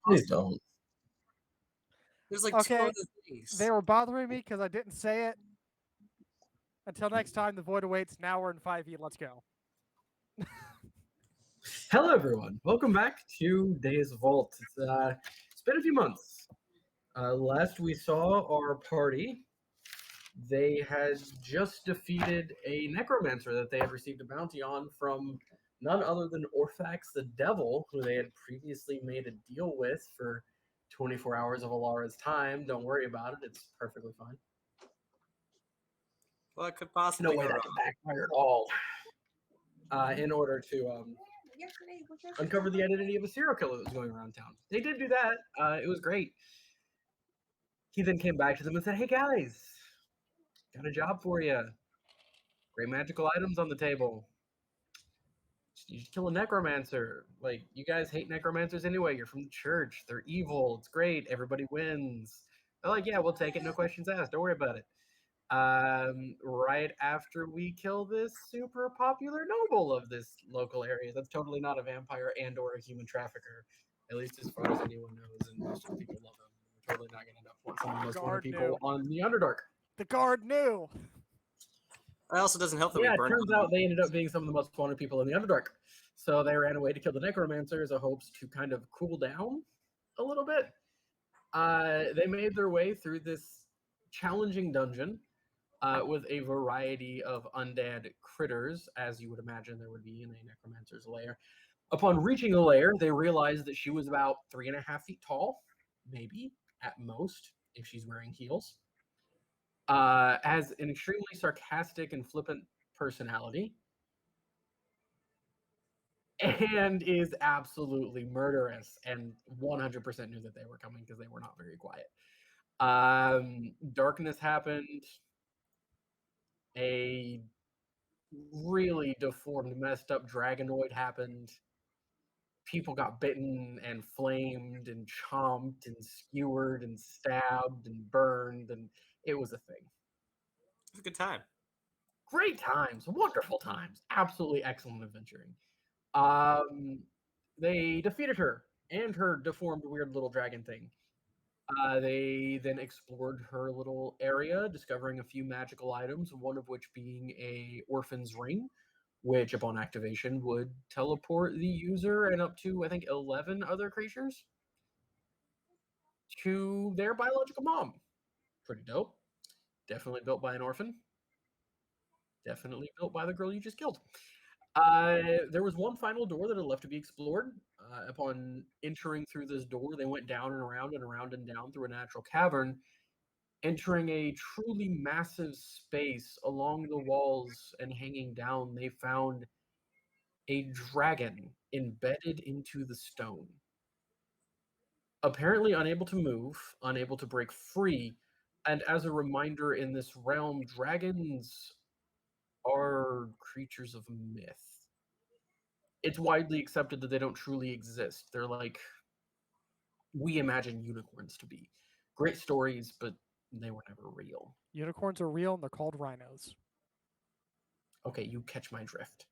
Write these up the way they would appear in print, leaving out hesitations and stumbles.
Please don't. There's like two Okay, other things. they were bothering me because I didn't say it. Until next time, the void awaits. Now we're in 5e. Let's go. Hello, everyone. Welcome back to Days Vault. It's been a few months. Last we saw our party, they had just defeated a necromancer that they had received a bounty on from none other than Orthax the Devil, who they had previously made a deal with for 24 hours of Alara's time. Don't worry about it. It's perfectly fine. What could No possibly way go that wrong? could backfire at all. In order to uncover the identity of a serial killer that was going around town. They did do that. It was great. He then came back to them and said, "Hey guys, got a job for you. Great magical items on the table. You should kill a necromancer. Like, you guys hate necromancers anyway. You're from the church. They're evil. It's great. Everybody wins." They're like, "Yeah, we'll take it. No questions asked. Don't worry about it." Right after we kill this super popular noble of this local area, that's totally not a vampire and or a human trafficker, at least as far as anyone knows, and most of the people love him. We're totally not going to end up with some of the most wanted Guard people knew. on the Underdark. The guard knew. It also doesn't help that Yeah, we it burned turns out they ended up being some of the most wanted people in the Underdark. So they ran away to kill the necromancer as a hopes to kind of cool down a little bit. They made their way through this challenging dungeon with a variety of undead critters, as you would imagine there would be in a necromancer's lair. Upon reaching the lair, they realized that she was about 3.5 feet tall, maybe at most, if she's wearing heels. Has an extremely sarcastic and flippant personality, and is absolutely murderous, and 100% knew that they were coming because they were not very quiet. Darkness happened. A really deformed, messed up dragonoid happened. People got bitten and flamed and chomped and skewered and stabbed and burned, and it was a thing. It was a good time. Great times, wonderful times, absolutely excellent adventuring. They defeated her and her deformed, weird little dragon thing. They then explored her little area, discovering a few magical items, one of which being a orphan's ring, which upon activation would teleport the user and up to, I think, 11 other creatures to their biological mom. Pretty dope. Definitely built by an orphan. Definitely built by the girl you just killed. There was one final door that had left to be explored. Upon entering through this door, they went down and around and around and down through a natural cavern, entering a truly massive space. Along the walls and hanging down, they found a dragon embedded into the stone. Apparently unable to move, unable to break free, and as a reminder, in this realm, dragons are creatures of myth. It's widely accepted that they don't truly exist. They're like we imagine unicorns to be. Great stories, but they were never real. Unicorns are real and they're called rhinos. Okay, you catch my drift.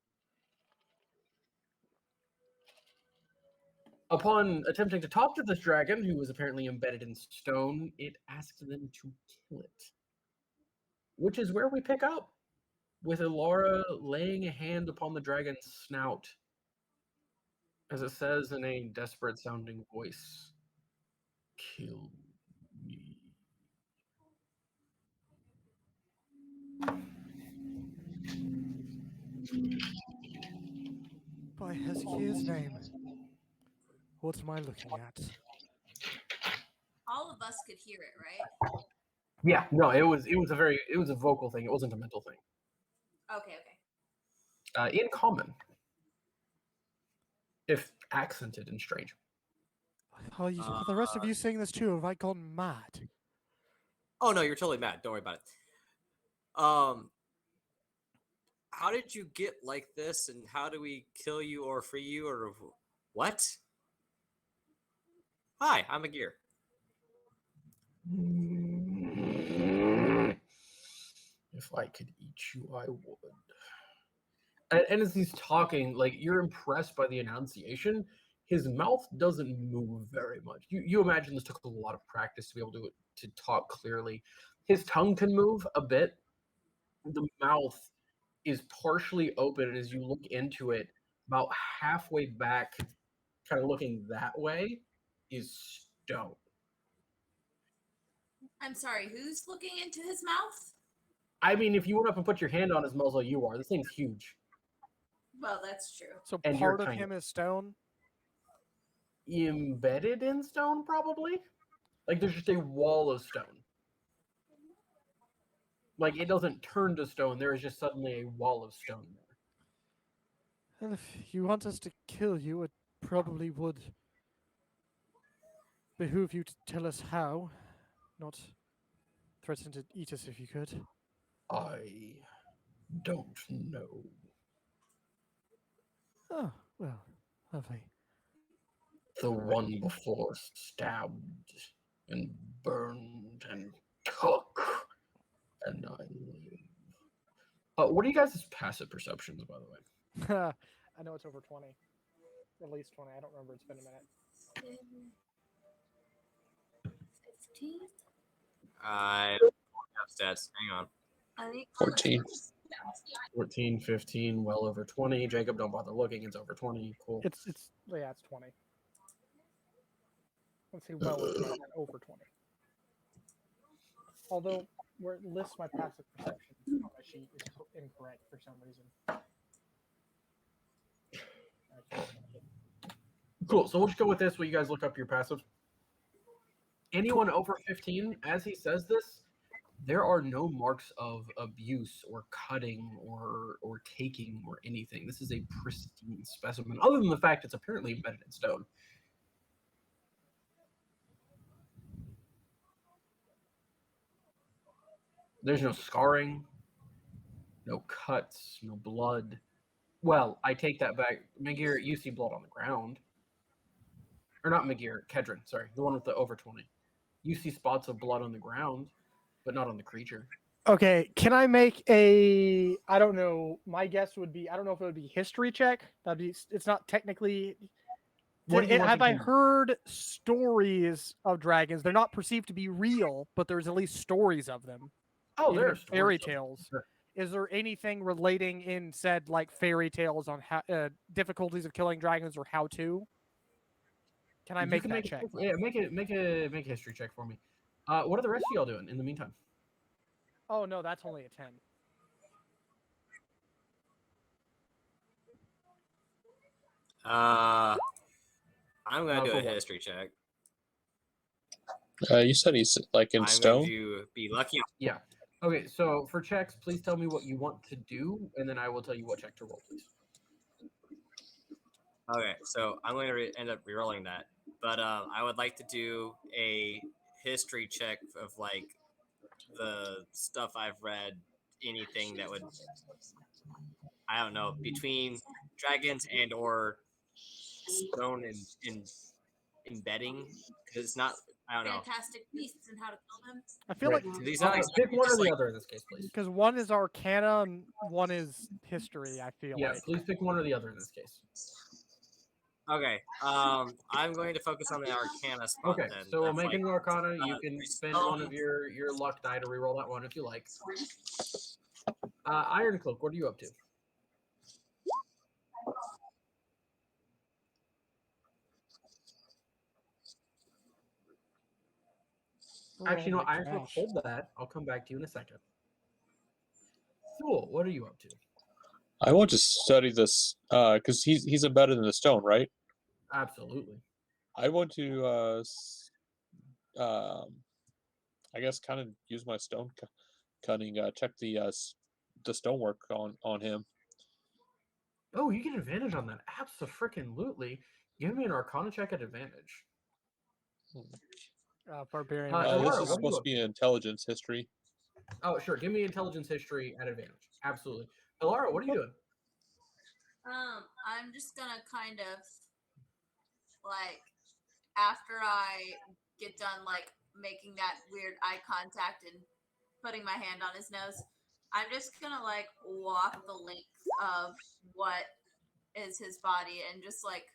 Upon attempting to talk to this dragon, who was apparently embedded in stone, it asked them to kill it. Which is where we pick up, with Elara laying a hand upon the dragon's snout, as it says in a desperate-sounding voice, "Kill me." By Hezekiah's name, what am I looking at? All of us could hear it, right? Yeah, no, it was a vocal thing. It wasn't a mental thing. Okay. In common, if accented and strange. Are the rest of you saying this too? Have I gone mad? Oh no, you're totally mad. Don't worry about it. How did you get like this, and how do we kill you or free you or what? Hi, I'm a gear. If I could eat you, I would. And as he's talking, like, you're impressed by the enunciation. his mouth doesn't move very much. You imagine this took a lot of practice to be able to talk clearly. His tongue can move a bit. The mouth is partially open, and as you look into it, about halfway back, kind of looking that way, is stone. I'm sorry, who's looking into his mouth? I mean, if you went up and put your hand on his muzzle, you are. This thing's huge. Well, that's true. So And you're part of tiny. him is stone. Embedded in stone, probably. Like there's just a wall of stone. Like it doesn't turn to stone. There is just suddenly a wall of stone there. And if you want us to kill you, it probably would behoove you to tell us how, not threaten to eat us if you could. I don't know. Oh, well, lovely. The one before stabbed and burned and took, and I live. What are you guys' passive perceptions, by the way? I know it's over 20. At least 20. I don't remember. It's been a minute. 15? I don't have stats. Hang on. I think 14. 14, 15, well over 20. Jacob, don't bother looking. It's over 20. Cool. It's 20. Let's see, well over 20, not over 20. Although where it lists my passive perception on my sheet is incorrect for some reason. Cool. So we'll just go with this while you guys look up your passive. Anyone over 15, as he says this, there are no marks of abuse or cutting or taking or anything. This is a pristine specimen, other than the fact it's apparently embedded in stone. There's no scarring, no cuts, no blood. Well, I take that back. Magir, you see blood on the ground. Or not Magir, Kedron, sorry. The one with the over 20. You see spots of blood on the ground, but not on the creature. Okay, can I make a? I don't know. My guess would be I don't know if it would be history check. That'd be. It's not technically. What do you want Have to I do? heard stories of dragons? They're not perceived to be real, but there's at least stories of them. Oh, Even there in are fairy stories of them. tales. Sure. Is there anything relating in said like fairy tales on how difficulties of killing dragons or how to? Can I You make can that make check? Yeah, make a history check for me. What are the rest of y'all doing in the meantime? Oh no, that's only a 10. I'm gonna do for a what? history check. You said he's like in I'm stone. going to be lucky. Yeah. Okay, so for checks, please tell me what you want to do, and then I will tell you what check to roll, please. Okay, so I'm going to end up rerolling that, but I would like to do a history check of like the stuff I've read, anything that would, I don't know, between dragons and or stone and embedding, because it's not, I don't know. fantastic beasts and how to kill them. I feel Right. like These not Pick one or just the like, other in this case, please. because one is Arcana and one is history. I feel Yeah, like. please pick one or the other in this case. okay, I'm going to focus on the Arcana spot Okay, then. so we'll That's make like, an Arcana. You can spend one of stone. your luck die to reroll that one if you like. Iron Cloak, what are you up to? Actually, no, Iron Cloak, hold that. I'll come back to you in a second. Fool, what are you up to? I want to study this because he's embedded in the stone, right? Absolutely. I want to, I guess, kind of use my stone cutting. Check the stonework on him. Oh, you get advantage on that. Absolutely. Give me an Arcana check at advantage. Barbarian. Alara, This what is are you supposed up to be intelligence history. Oh, sure. Give me intelligence history at advantage. Absolutely. Alara, what are you doing? I'm just gonna kind of like after I get done like making that weird eye contact and putting my hand on his nose, I'm just gonna like walk the length of what is his body and just like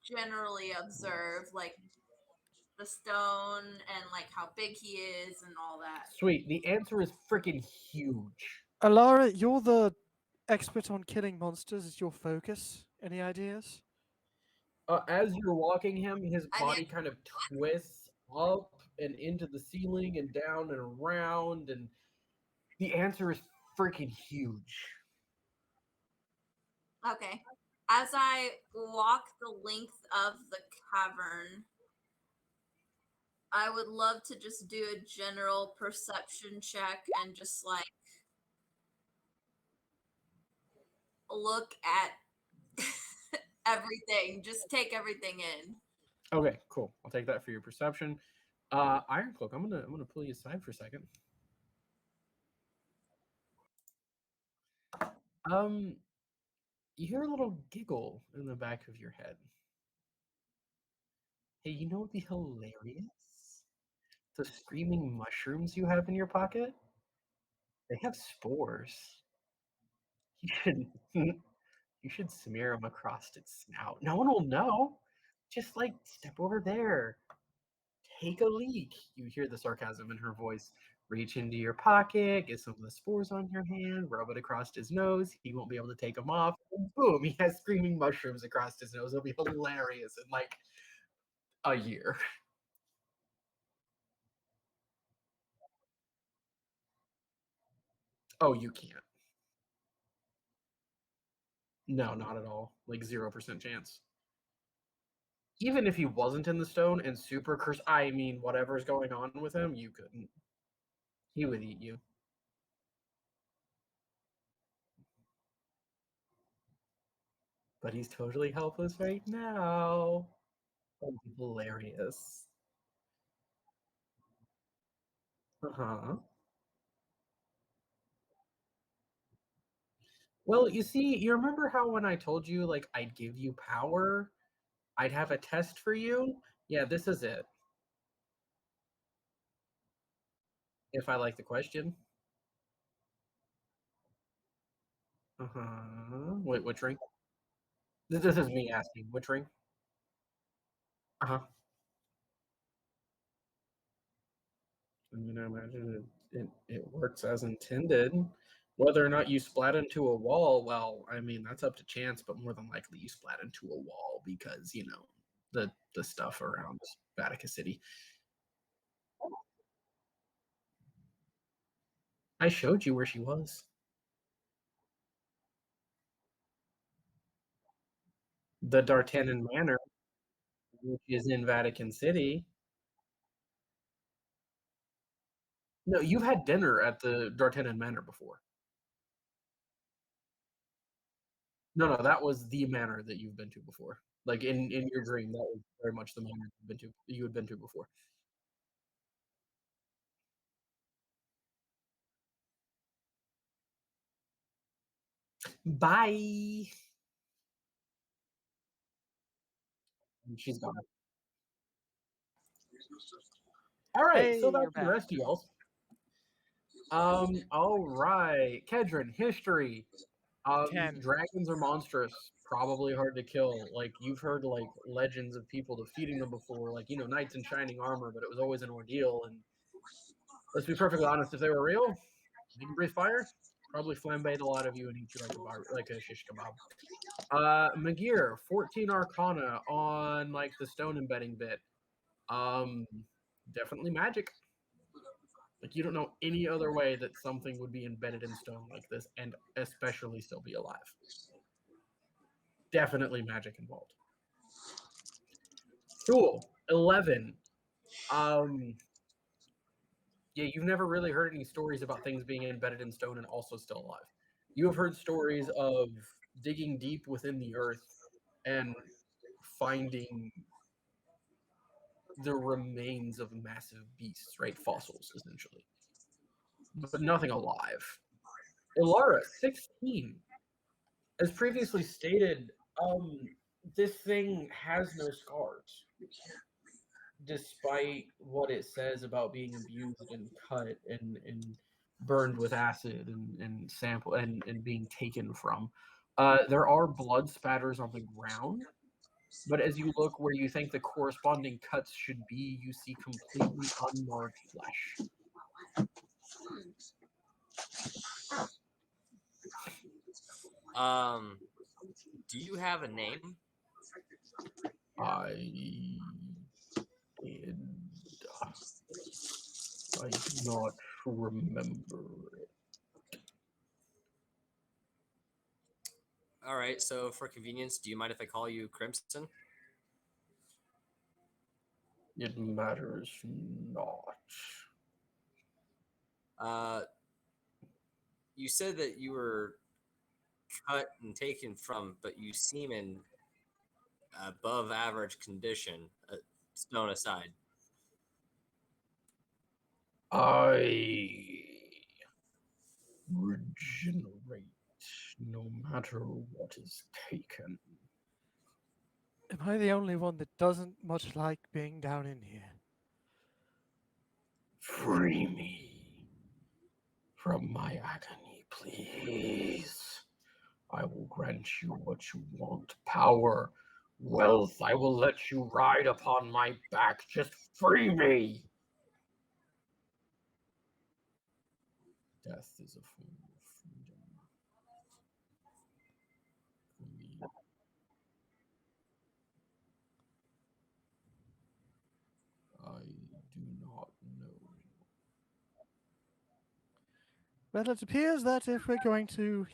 generally observe, like the stone and like how big he is and all that? Sweet. The answer is freaking huge. Alara, you're the expert on killing monsters. Is your focus? Any ideas? As you're walking him, his I body kind of twists up and into the ceiling and down and around, and the answer is freaking huge. Okay. As I walk the length of the cavern, I would love to just do a general perception check and just like look at everything. Just take everything in. Okay, cool. I'll take that for your perception. Ironcloak, I'm gonna pull you aside for a second. You hear a little giggle in the back of your head. Hey, you know what'd be hilarious? The screaming mushrooms you have in your pocket? They have spores. You should you should smear them across its snout. No one will know. Just like step over there. Take a leak. You hear the sarcasm in her voice. Reach into your pocket, get some of the spores on your hand, rub it across his nose. He won't be able to take them off. And boom, he has screaming mushrooms across his nose. It'll be hilarious in like a year. Oh, you can't. No, not at all. Like 0% chance. Even if he wasn't in the stone and super cursed, I mean, whatever's going on with him, you couldn't. He would eat you. But he's totally helpless right now. That would be hilarious. Uh-huh. Well, you see, you remember how when I told you, like, I'd give you power? I'd have a test for you? Yeah, this is it. If I like the question. Uh-huh. Wait, which ring? This is me asking. Which ring? Uh-huh. I'm gonna imagine it works as intended. Whether or not you splat into a wall, well, I mean, that's up to chance, but more than likely you splat into a wall because, you know, the stuff around Vatican City. I showed you where she was. The D'Artagnan Manor, which is in Vatican City. No, you've had dinner at the D'Artagnan Manor before. No, that was the manor that you've been to before. Like in your dream, that was very much the manor you had been to before. Bye. And she's gone. All right, so Hey, that's you're the back. rest of y'all. All right, Kedron, history. 10. Dragons are monstrous, probably hard to kill. Like you've heard like legends of people defeating them before, like knights in shining armor, but it was always an ordeal. And let's be perfectly honest, if they were real, they can breathe fire. Probably flambéed a lot of you and eat you like a shish kebab. Magir, 14 Arcana on like the stone embedding bit. Definitely magic. Like you don't know any other way that something would be embedded in stone like this, and especially still be alive. Definitely magic involved. Cool. 11. Yeah, you've never really heard any stories about things being embedded in stone and also still alive. You have heard stories of digging deep within the earth and finding the remains of massive beasts, right? Fossils, essentially. But nothing alive. Ilara, 16. As previously stated, this thing has no scars, despite what it says about being abused and cut and burned with acid and sample and being taken from. There are blood spatters on the ground, But as you look where you think the corresponding cuts should be, you see completely unmarked flesh. Do you have a name? I did. I do not remember it. All right. So for convenience, do you mind if I call you Crimson? It matters not. You said that you were cut and taken from, but you seem in above average condition, stone aside. I regenerate no matter what is taken. Am I the only one that doesn't much like being down in here? Free me from my agony, please. I will grant you what you want. Power, wealth, I will let you ride upon my back. Just free me. Death is a form of freedom. For me. I do not know. Well, it appears that if we're going to,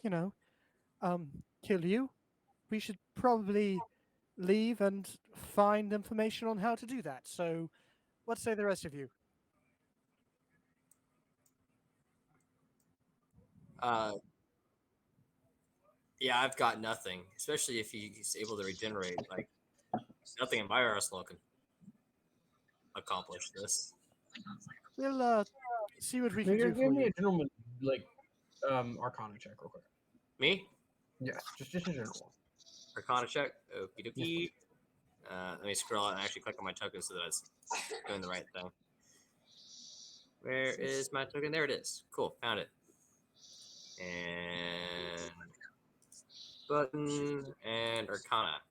kill you, we should probably leave and find information on how to do that. So, what say the rest of you? Yeah, I've got nothing, especially if he's able to regenerate. Like, nothing in my arsenal can accomplish this. We'll see what we Give can do for me you. a gentleman, Arcana check real quick. Me? Yes, just a general one. Arcana check. Okie Yes, dokie. please. Let me scroll out and actually click on my token so that I was doing the right thing. Where is my token? There it is. Cool, found it. And button and Arcana.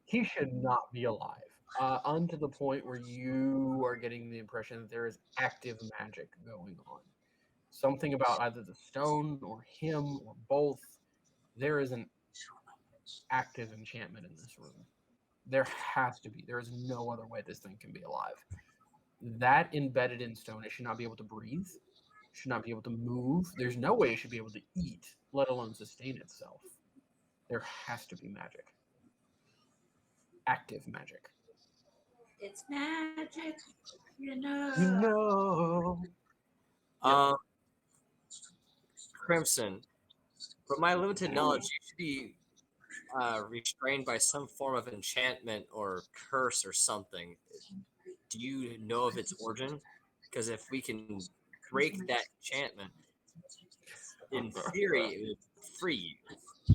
He should not be alive. Unto the point where you are getting the impression that there is active magic going on. Something about either the stone or him or both. There is an active enchantment in this room. There has to be. There is no other way this thing can be alive. That embedded in stone, it should not be able to breathe, should not be able to move. There's no way it should be able to eat, let alone sustain itself. There has to be magic. Active magic. It's magic, you know. You know. Crimson. From my limited knowledge, you should be restrained by some form of enchantment or curse or something. Do you know of its origin? Because if we can break that enchantment, in theory, it would free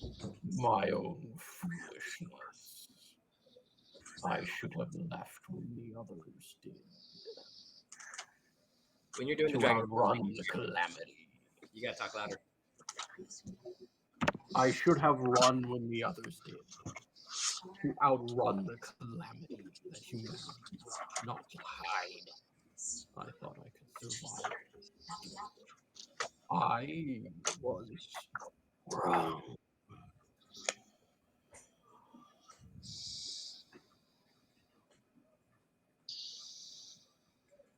you. My own foolishness. I should have left when the others did. When you're doing the To dragon, outrun the calamity. you gotta talk louder. I should have run when the others did. To outrun the calamity that humanity brought, not to hide. I thought I could survive. I was wrong.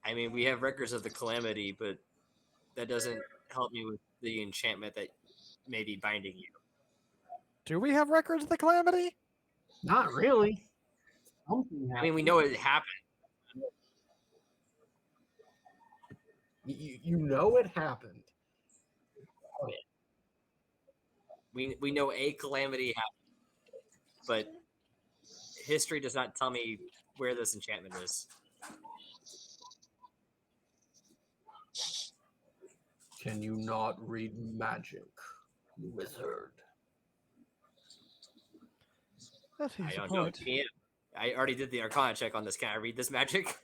I mean, we have records of the calamity, but that doesn't help me with the enchantment that may be binding you. Do we have records of the calamity? Not really. Something I mean, we know it happened. You know it happened. We know a calamity happened, but history does not tell me where this enchantment is. Can you not read magic, wizard? That I is a don't know. point. I already did the Arcana check on this. Can I read this magic?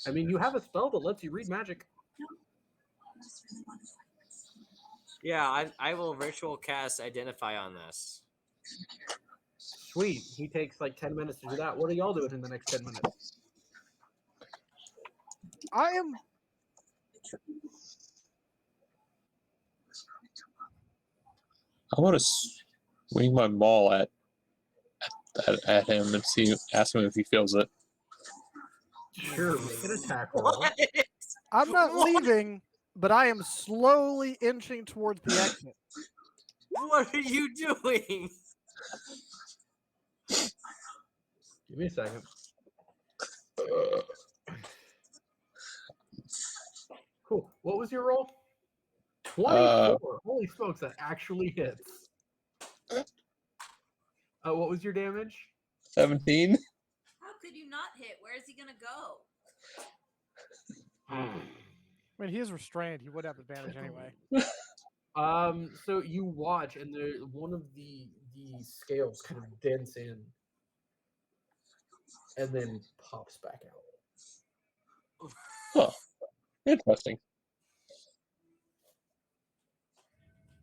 I mean, you have a spell that lets you read magic. Yeah, I will virtual cast identify on this. Sweet. He takes like 10 minutes to do that. What are y'all doing in the next 10 minutes? I am. I want to swing my maul at him and ask him if he feels it. Sure, make an attack roll. What? I'm not What? leaving, but I am slowly inching towards the exit. What are you doing? Give me a second. Cool. What was your roll? 24. Holy smokes, that actually hits. What was your damage? 17. How could you not hit? Where is he gonna go? I mean, he is restrained. He would have advantage anyway. So you watch, and one of the scales kind of dents in, and then pops back out. Huh. Interesting.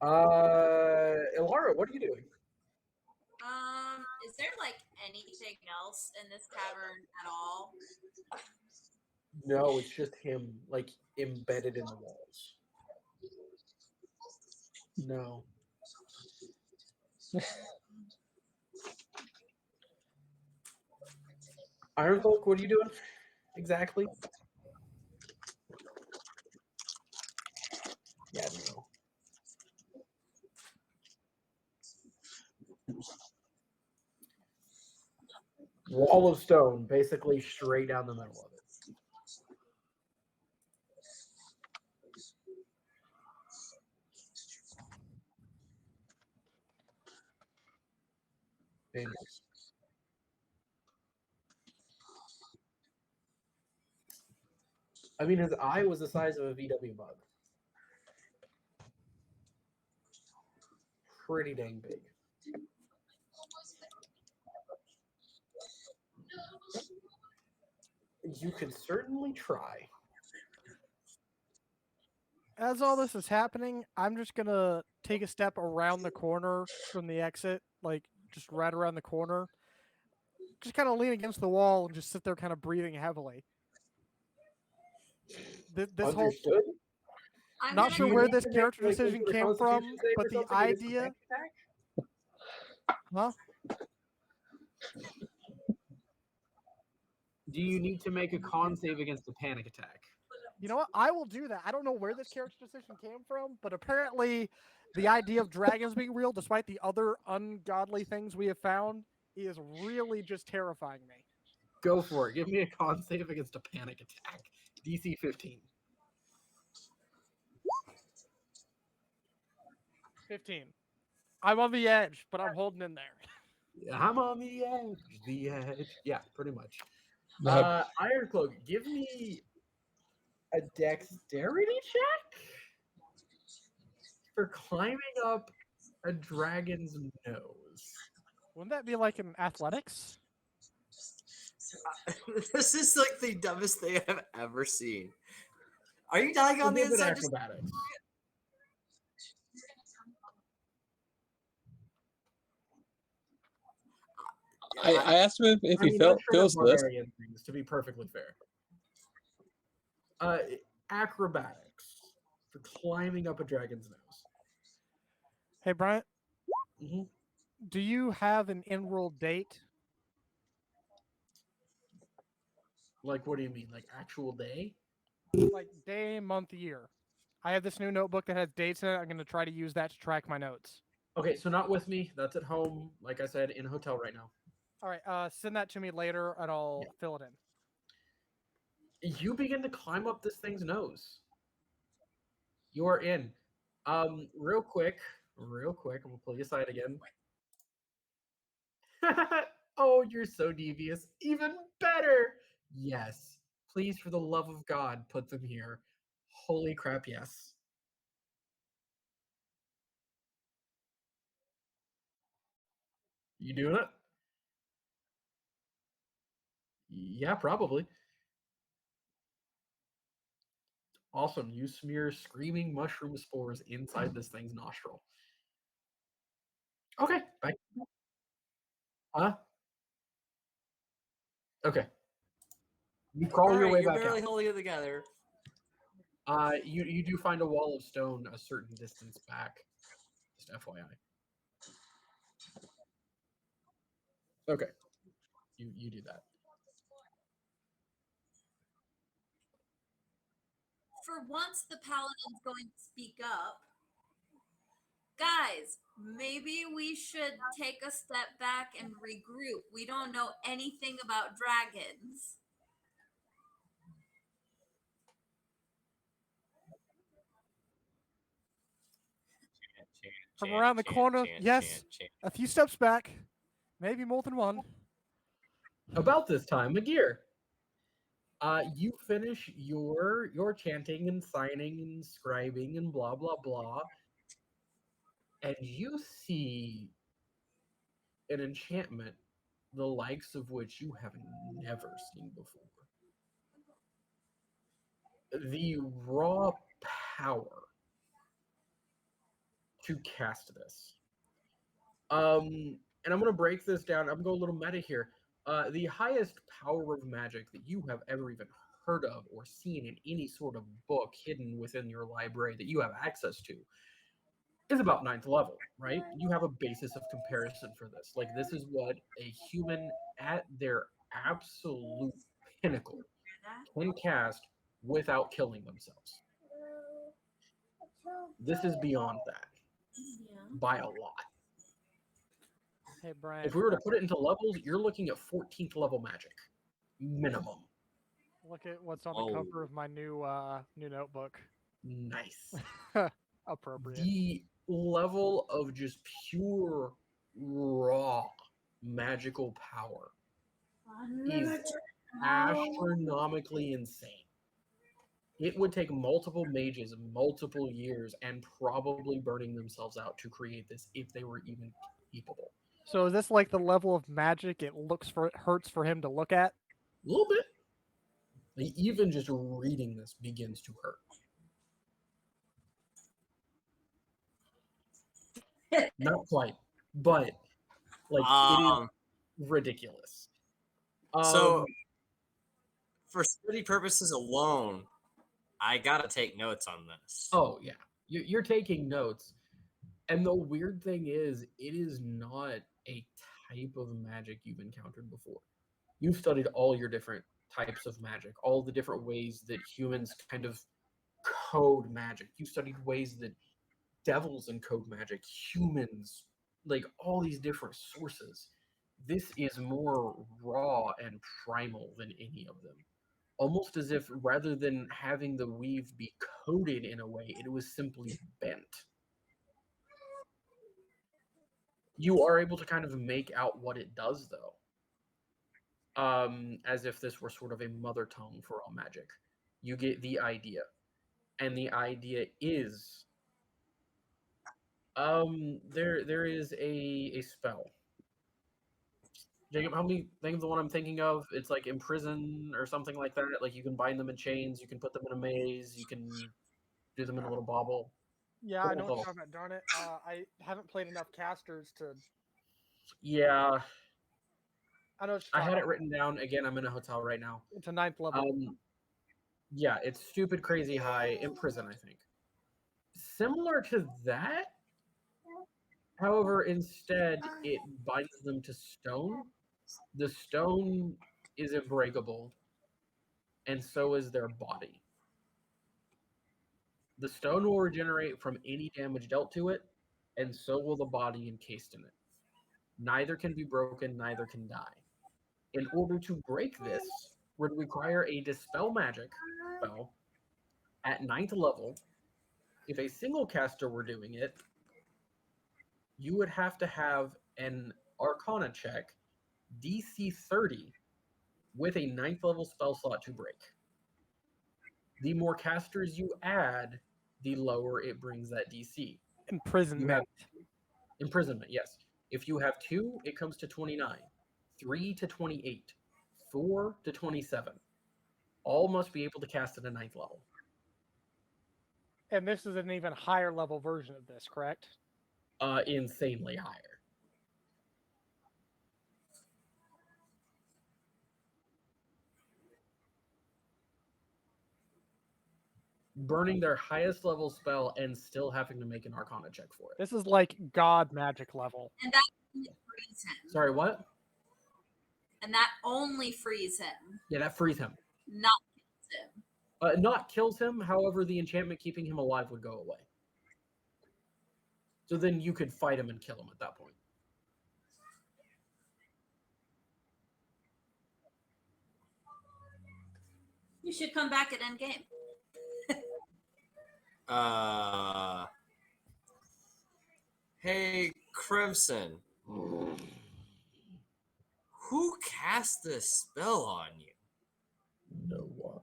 Ilara, what are you doing? Is there like anything else in this cavern at all? No, it's just him, like embedded in the walls. No. Ironcloak, what are you doing exactly? Yeah, no. Wall of stone, basically straight down the middle of it. Dangerous. I mean, his eye was the size of a VW bug. Pretty dang big. You could certainly try. As all this is happening, I'm just gonna take a step around the corner from the exit, like just right around the corner. Just kind of lean against the wall and just sit there, kind of breathing heavily. This whole Understood. I'm not gonna sure Do you where need this to make, character like, decision a came Constitution from, save but or the something against idea, panic attack? huh? Do you need to make a con save against a panic attack? You know what? I will do that. I don't know where this character decision came from, but apparently, the idea of dragons being real, despite the other ungodly things we have found, is really just terrifying me. Go for it. Give me a con save against a panic attack. DC 15. 15. I'm on the edge, but I'm holding in there. I'm on the edge. The edge. Yeah, pretty much. Uh, Ironcloak, give me a dexterity check for climbing up a dragon's nose. Wouldn't that be like in athletics? This is like the dumbest thing I've ever seen. Are you dying on the Prohibit inside? Just acrobatics. I asked him if I he mean, that's for feels the this. barbarian things, to be perfectly fair. Acrobatics for climbing up a dragon's nose. Hey, Bryant, Mm-hmm. do you have an in-world date? Like, what do you mean? Like, actual day? Like day, month, year. I have this new notebook that has dates in it. I'm going to try to use that to track my notes. Okay, so not with me. That's at home. Like I said, in a hotel right now. All right, send that to me later, and I'll fill it in. You begin to climb up this thing's nose. You are in. Real quick. I'm gonna pull you aside again. Oh, you're so devious. Even better. Yes. Please, for the love of God, put them here. Holy crap, yes. You doing it? Yeah, probably. Awesome. You smear screaming mushroom spores inside this thing's nostril. Okay. Back. Huh? Okay. You crawl your Alright, way you're back barely out. holding it together. You do find a wall of stone a certain distance back. Just FYI. Okay. You do that. For once, the paladin's going to speak up. Guys, maybe we should take a step back and regroup. We don't know anything about dragons. From around the corner, yes. A few steps back, maybe more than one. About this time, Magir, you finish your chanting and signing and scribing and blah blah blah, and you see an enchantment the likes of which you have never seen before. The raw power to cast this. And I'm gonna break this down. I'm gonna go a little meta here. The highest power of magic that you have ever even heard of or seen in any sort of book hidden within your library that you have access to is about 9th level, right? You have a basis of comparison for this. Like, this is what a human at their absolute pinnacle can cast without killing themselves. This is beyond that by a lot. Hey, Brian. If we were to put it into levels, you're looking at 14th level magic, minimum. Look at what's on the cover of my new notebook. Nice. Appropriate. The level of just pure raw magical power is astronomically insane. It would take multiple mages, multiple years, and probably burning themselves out to create this if they were even capable. So is this like the level of magic it hurts for him to look at? A little bit. Like, even just reading this begins to hurt. Not quite, but like it is ridiculous. So, for study purposes alone, I gotta take notes on this. Oh yeah, you're taking notes, and the weird thing is, it is not a type of magic you've encountered before. You've studied all your different types of magic, all the different ways that humans kind of code magic. You studied ways that devils encode magic, humans, like all these different sources. This is more raw and primal than any of them. Almost as if rather than having the weave be coded in a way, it was simply bent. You are able to kind of make out what it does, though. As if this were sort of a mother tongue for all magic. You get the idea. And the idea is there is a spell. Jacob, help me think of the one I'm thinking of. It's like imprison or something like that. Like, you can bind them in chains, you can put them in a maze, you can do them in a little bobble. Yeah, I know what you're talking about. Darn it, I haven't played enough casters to. Yeah, I know. I had it written down. Again, I'm in a hotel right now. It's a 9th level. Yeah, it's stupid, crazy high. Imprison, I think. Similar to that. However, instead, it binds them to stone. The stone is unbreakable, and so is their body. The stone will regenerate from any damage dealt to it, and so will the body encased in it. Neither can be broken, neither can die. In order to break this, would require a Dispel Magic spell at 9th level. If a single caster were doing it, you would have to have an Arcana check, DC 30, with a 9th level spell slot to break. The more casters you add, the lower it brings that DC. Imprisonment. Imprisonment, yes. If you have 2, it comes to 29, 3 to 28, 4 to 27. All must be able to cast at a 9th level. And this is an even higher level version of this, correct? Insanely higher. Burning their highest level spell and still having to make an Arcana check for it. This is like God magic level. And that frees him. Sorry, what? And that only frees him, Yeah, that frees him. not kills him. Not kills him. However, the enchantment keeping him alive would go away. So then you could fight him and kill him at that point. You should come back at endgame. Hey, Crimson. Who cast this spell on you? No one.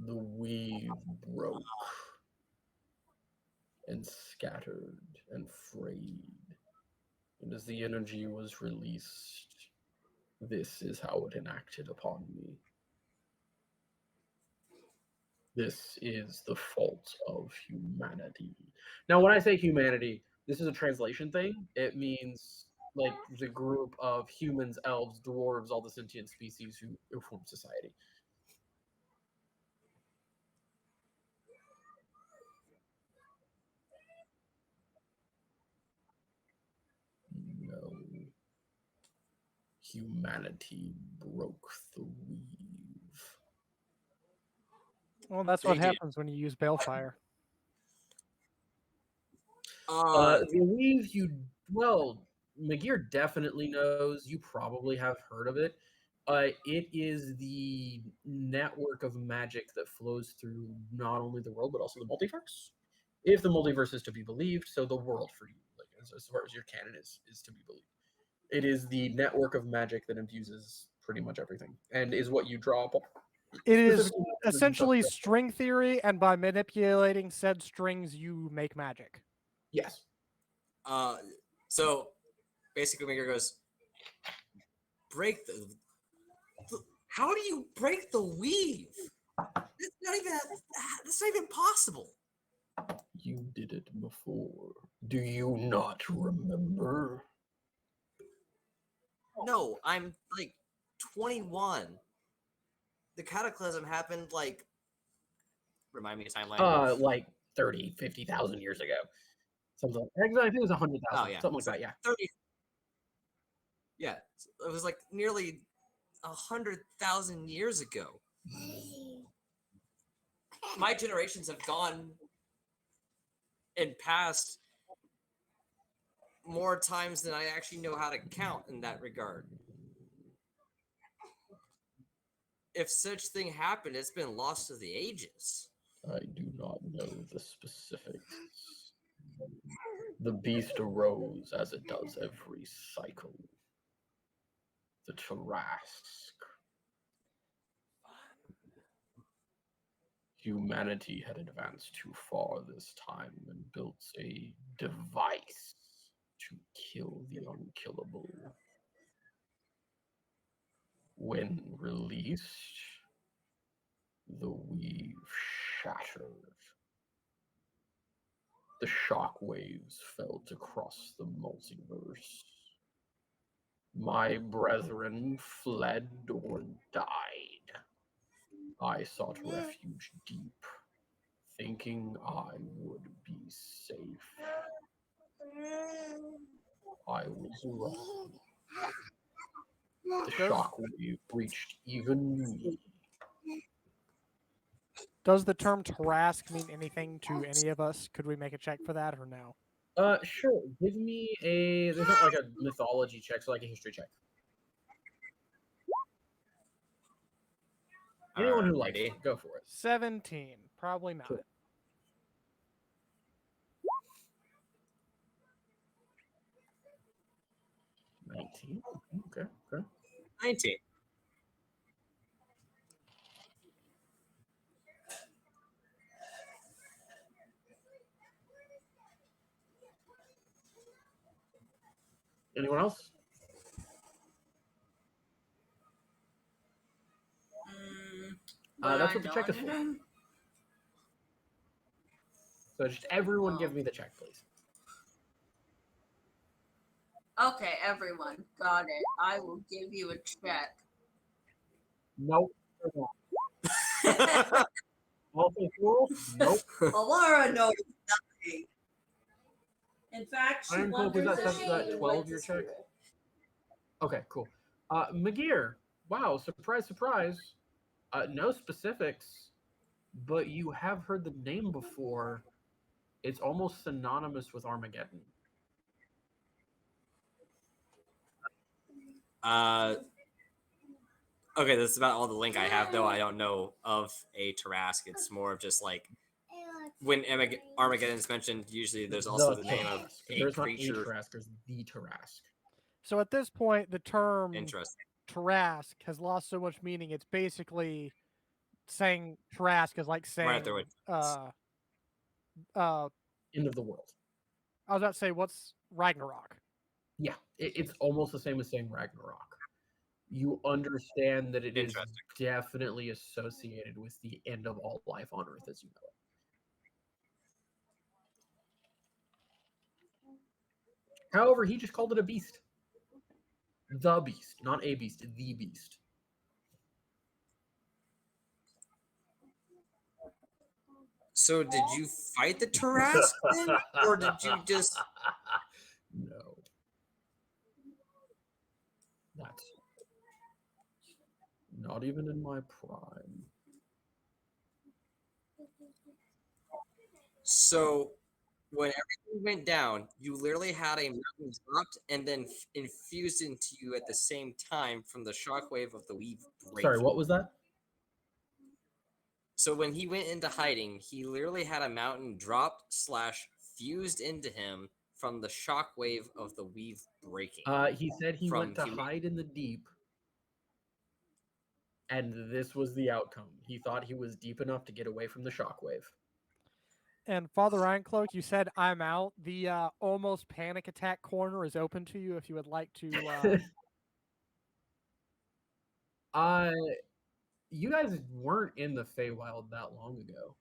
The weave broke and scattered and frayed. And as the energy was released, this is how it enacted upon me. This is the fault of humanity. Now, when I say humanity, this is a translation thing. It means like the group of humans, elves, dwarves, all the sentient species who form society. No. Humanity broke the weave. Well, that's They what did. happens when you use balefire. The weave, Magir definitely knows. You probably have heard of it. It is the network of magic that flows through not only the world but also the multiverse. If the multiverse is to be believed, so the world for you, like as far as your canon is to be believed. It is the network of magic that infuses pretty much everything, and is what you draw upon. It is Specifically, essentially string theory, and by manipulating said strings, you make magic. yes. So basically, Maker goes, break the. How do you break the weave? That's not even possible. You did it before. Do you not remember? No, I'm like 21. The cataclysm happened like. Remind me of timeline. Like 30, 50,000 years ago. Something like I think it was 100,000. Oh yeah, Something like that, yeah. 30. Yeah, it was like nearly 100,000 years ago. My generations have gone and passed more times than I actually know how to count in that regard. If such thing happened, it's been lost to the ages. I do not know the specifics. The beast arose as it does every cycle. The Tarask. Humanity had advanced too far this time and built a device to kill the unkillable. When released, the weave shattered. The shock waves felt across the multiverse. My brethren fled or died. I sought refuge deep, thinking I would be safe. I was wrong. The shockwave reached even me. Does the term Tarask mean anything to any of us? Could we make a check for that or no? Sure. Give me there's not like a mythology check, so like a history check. Anyone who likes it, go for it. 17. Probably not. Cool. 19. Okay. 19. Anyone else? That's what the check is for. So just everyone give me the check, please. Okay, everyone. Got it. I will give you a check. Nope. Also cool? Nope. Alara knows nothing. In fact, she Iron Cloak, was wonders that, if she that even 12 went your to check? school. Okay, cool. McGear, wow, surprise, surprise. No specifics, but you have heard the name before. It's almost synonymous with Armageddon. Okay, this is about all the link I have, though. I don't know of a Tarask. It's more of just like when Armageddon's mentioned, usually there's also the name of Tarask. a There's creature. not a Tarask, there's the Tarask. So at this point, the term Interesting. Tarask has lost so much meaning. It's basically saying Tarask is like saying, Right after it. End of the world. I was about to say, what's Ragnarok? Yeah, it's almost the same as saying Ragnarok. You understand that it is Interesting. definitely associated with the end of all life on Earth as you know it. However, he just called it a beast. The beast, not a beast, the beast. So did you fight the Tarask then? Or did you just... No. That's not even in my prime. So when everything went down, you literally had a mountain dropped and then infused into you at the same time from the shockwave of the weave breaking. Sorry, what was that? So when he went into hiding, he literally had a mountain dropped / fused into him from the shockwave of the weave breaking. He said he went to hide in the deep, and this was the outcome. He thought he was deep enough to get away from the shockwave. And Father Ironcloak, you said I'm out. The almost panic attack corner is open to you if you would like to. You guys weren't in the Feywild that long ago.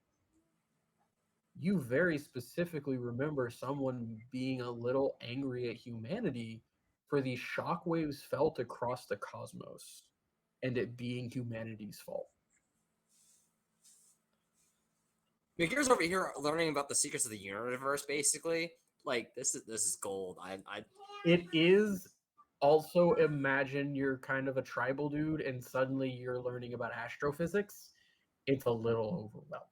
You very specifically remember someone being a little angry at humanity for the shockwaves felt across the cosmos and it being humanity's fault. McGear's over here learning about the secrets of the universe, basically. Like this is gold. It is also, imagine you're kind of a tribal dude and suddenly you're learning about astrophysics. It's a little overwhelming.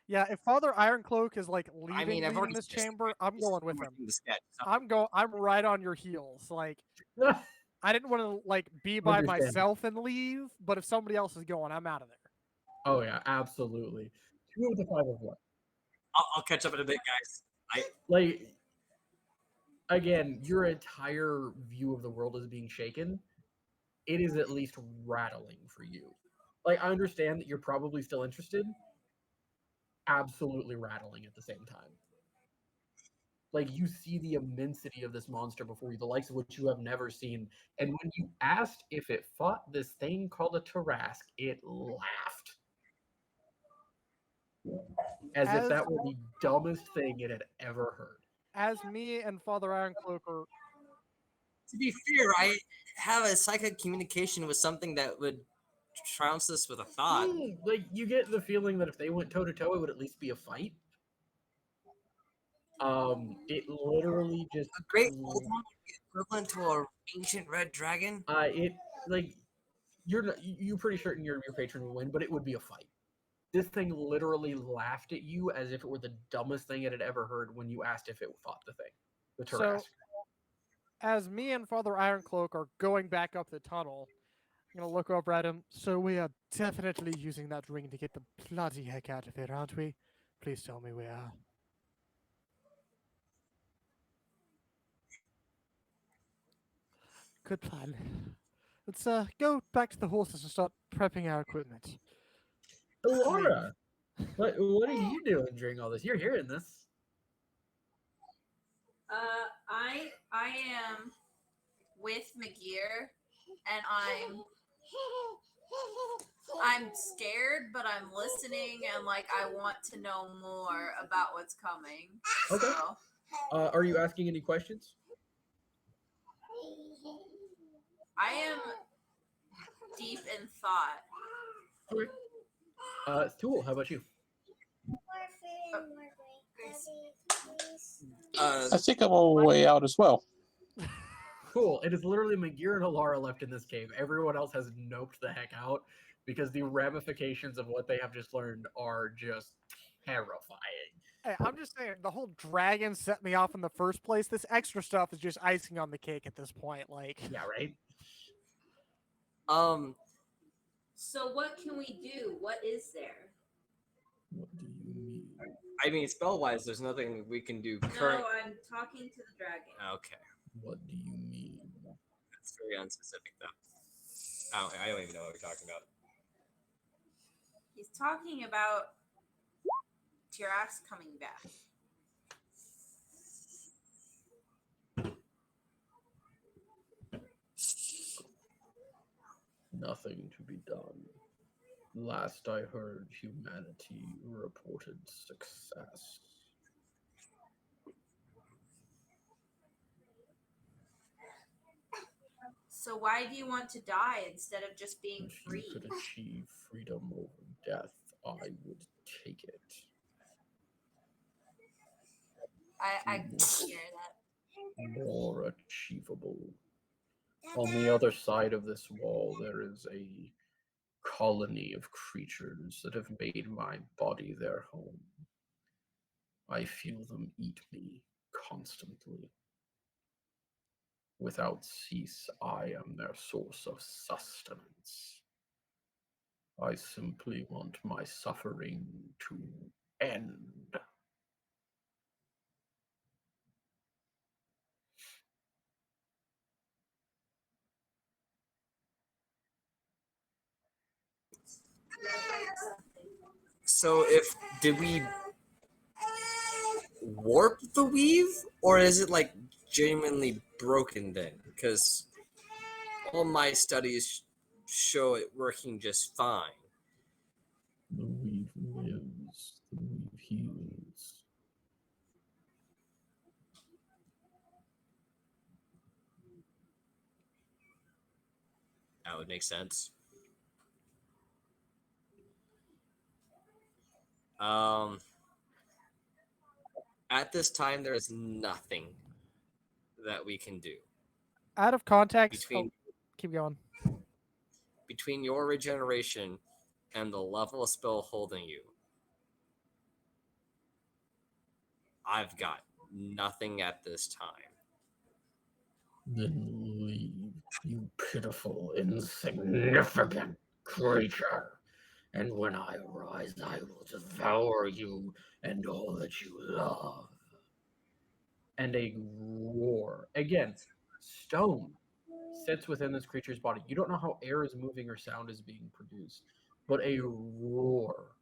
Yeah, if Father Ironcloak is like I mean, I've leaving already this sketched chamber, I'm going with him. the sketch. So I'm right on your heels. Like, I didn't want to like be by Understand. myself and leave, but if somebody else is going, I'm out of there. Oh yeah, absolutely. 2 of the 5 of what? I'll catch up in a bit, guys. Like, again, your entire view of the world is being shaken. It is at least rattling for you. Like, I understand that you're probably still interested. Absolutely rattling at the same time. Like, you see the immensity of this monster before you, the likes of which you have never seen. And when you asked if it fought this thing called a Tarask, it laughed. As if that were the dumbest thing it had ever heard. As me and Father Ironcloak are. To be fair, I have a psychic communication with something that would trounce us with a thought. Like, you get the feeling that if they went toe to toe, it would at least be a fight. It literally just A great old one would be equivalent to an ancient red dragon. it like you're pretty certain your patron will win, but it would be a fight. This thing literally laughed at you as if it were the dumbest thing it had ever heard when you asked if it fought the thing. The Tarask. So, as me and Father Ironcloak are going back up the tunnel, I'm gonna look over at him. So we are definitely using that ring to get the bloody heck out of here, aren't we? Please tell me we are. Good plan. Let's go back to the horses and start prepping our equipment. Laura, what are you doing during all this? You're hearing this. I am with Magir, and I'm scared, but I'm listening, and like I want to know more about what's coming. Okay. So Are you asking any questions? I am deep in thought. Okay. Tool, how about you? I think I'm on my way out as well. Cool. It is literally Magir and Alara left in this cave. Everyone else has noped the heck out because the ramifications of what they have just learned are just terrifying. Hey, I'm just saying, the whole dragon set me off in the first place. This extra stuff is just icing on the cake at this point. Like, Yeah, right? So what can we do? What is there? What do you mean? I mean, spell wise, there's nothing we can do No, current. I'm talking to the dragon. Okay, What do you mean? that's very unspecific though. I don't even know what we're talking about. He's talking about Tirax coming back. Nothing to be done. Last I heard, humanity reported success. So why do you want to die instead of just being If free? you could achieve freedom over death, I would take it. I hear that. More achievable. On the other side of this wall, there is a colony of creatures that have made my body their home. I feel them eat me constantly. Without cease, I am their source of sustenance. I simply want my suffering to end. So, did we warp the weave, or is it like genuinely broken then? Because all my studies show it working just fine. The weave lives, the weave heals. That would make sense. At this time, there is nothing that we can do out of context. between Keep going. between your regeneration and the level of spell holding you. I've got nothing at this time. Then leave, you pitiful, insignificant creature. And when I arise, I will devour you and all that you love. And a roar. Again, stone sits within this creature's body. You don't know how air is moving or sound is being produced, but a roar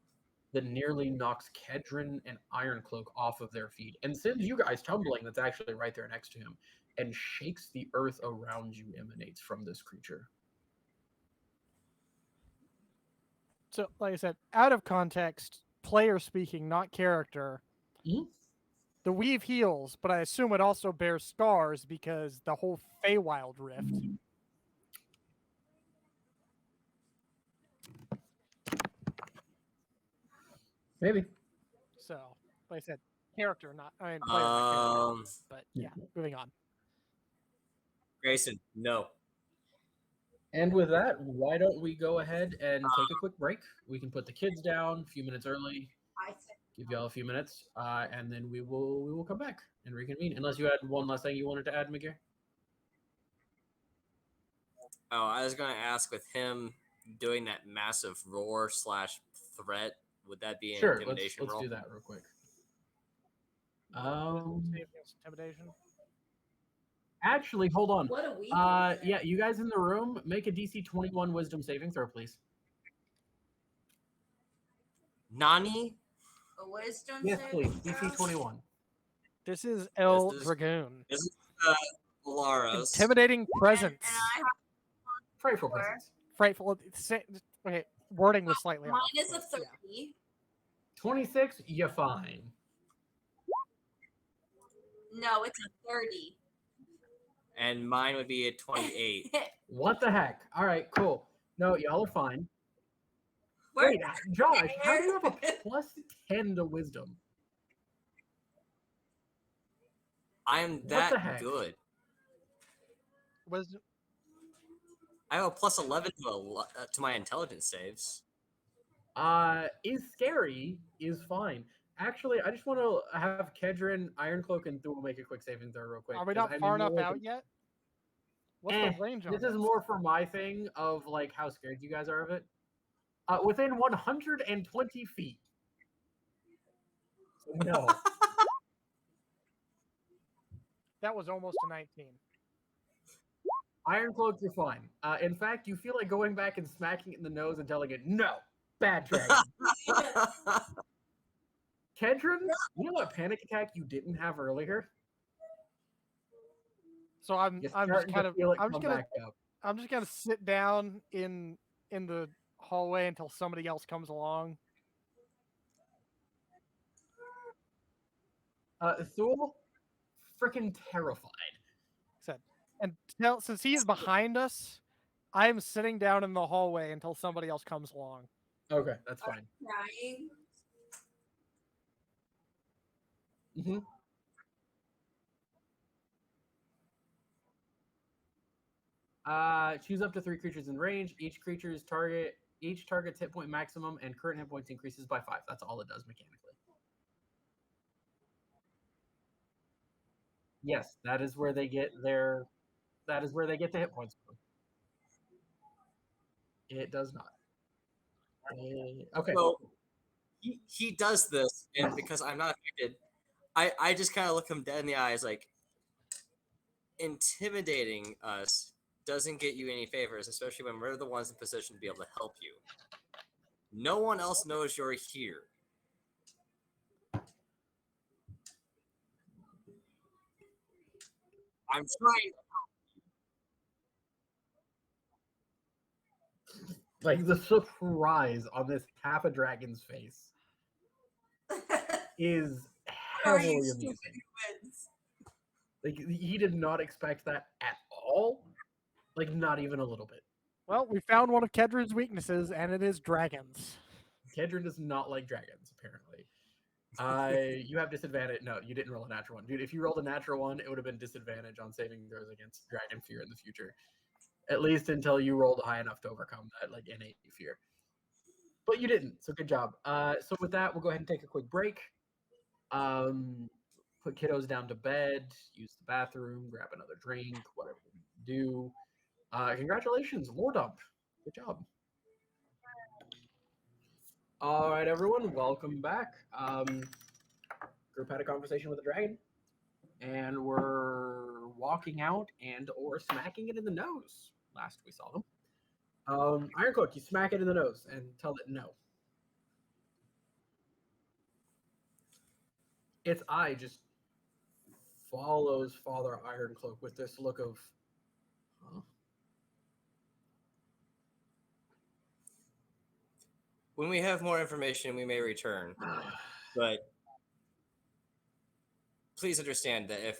that nearly knocks Kedron and Ironcloak off of their feet and sends you guys tumbling, that's actually right there next to him, and shakes the earth around you, emanates from this creature. So, like I said, out of context, player speaking, not character. Mhm. The weave heals, but I assume it also bears scars because the whole Feywild rift. Maybe. So, like I said, character, not I mean player, not character. But yeah, moving on. Grayson, no. And with that, why don't we go ahead and take a quick break? We can put the kids down a few minutes early, give y'all a few minutes, and then we will come back and reconvene. Unless you had one last thing you wanted to add, Miguel? Oh, I was going to ask, with him doing that massive roar / threat, would that be an Sure, intimidation let's roll? do that real quick. Save against intimidation. Actually, hold on. What a week. Yeah, you guys in the room, make a DC 21 Wisdom saving throw, please. Nani? A wisdom Yes, please. saving DC throw? 21. This is El This is- Dragoon. This is Laura's. Intimidating presence. And I have Frightful Four. presence. Frightful. Okay, wording was slightly mine off. is a but 30. yeah. 26, you're fine. No, it's a 30. And mine would be a 28. What the heck? All right, cool. No, y'all are fine. Where- Wait, Josh, how do you have a plus 10 to wisdom? I'm the that heck? good. Wisdom. I have a plus 11 to my intelligence saves. Is scary, is fine. Actually, I just want to have Kedron, Ironcloak, and Thule make a quick saving throw real quick. Are we 'cause not I far know enough I out can- yet? What's Eh, the range on This is more for my thing of like how scared you guys are of it. Within 120 feet. So no. That was almost a 19. Ironcloak, you're fine. In fact, you feel like going back and smacking it in the nose and telling it, no, bad dragon. Kedron, you know what panic attack you didn't have earlier? So I'm You're just starting kind to of feel it I'm come just gonna back up. I'm just gonna sit down in the hallway until somebody else comes along. Thule, freaking terrified. Said, and since he's behind us, I'm sitting down in the hallway until somebody else comes along. Okay, that's fine. Crying. Mm-hmm. Choose up to 3 creatures in range. Each target's hit point maximum and current hit points increases by 5. That's all it does mechanically. Yes, that is where they get their. That is where they get the hit points from. It does not. Okay. So he does this, and because I'm not affected, I just kind of look him dead in the eyes, like intimidating us doesn't get you any favors, especially when we're the ones in position to be able to help you. No one else knows you're here. I'm trying. Like the surprise on this half a dragon's face is Are heavily you amusing. stupid humans? Like he did not expect that at all. Like not even a little bit. Well, we found one of Kedron's weaknesses, and it is dragons. Kedron does not like dragons, apparently. You have disadvantage. No, you didn't roll a natural one. Dude, if you rolled a natural one, it would have been disadvantage on saving throws against dragon fear in the future. At least until you rolled high enough to overcome that, like, innate fear. But you didn't, so good job. So with that, we'll go ahead and take a quick break. Put kiddos down to bed, use the bathroom, grab another drink, whatever you do. Congratulations, Lore Dump. Good job. All right, everyone, welcome back. Group had a conversation with the dragon, and we're walking out and or smacking it in the nose. Last we saw them. Ironcloak, you smack it in the nose and tell it no. Its eye just follows Father Ironcloak with this look of, huh? When we have more information, we may return. But please understand that if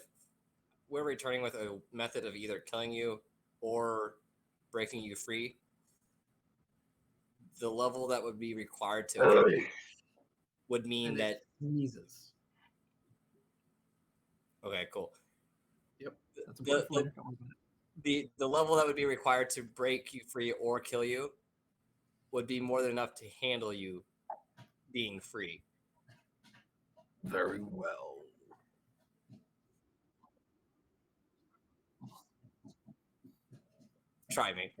we're returning with a method of either killing you or breaking you free, the level that would be required to kill you would mean And that. it sneezes. Okay, cool. Yep, that's important for later. Don't worry about it. The level that would be required to break you free or kill you would be more than enough to handle you being free. Very well. Try me.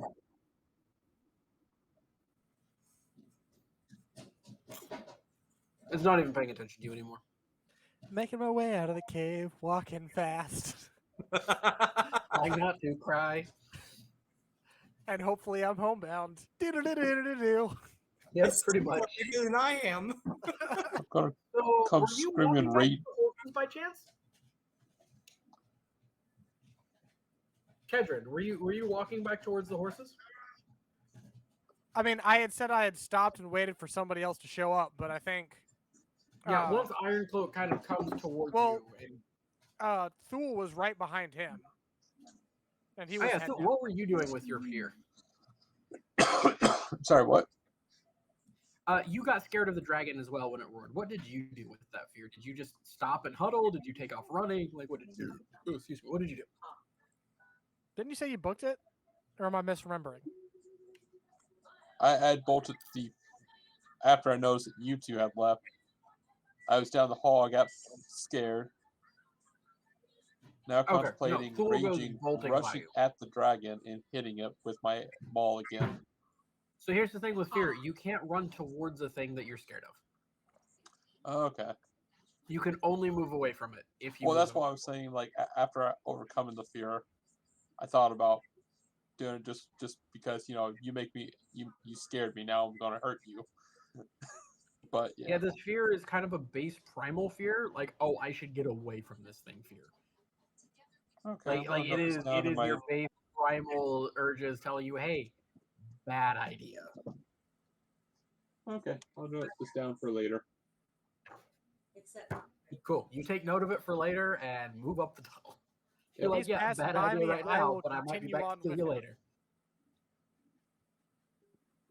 It's not even paying attention to you anymore. Making my way out of the cave, walking fast. Trying not to cry. And hopefully I'm homebound. Do-do-do-do-do-do. Yes, pretty much. Bigger than I am. I'm gonna So, come were you screaming walking right. past the orphans by chance? Kedron, were you walking back towards the horses? I mean, I had said I had stopped and waited for somebody else to show up, but I think. Yeah, once Ironcloak kind of comes towards well, you, and Thule was right behind him, and he oh, was. yeah, head so down. what were you doing with your fear? Sorry, what? You got scared of the dragon as well when it roared. What did you do with that fear? Did you just stop and huddle? Did you take off running? Like, what did you do? Oh, excuse me. What did you do? Didn't you say you booked it, or am I misremembering? I had bolted after I noticed that you two had left. I was down the hall. I got scared. Now contemplating Thule goes raging, bolting by rushing you. at the dragon and hitting it with my maul again. So here's the thing with fear: you can't run towards a thing that you're scared of. Okay. You can only move away from it if you. Well, move that's why I was saying. Like after I overcoming the fear, I thought about doing it just because you make me you scared me. Now I'm gonna hurt you. But Yeah, this fear is kind of a base primal fear. Like, oh, I should get away from this thing. Fear. Okay. Like it is your base primal urges telling you, hey, bad idea. Okay, I'll note this down for later. Except Cool. You take note of it for later and move up the tunnel. If You're like, he's yeah, passing bad by idea me, right I now, will but I might be continue back on to kill with you him. later.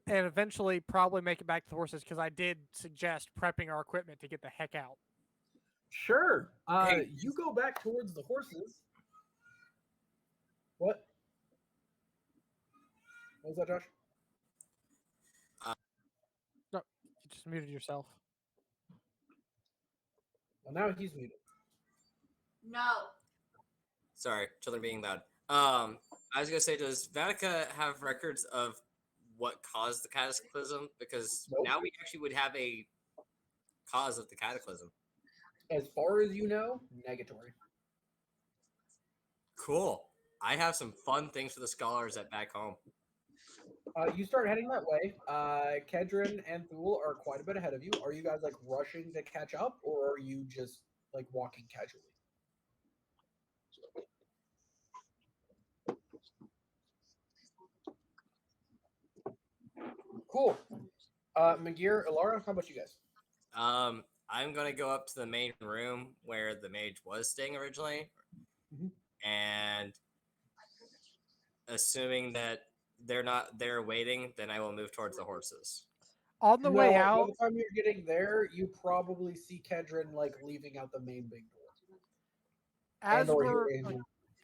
And eventually probably make it back to the horses because I did suggest prepping our equipment to get the heck out. Sure. Hey. You go back towards the horses. What? What was that, Josh? No, you just muted yourself. Well, now he's muted. No. Sorry, children being loud. I was gonna say, does Vatica have records of what caused the cataclysm? Because Nope. now we actually would have a cause of the cataclysm. As far as you know, negatory. Cool. I have some fun things for the scholars at back home. You start heading that way. Kedron and Thule are quite a bit ahead of you. Are you guys like rushing to catch up, or are you just like walking casually? Cool. McGear, Ilara, how about you guys? I'm gonna go up to the main room where the mage was staying originally, and assuming that they're not there waiting, then I will move towards the horses. On the way out, by the time you're getting there, you probably see Kedron like leaving out the main big door.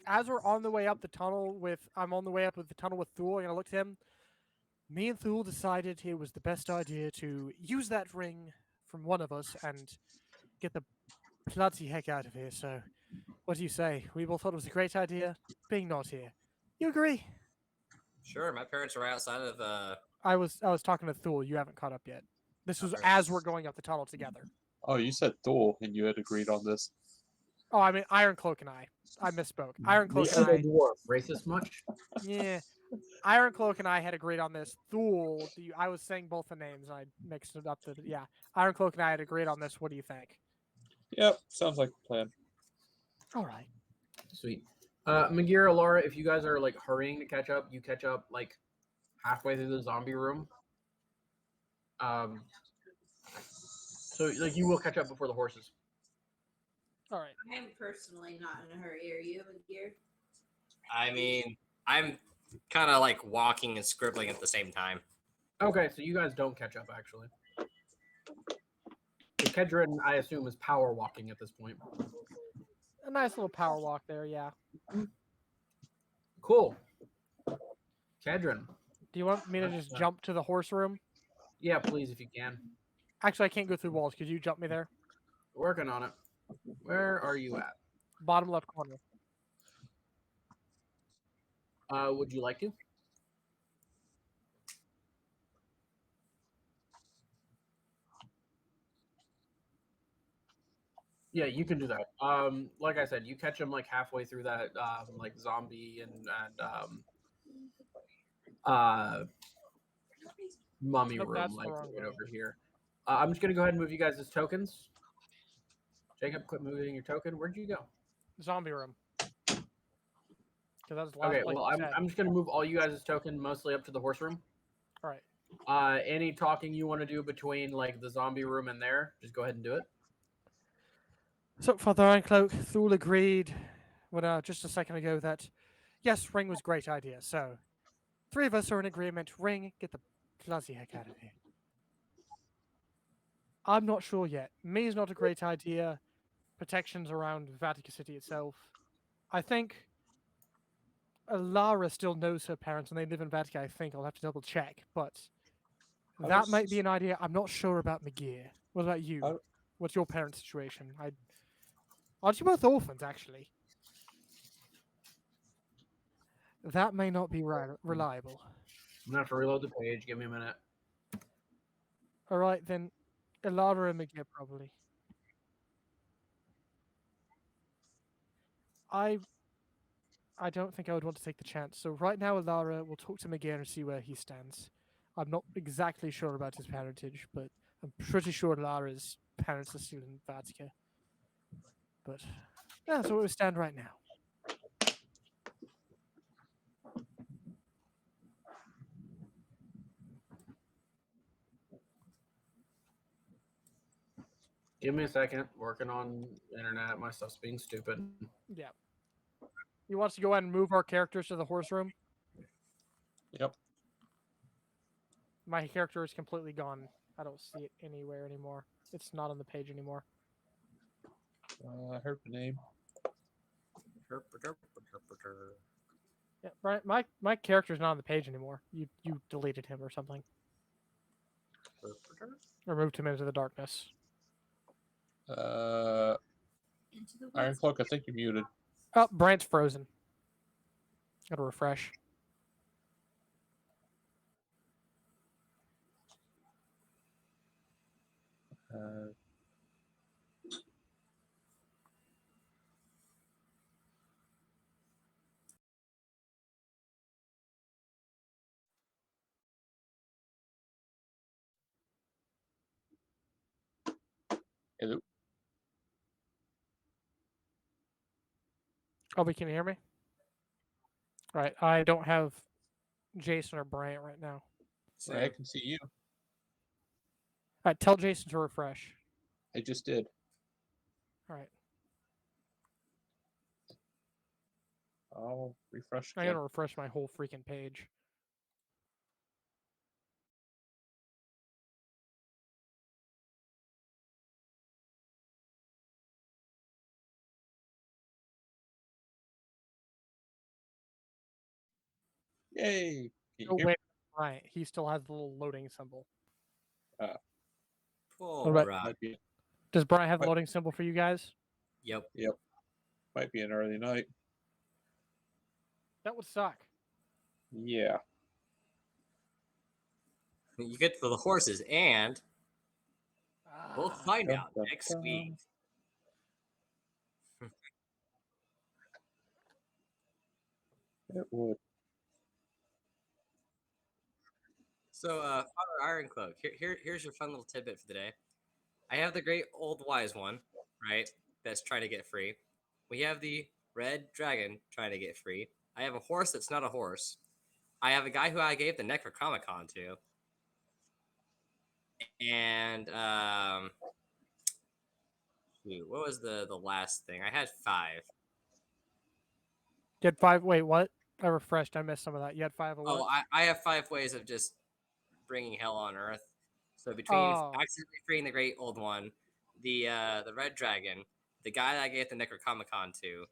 as we're on the way up the tunnel I'm on the way up with the tunnel with Thule, and I looked at him. Me and Thule decided it was the best idea to use that ring from one of us and get the bloody heck out of here. So, what do you say? We both thought it was a great idea being not here. You agree? Sure, my parents are outside of I was talking to Thule. You haven't caught up yet. This was Okay. as we're going up the tunnel together. Oh, you said Thule, and you had agreed on this. Oh, I mean Ironcloak and I. I misspoke. Ironcloak The and I. dwarf, racist much? Yeah. Ironcloak and I had agreed on this. Thule, I was saying both the names. I mixed it up. Yeah. Ironcloak and I had agreed on this. What do you think? Yep, sounds like a plan. All right. Sweet. McGear, Ilara, if you guys are like hurrying to catch up, you catch up like halfway through the zombie room. So like you will catch up before the horses. All right. I'm personally not in a hurry. Are you, McGear? I mean, I'm kind of like walking and scribbling at the same time. Okay, so you guys don't catch up actually. So Kedron, I assume, is power walking at this point. A nice little power walk there, yeah. Cool. Kedron. Do you want me to just jump to the horse room? Yeah, please, if you can. Actually, I can't go through walls. Could you jump me there? Working on it. Where are you at? Bottom left corner. Would you like to? Yeah, you can do that. Like I said, you catch him like halfway through that like zombie and mummy Nope, room, that's the like wrong right way. over here. I'm just gonna go ahead and move you guys as tokens. Jacob, quit moving your token. Where'd you go? Zombie room. Because that's the last Okay, place well, you said. I'm just gonna move all you guys' token mostly up to the horse room. All right. Any talking you want to do between like the zombie room and there, just go ahead and do it. So, Father Ironcloak, Thule agreed just a second ago that, yes, Ring was a great idea. So, 3 of us are in agreement. Ring, get the bloody heck out of here. I'm not sure yet. Me is not a great idea. Protections around Vatican City itself. I think Lara still knows her parents and they live in Vatican, I think. I'll have to double check. But that might be an idea. I'm not sure about McGear. What about you? I- What's your parents' situation? Aren't you both orphans, actually? That may not be reliable. I'm gonna have to reload the page. Give me a minute. All right, then. Ilara and McGear, probably. I don't think I would want to take the chance. So right now, Ilara will talk to McGear and see where he stands. I'm not exactly sure about his parentage, but I'm pretty sure Ilara's parents are still in Vatican. But yeah, that's where we stand right now. Give me a second. Working on the internet. My stuff's being stupid. Yeah. You want us to go ahead and move our characters to the horse room? Yep. My character is completely gone. I don't see it anywhere anymore. It's not on the page anymore. I heard the name. Yeah, Brian, my character's not on the page anymore. You deleted him or something. Or moved him into the darkness. Into the woods. Iron Cloak, I think you're muted. Oh, Brant's frozen. Gotta refresh. Hello. Oh, but can you hear me? All right, I don't have Jason or Brant right now. Right, I can see you. All right, tell Jason to refresh. I just did. All right, I'll refresh I again. gotta refresh my whole freaking page. Yay! Can you Oh hear wait, Bryant, he still has the little loading symbol. All right. right. Might be. Does Bryant have the Right. loading symbol for you guys? Yep. Might be an early night. That would suck. Yeah. You get to the horses, and we'll find Dun, out dun, next dun. week. It would. So, Father Ironcloak, here's your fun little tidbit for the day. I have the great old wise one, right? That's trying to get free. We have the red dragon trying to get free. I have a horse that's not a horse. I have a guy who I gave the Necronomicon to. And shoot, what was the last thing? I had 5. You had 5. Wait, what? I refreshed. I missed some of that. You had 5 of what? Oh, I have 5 ways of just bringing hell on Earth. So between accidentally freeing the Great Old One, the Red Dragon, the guy that I gave the Necronomicon to,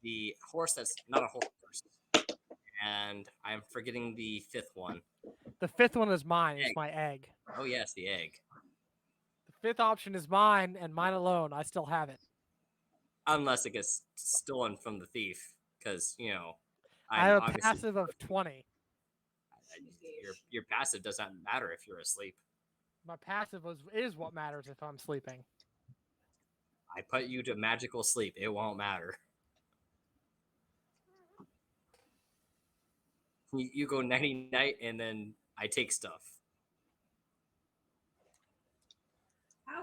the horse that's not a horse, and I'm forgetting the 5th one. The 5th one is mine. Egg. It's my egg. Oh yes, the egg. The 5th option is mine and mine alone. I still have it. Unless it gets stolen from the thief, because I have a passive of 20. Your passive doesn't matter if you're asleep. My passive is what matters if I'm sleeping. I put you to magical sleep. It won't matter. You go nighty night, and then I take stuff.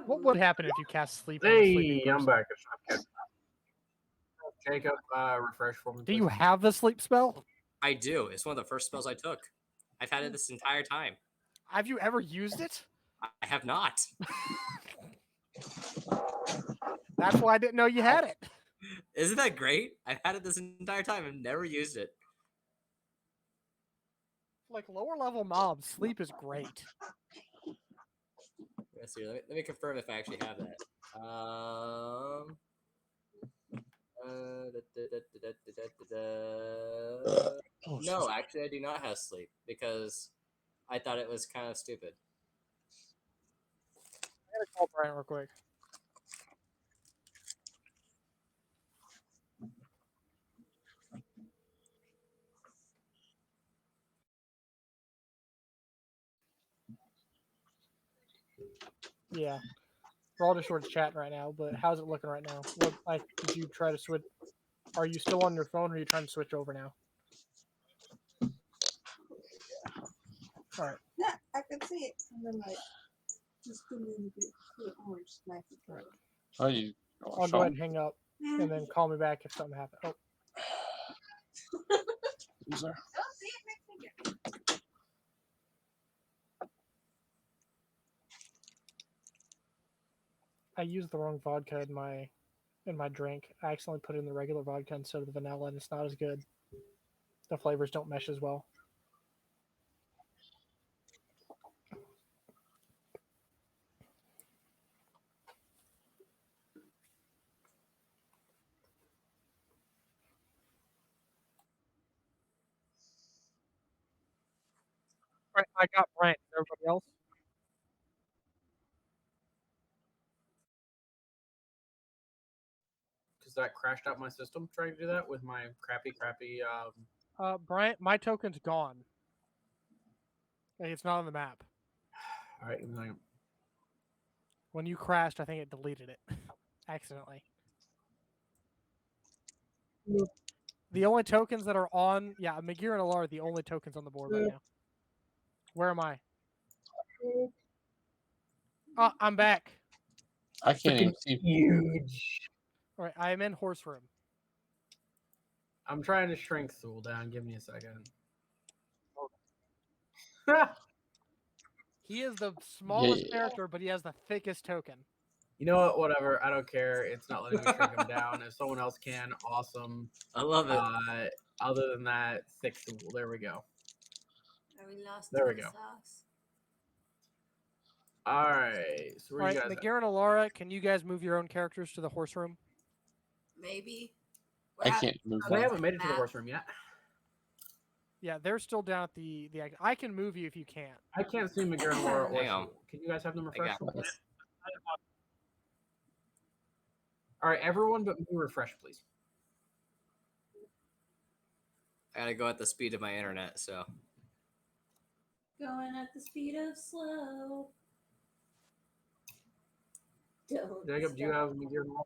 What would happen if you cast sleep on a sleeping Hey, I'm person? back. Jacob, refresh for me. Do you please. have the sleep spell? I do. It's one of the first spells I took. I've had it this entire time. Have you ever used it? I have not. That's why I didn't know you had it. Isn't that great? I've had it this entire time and never used it. Like lower level mobs, sleep is great. Let's see. Let me confirm if I actually have that. No, actually, I do not have sleep because I thought it was kind of stupid. I gotta call Brian real quick. Yeah. We're all just sort of chatting right now, but how's it looking right now? What did you try to switch? Are you still on your phone or are you trying to switch over now? All right. Yeah, I can see it. And then like just put it in the orange smack it. Right. Oh, you I'll go ahead and hang up and then call me back if something happens. Oh, loser. I used the wrong vodka in my drink. I accidentally put in the regular vodka instead of the vanilla, and it's not as good. The flavors don't mesh as well. All right, I got Brian. Everybody else? Because that crashed out my system trying to do that with my crappy. Brian, my token's gone. Like, it's not on the map. All right, like, When you crashed, I think it deleted it accidentally. The only tokens that are on, yeah, McGear and Alar are the only tokens on the board right now. Where am I? Oh, I'm back. I can't even see. huge. All right, I am in horse room. I'm trying to shrink Thule down. Give me a second. He is the smallest Yeah. character, but he has the thickest token. You know what? Whatever. I don't care. It's not letting me shrink him down. If someone else can, awesome. I love it. Other than that, thick Thule. There we go. Are we lost? There we in the go. sauce? All right. So All where right, you guys at? McGear and Alara, can you guys move your own characters to the horse room? Maybe. I can't move They mine. haven't made it to the horse room yet. Yeah, they're still down at the. I can move you if you can't. I can't see McGarren and Laura or Hang on. Thule. Can you guys have them I refresh? got this. All right, everyone but me refresh, please. I gotta go at the speed of my internet, so. Going at the speed of slow. Don't Jacob, do you stop. have McGarren and Laura?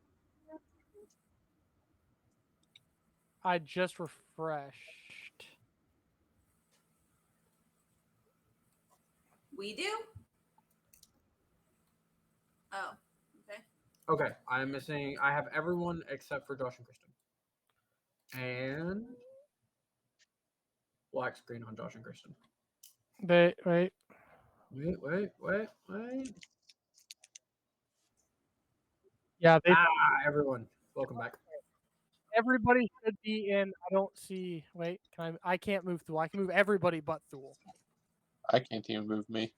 I just refreshed. We do? Oh, okay. Okay, I'm missing. I have everyone except for Josh and Kristen. And black screen on Josh and Kristen. Wait. Wait. Yeah, Everyone, welcome back. everybody should be in. I don't see. Wait, can I can't move Thule. I can move everybody but Thule. I can't even move me.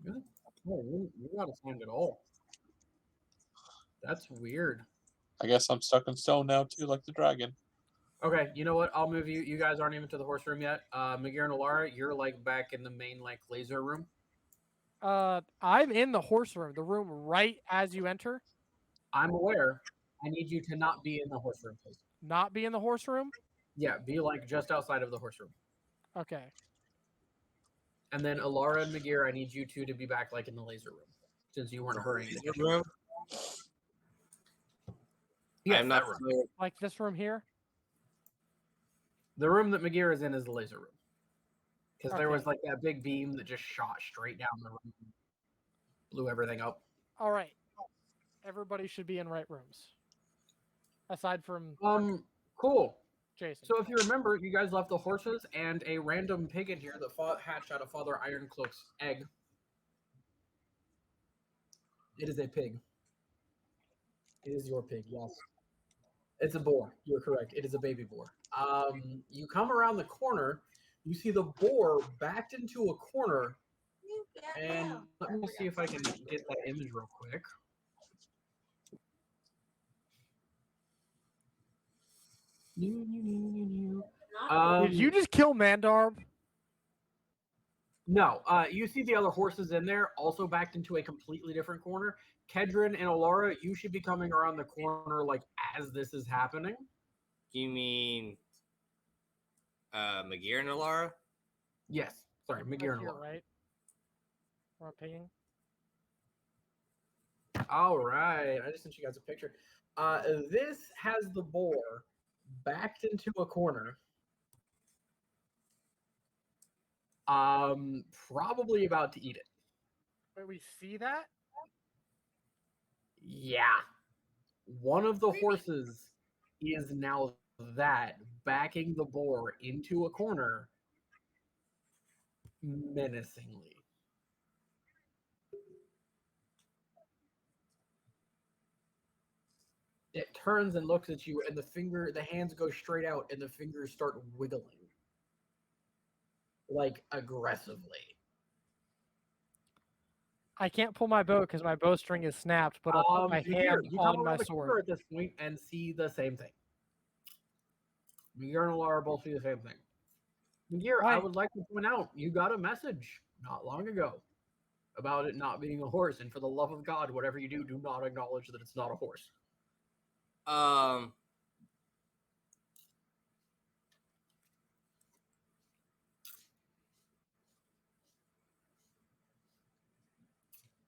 Really? Oh, you're not assigned at all. That's weird. I guess I'm stuck in stone now too, like the dragon. Okay, you know what? I'll move you. You guys aren't even to the horse room yet. McGear and Alara, you're like back in the main like laser room. I'm in the horse room, the room right as you enter. I'm aware. I need you to not be in the horse room, please. Not be in the horse room. Yeah, be like just outside of the horse room. Okay. And then Alara and McGear, I need you two to be back like in the laser room, since you weren't hurrying. to get Room? Yes, I'm not that room. familiar. Like this room here. The room that McGear is in is the laser room. Because there Okay. was like that big beam that just shot straight down the room, blew everything up. All right. Everybody should be in right rooms. aside from Cool. Jason. So if you remember, you guys left the horses and a random pig in here that hatched out of Father Ironcloak's egg. It is a pig. It is your pig, yes. It's a boar. You're correct. It is a baby boar. You come around the corner, you see the boar backed into a corner, and let me see if I can get that image real quick. Did you just kill Mandarb? No, you see the other horses in there, also backed into a completely different corner. Kedron and Alara, you should be coming around the corner like as this is happening. You mean Magir and Alara? Yes, sorry, Right Magir and here, Alara. right? Where I'm pinging. All right, I just sent you guys a picture. This has the boar backed into a corner. Probably about to eat it. Wait, we see that? Yeah. One of the horses is now that backing the boar into a corner menacingly. It turns and looks at you, and the hands go straight out, and the fingers start wiggling. Like aggressively. I can't pull my bow because my bowstring is snapped, but I'll put my hand You come on my around the corner sword. at this point and see the same thing. Miguel and Laura both see the same thing. Miguel, I Right. would like to point out you got a message not long ago about it not being a horse, and for the love of God, whatever you do, do not acknowledge that it's not a horse.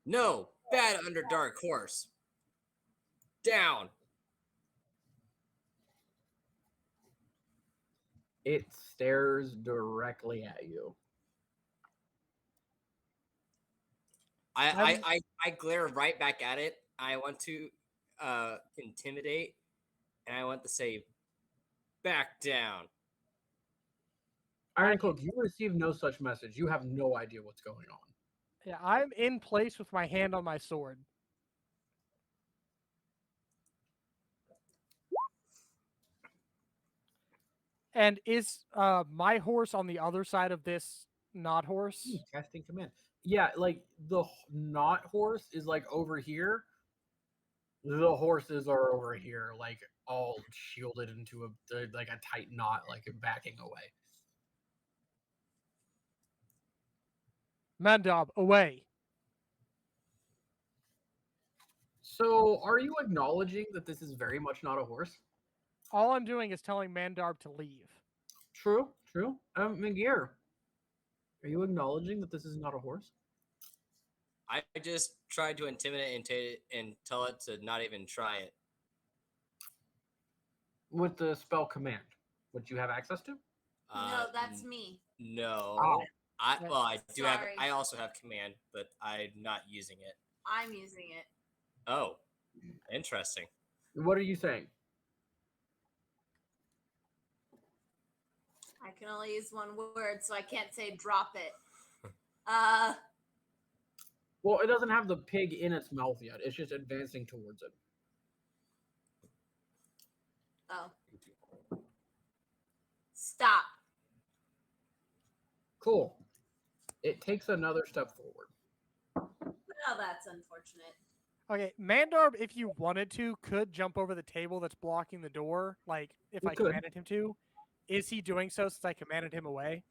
No, bad Underdark horse. Down. It stares directly at you. I glare right back at it. I want to intimidate, and I want to say, back down. Ironcloak, you receive no such message. You have no idea what's going on. Yeah, I'm in place with my hand on my sword. And is my horse on the other side of this not horse? Casting command. Yeah, like the not horse is like over here. The horses are over here, like all shielded into like a tight knot, like backing away. Mandarb, away. So, are you acknowledging that this is very much not a horse? All I'm doing is telling Mandarb to leave. True, true. Mingir, are you acknowledging that this is not a horse? I just tried to intimidate and tell it to not even try it. With the spell command, which you have access to? No, that's me. No. Oh. I do have. Sorry. I also have command, but I'm not using it. I'm using it. Oh, interesting. What are you saying? I can only use one word, so I can't say drop it. Well, it doesn't have the pig in its mouth yet. It's just advancing towards it. Oh. Stop. Cool. It takes another step forward. Oh, that's unfortunate. Okay, Mandarb, if you wanted to, could jump over the table that's blocking the door, like if He I could. commanded him to. Is he doing so since I commanded him away?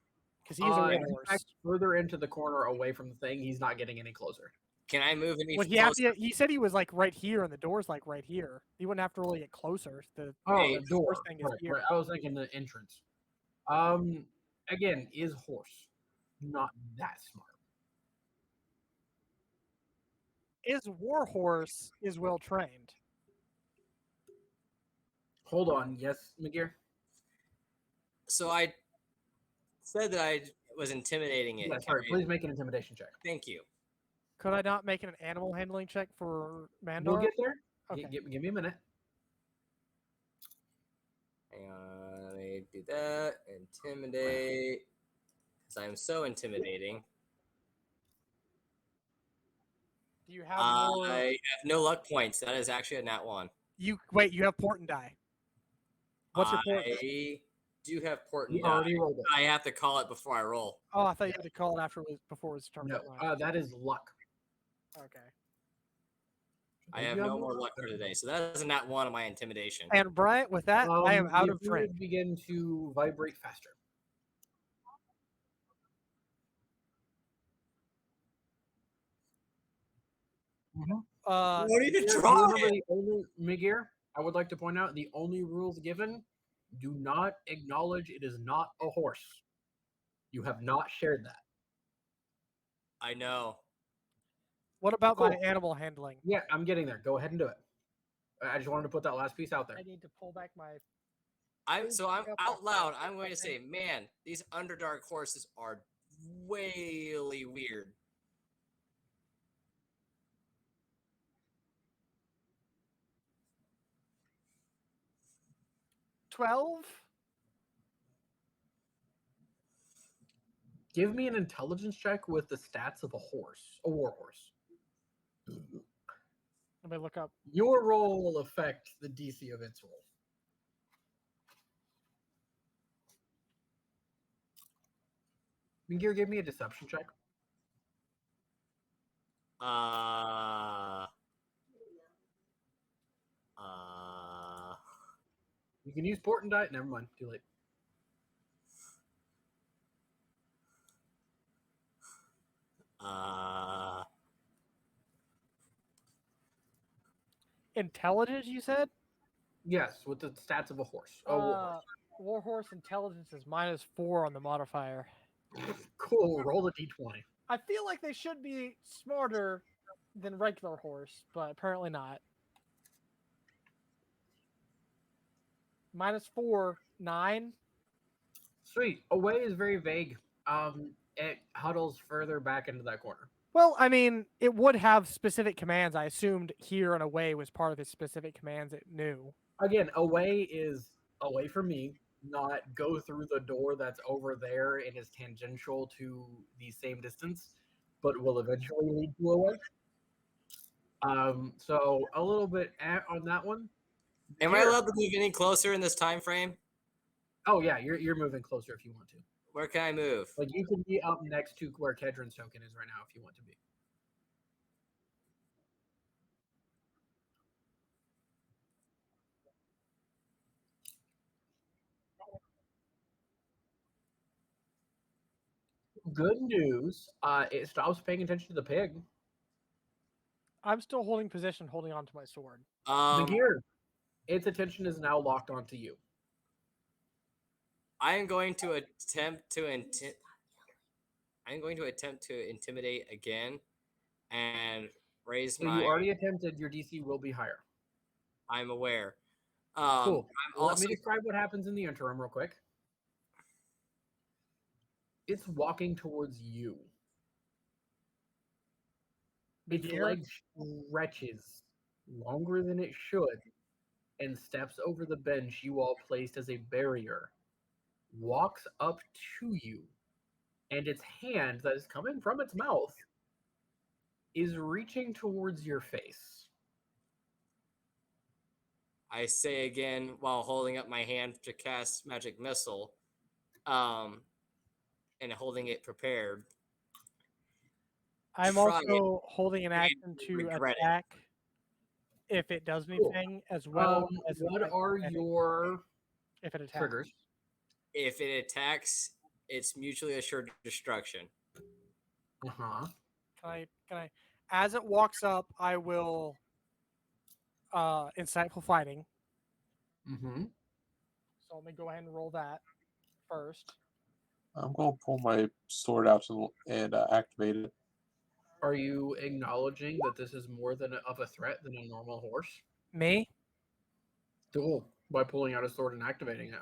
Because he's a He horse. backed further into the corner away from the thing. He's not getting any closer. Can I move any Would he have closer? to? He said he was like right here, and the door's like right here. He wouldn't have to really get closer. The The door. horse thing is Right, here. right. I was thinking the entrance. Again, is horse. Not that smart. Is Warhorse is well trained. Hold on. Yes, McGear? So I said that I was intimidating it. Yeah, sorry. Please make an intimidation check. Thank you. Could I not make an animal handling check for Mandarb? We'll get there. Okay. Give me a minute. Hang on, let me do that. Intimidate. Because I am so intimidating. Do you have more? I have no luck points. That is actually a nat 1. You wait. You have port and die. What's your port? I do have port You and die. already rolled it. I have to call it before I roll. Oh, I thought you had to call it after it was before it was No, determined. that is luck. Okay. I have no more luck for today. So that is a nat 1 on my intimidation. And Bryant, with that, I am out the of drink. fluids begin to vibrate faster. Uh, What need to Here, try remember it. the only Migir, I would like to point out the only rules given: do not acknowledge it is not a horse. You have not shared that. I know. what about my Cool. animal handling? Yeah, I'm getting there. Go ahead and do it. I just wanted to put that last piece out there. I need to pull back my. I'm out loud. I'm going to say, man, these Underdark horses are really weird. $12. Give me an intelligence check with the stats of a horse, a war horse. Let me look up. Your roll will affect the DC of its roll. Mingir, give me a deception check. Uh, You can use port and die. Never mind. Too late. Intelligence, you said? Yes, with the stats of a horse. A war horse. Warhorse intelligence is -4 on the modifier. Cool. Roll a d20. I feel like they should be smarter than regular horse, but apparently not. -4, 9. Sweet. Away is very vague. It huddles further back into that corner. Well, I mean, it would have specific commands. I assumed here and away was part of its specific commands it knew. Again, away is away from me, not go through the door that's over there and is tangential to the same distance, but will eventually lead to away. So a little bit on that one. am I Here. allowed to move any closer in this time frame? Oh yeah, you're moving closer if you want to. Where can I move? Like you can be up next to where Kedron's token is right now if you want to be. Good news. It stops paying attention to the pig. I'm still holding position, holding on to my sword. The gear. Its attention is now locked onto you. I am going to attempt to intimidate again and raise So my. you already attempted. Your DC will be higher. I'm aware. Cool. I'm Let me describe what happens in the interim real quick. It's walking towards you. Its leg stretches longer than it should and steps over the bench you all placed as a barrier, walks up to you, and its hand that is coming from its mouth is reaching towards your face. I say again while holding up my hand to cast magic missile, and holding it prepared. I'm Try also holding an action to regret it. attack if it does Cool. anything, as well as What are your if it attacks. triggers? If it attacks, it's mutually assured destruction. Uh-huh. Can I as it walks up, I will insightful fighting. Mm-hmm. So let me go ahead and roll that first. I'm going to pull my sword out and activate it. Are you acknowledging that this is more of a threat than a normal horse? Me? Cool. By pulling out a sword and activating it.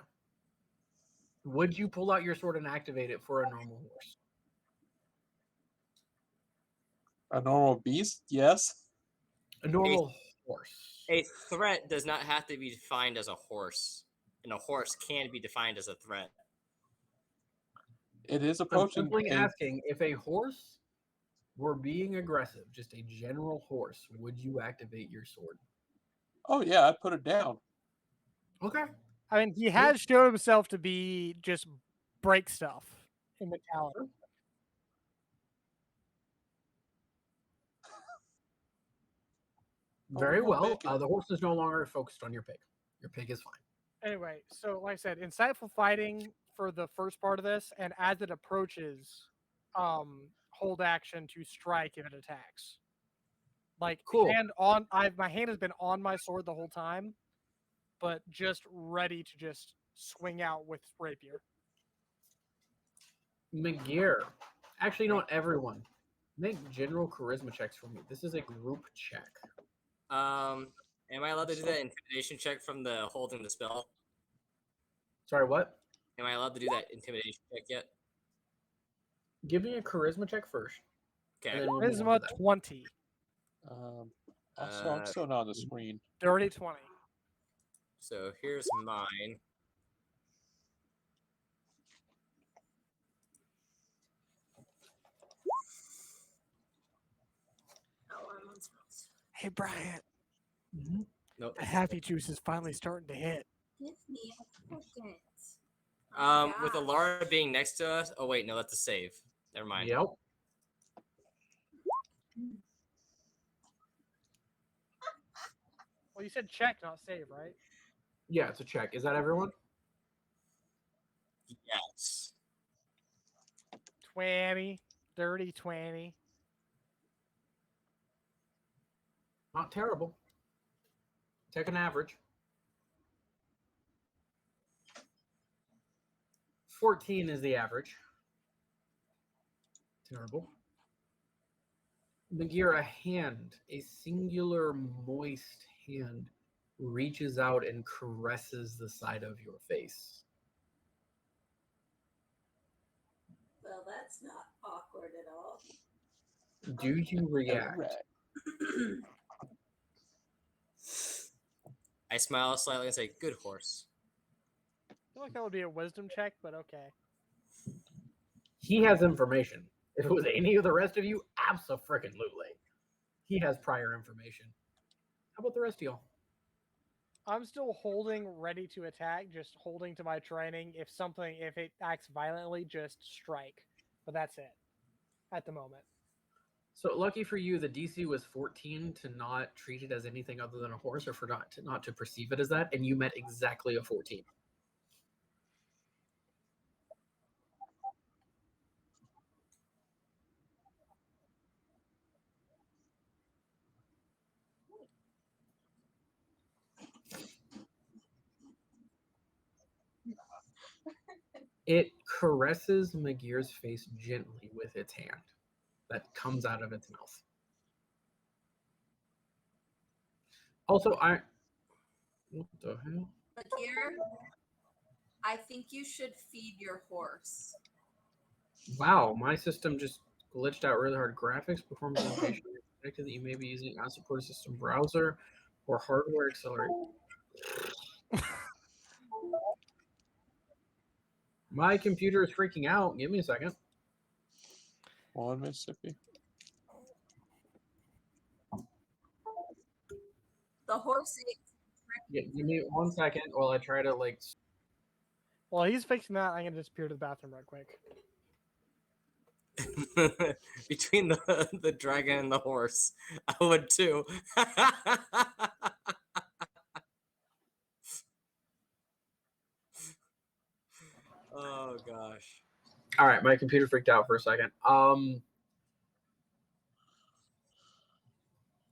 Would you pull out your sword and activate it for a normal horse? A normal beast? Yes. A normal horse. A threat does not have to be defined as a horse. and a horse can be defined as a threat. It is I'm approaching simply a. asking if a horse were being aggressive, just a general horse, would you activate your sword? Oh yeah, I put it down. Okay. I mean, he has shown himself to be just break stuff in mentality. Very we gonna well. make it. The horse is no longer focused on your pig. Your pig is fine. Anyway, so like I said, insightful fighting for the first part of this, and as it approaches, hold action to strike if it attacks. Like Cool. hand on, my hand has been on my sword the whole time, but just ready to just swing out with rapier. McGear. Actually, not everyone. Make general charisma checks for me. This is a group check. Am I allowed to do that intimidation check from the holding the spell? Sorry, what? Am I allowed to do that intimidation check yet? Give me a charisma check first. Okay. And then we'll move on Charisma to that. 20, I'm still not on the screen. dirty 20. So here's mine. Oh, I'm on spells. Hey Brian, Nope. the happy juice is finally starting to hit. Give me a second. With Alara being next to us. Oh wait, no, that's a save. Never mind. Yep. Well, you said check, not save, right? Yeah, it's a check. Is that everyone? Yes. 20, dirty 20. Not terrible. Take an average. 14 is the average. Terrible. McGear, a hand, a singular moist hand, reaches out and caresses the side of your face. Well, that's not awkward at all. Do you react? Alright. I smile slightly and say, "Good horse." I feel like that would be a wisdom check, but okay. He has information. If it was any of the rest of you, abso-freaking-lutely. He has prior information. How about the rest of y'all? I'm still holding ready to attack, just holding to my training. If it acts violently, just strike. But that's it at the moment. So lucky for you, the DC was 14 to not treat it as anything other than a horse, or for not to perceive it as that, and you met exactly a 14. It caresses McGear's face gently with its hand that comes out of its mouth. Also, what the hell? Here, I think you should feed your horse. Wow, my system just glitched out really hard. Graphics, performance, information detected that you may be using an unsupported system browser or hardware accelerator. My computer is freaking out. Give me a second. One Mississippi. The horse Yeah, give me 1 second while I try to like. While he's fixing that, I'm gonna disappear to the bathroom right quick. Between the dragon and the horse, I would too. Oh gosh. All right, my computer freaked out for a second.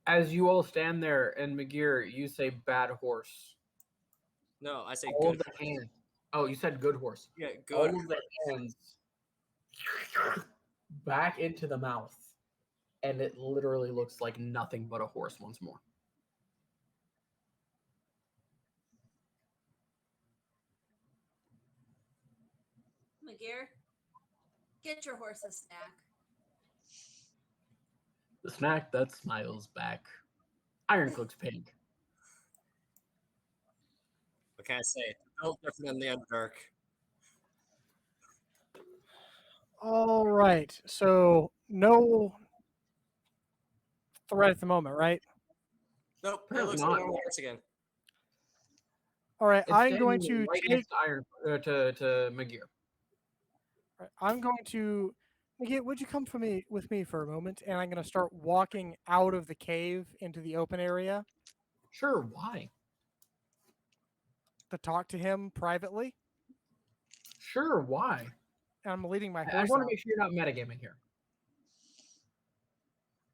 As you all stand there, and McGear, you say "bad horse." No, I say All good. the hands. Oh, you said "good horse." Yeah, All good. of the hands back into the mouth, and it literally looks like nothing but a horse once more. McGear, get your horse a snack. The snack that smiles back. Ironcloak's pink. What can I say? built different in the Underdark. All right. So no threat at the moment, right? Nope, it Apparently looks not. like normal once again. All right. It's I'm going standing to right take. next to to McGear. Right, I'm going to. Miguel, would you come for me with me for a moment? And I'm going to start walking out of the cave into the open area Sure, why? to talk to him privately. Sure, why? And I'm leading my I horse want to out. make sure you're not metagaming here.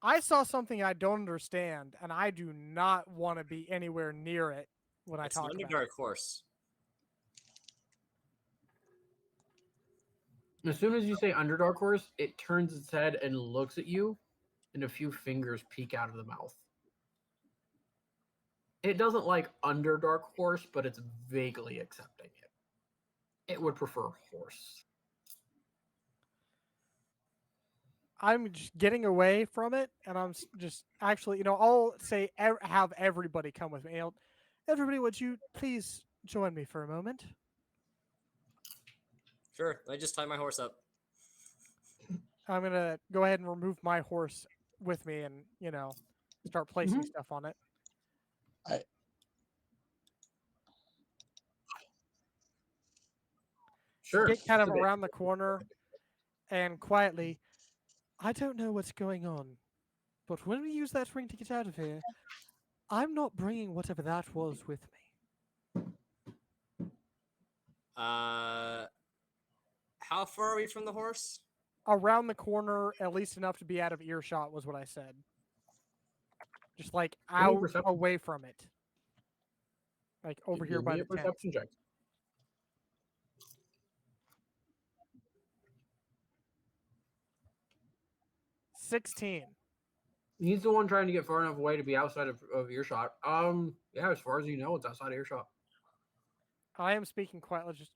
I saw something I don't understand, and I do not want to be anywhere near it when I It's an talk about Underdark it. horse. As soon as you say Underdark Horse, it turns its head and looks at you, and a few fingers peek out of the mouth. It doesn't like Underdark Horse, but it's vaguely accepting it. It would prefer horse. I'm just getting away from it, and I'm just actually, I'll say have everybody come with me. Everybody, would you please join me for a moment? Sure, I just tie my horse up. I'm gonna go ahead and remove my horse with me, and start placing Mhm. stuff on it. Sure. Get kind of it's a bit- around the corner, and quietly, I don't know what's going on, but when we use that ring to get out of here, I'm not bringing whatever that was with me. How far are we from the horse? Around the corner, at least enough to be out of earshot, was what I said. Just like Give me a out perception. away from it. Like over here Give by me the a tent. perception check. 16. He's the one trying to get far enough away to be outside of earshot. Yeah, as far as you know, it's outside of earshot. I am speaking quietly. Just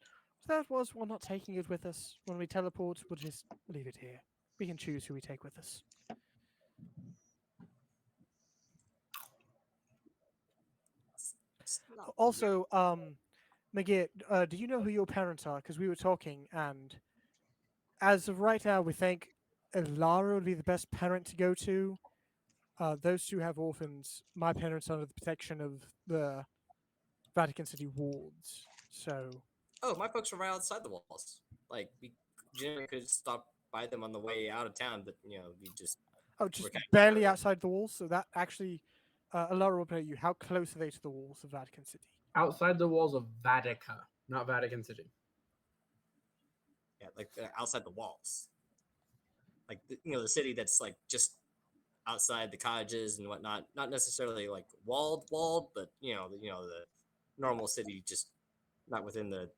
that was we're not taking it with us. When we teleport, we'll just leave it here. We can choose who we take with us. It's not Also, Magit, do you know who your parents are? Because we were talking, and as of right now, we think Lara would be the best parent to go to. Those two have orphans. My parents are under the protection of the Vatican City wards. So, Oh, my folks are right outside the walls. Like we generally could stop by them on the way out of town, but we just just kind of barely outside the walls. So that actually, Lara will tell you how close are they to the walls of Vatican City. Outside the walls of Vatica, not Vatican City. yeah, like outside the walls, like the city that's like just outside the cottages and whatnot. Not necessarily like walled, but the normal city, just not within the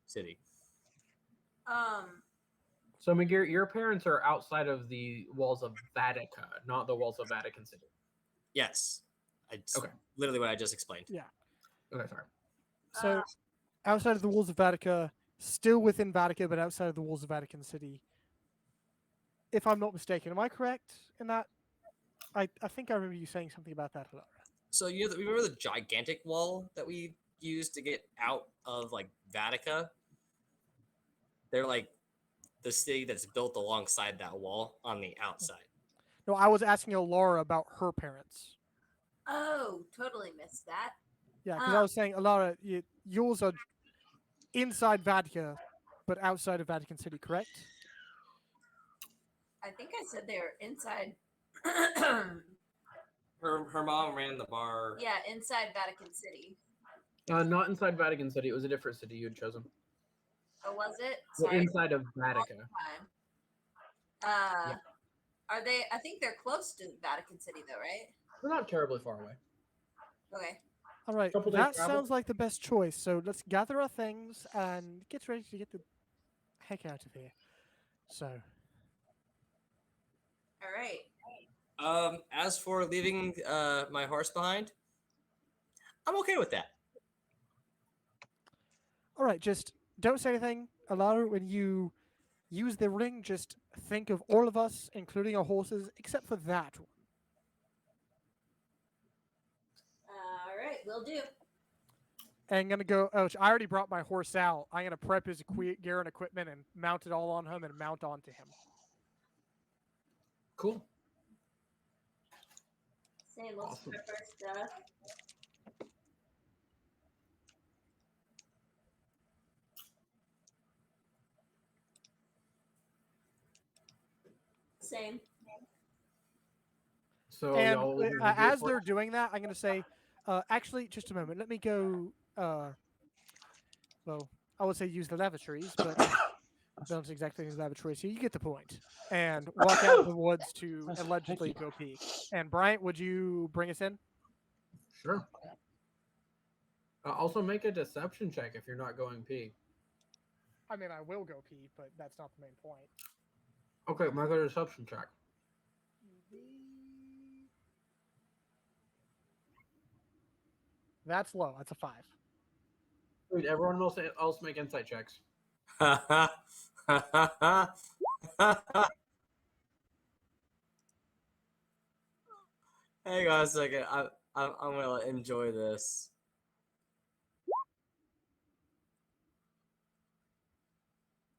city. So, McGear, your parents are outside of the walls of Vatica, not the walls of Vatican City. Yes, Okay. Literally what I just explained. Yeah. Okay, sorry. So, outside of the walls of Vatica, still within Vatica, but outside of the walls of Vatican City. If I'm not mistaken, am I correct in that? I think I remember you saying something about that, Lara. So remember the gigantic wall that we used to get out of like Vatica? They're like the city that's built alongside that wall on the outside. No, I was asking Laura about her parents. Oh, totally missed that. Yeah, because I was saying, Laura, yours are inside Vatica, but outside of Vatican City, correct? I think I said they were inside. Her mom ran the bar. Yeah, inside Vatican City. Not inside Vatican City. It was a different city you had chosen. Oh, was it? Well, Sorry. inside of Vatica. Yeah. Are they? I think they're close to Vatican City, though, right? We're not terribly far away. Okay. All right, Couple days that travel. sounds like the best choice. So let's gather our things and get ready to get the heck out of here. So. All right. As for leaving my horse behind, I'm okay with that. All right, just don't say anything. Alara, when you use the ring, just think of all of us, including our horses, except for that one. All right, will do. And gonna go. Oh, I already brought my horse out. I'm gonna prep his gear and equipment and mount it all on him and mount onto him. Cool. Say, let's Awesome. prep our stuff. Same. So And y'all will as they're doing that, I'm gonna say, actually, just a moment. Let me go. Well, I would say use the lavatories, but don't exactly use the lavatories here. You get the point. And walk out the woods to Thank allegedly you. go pee. And Bryant, would you bring us in? Sure. Also make a deception check if you're not going pee. I mean, I will go pee, but that's not the main point. Okay, make a deception check. That's low. That's a 5. Wait, everyone else make insight checks. Hang on a second. I'm gonna enjoy this.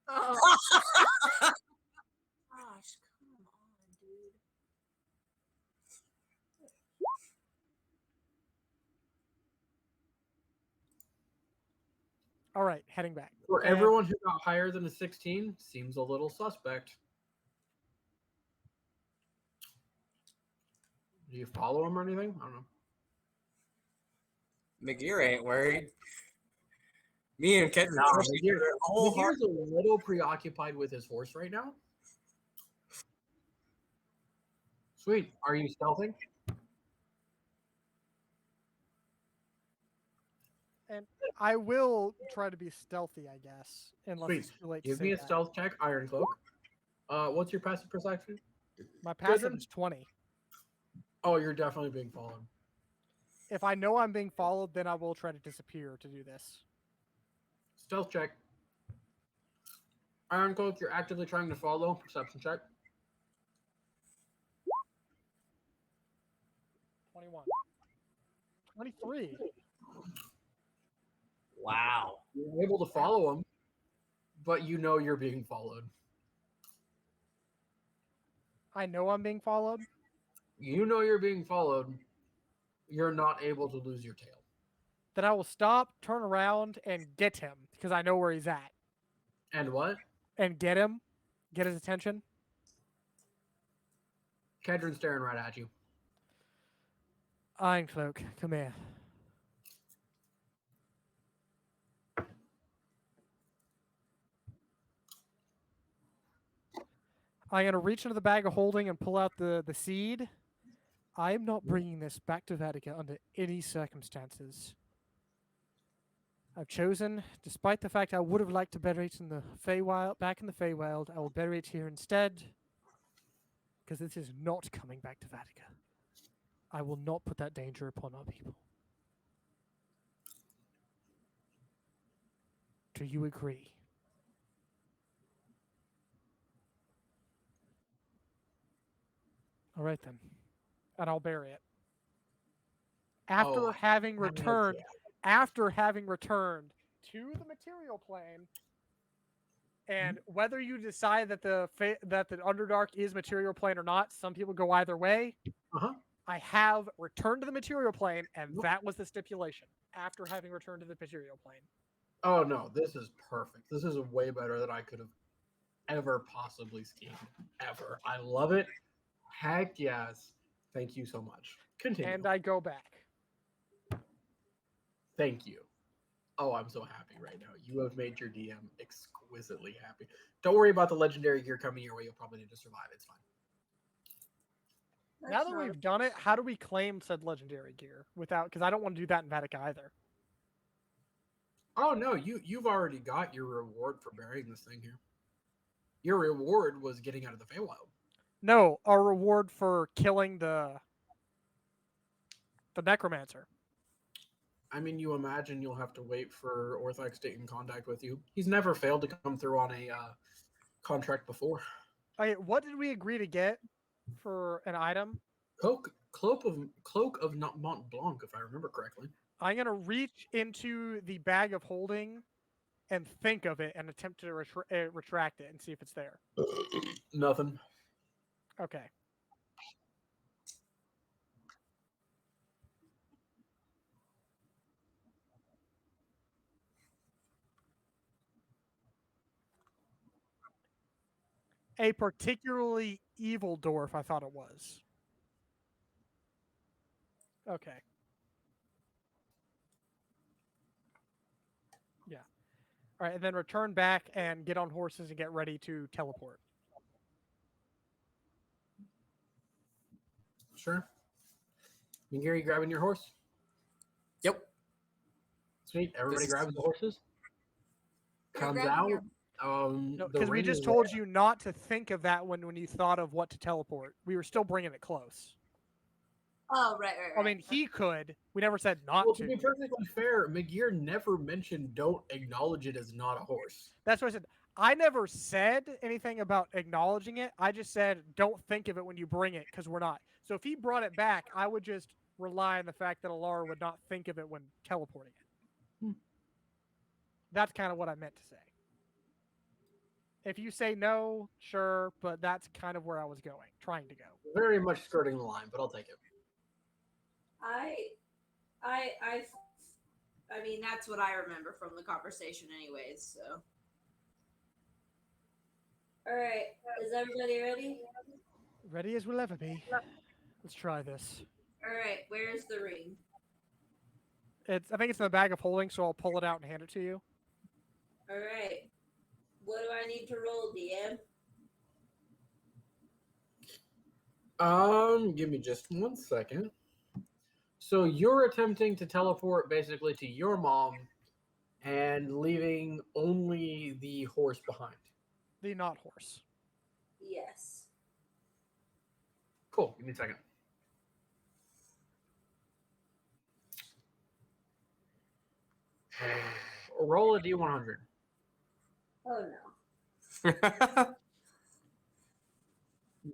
Oh. Gosh, come on, dude. All right, heading back. For And everyone who got higher than a 16, seems a little suspect. Do you follow him or anything? I don't know. McGear ain't worried. Me and Kevin McGear's a little preoccupied with his horse right now. Sweet. Are you stealthing? And I will try to be stealthy, I guess, unless Sweet. it's too late to Give say me a that. stealth check, Iron Cloak. What's your passive perception? My passive is 20. Oh, you're definitely being followed. If I know I'm being followed, then I will try to disappear to do this. Stealth check. Iron Cloak, you're actively trying to follow. Perception check. 21. 23. Wow. You're able to follow him, but you know you're being followed. I know I'm being followed. You know you're being followed. You're not able to lose your tail. Then I will stop, turn around, and get him because I know where he's at. And what? And get him, get his attention. Kedron's staring right at you. Iron Cloak, come here. I'm going to reach into the bag of holding and pull out the seed. I am not bringing this back to Vatican under any circumstances. I've chosen, despite the fact I would have liked to bury it in the Feywild, back in the Feywild, I will bury it here instead. Because this is not coming back to Vatican. I will not put that danger upon our people. Do you agree? All right then. And I'll bury it. After having returned to the material plane, and whether you decide that the Underdark is material plane or not, some people go either way. I have returned to the material plane, and that was the stipulation. After having returned to the material plane. Oh no, this is perfect. This is way better than I could have ever possibly schemed. Ever. I love it. Heck yes. Thank you so much. Continue. And I go back. Thank you. Oh, I'm so happy right now. You have made your DM exquisitely happy. Don't worry about the legendary gear coming your way. You'll probably need to survive. It's fine. Now that we've done it, how do we claim said legendary gear without? Because I don't want to do that in Vatican either. Oh no, you've already got your reward for burying this thing here. Your reward was getting out of the Feywild. No, our reward for killing the necromancer. I mean, you imagine you'll have to wait for Orthax to get in contact with you. He's never failed to come through on a contract before. Okay, what did we agree to get for an item? Cloak of Mont Blanc, if I remember correctly. I'm gonna reach into the bag of holding and think of it and attempt to retract it and see if it's there. Nothing. Okay. A particularly evil dwarf, I thought it was. Okay. Yeah. All right, and then return back and get on horses and get ready to teleport. Sure. Gary, grabbing your horse? Yep. Sweet. Everybody This is- grabs the horses. You're Comes grabbing out. your- The Because we ring just is told there. you not to think of that when you thought of what to teleport. We were still bringing it close. Oh, right. I mean, he could. We never said not Well, to. to be perfectly fair, McGear never mentioned don't acknowledge it as not a horse. That's what I said. I never said anything about acknowledging it. I just said don't think of it when you bring it because we're not. So if he brought it back, I would just rely on the fact that Alara would not think of it when teleporting it. Hmm. That's kind of what I meant to say. If you say no, sure, but that's kind of where I was going, trying to go. Very much skirting the line, but I'll take it. I mean, that's what I remember from the conversation, anyways. So, all right, is everybody ready? Ready as we'll ever be. Let's try this. All right, where's the ring? I think it's in the bag of holding, so I'll pull it out and hand it to you. All right, what do I need to roll, DM? Give me just 1 second. So you're attempting to teleport basically to your mom and leaving only the horse behind. The not horse. Yes. Cool. Give me a second. Roll a D100. Oh no.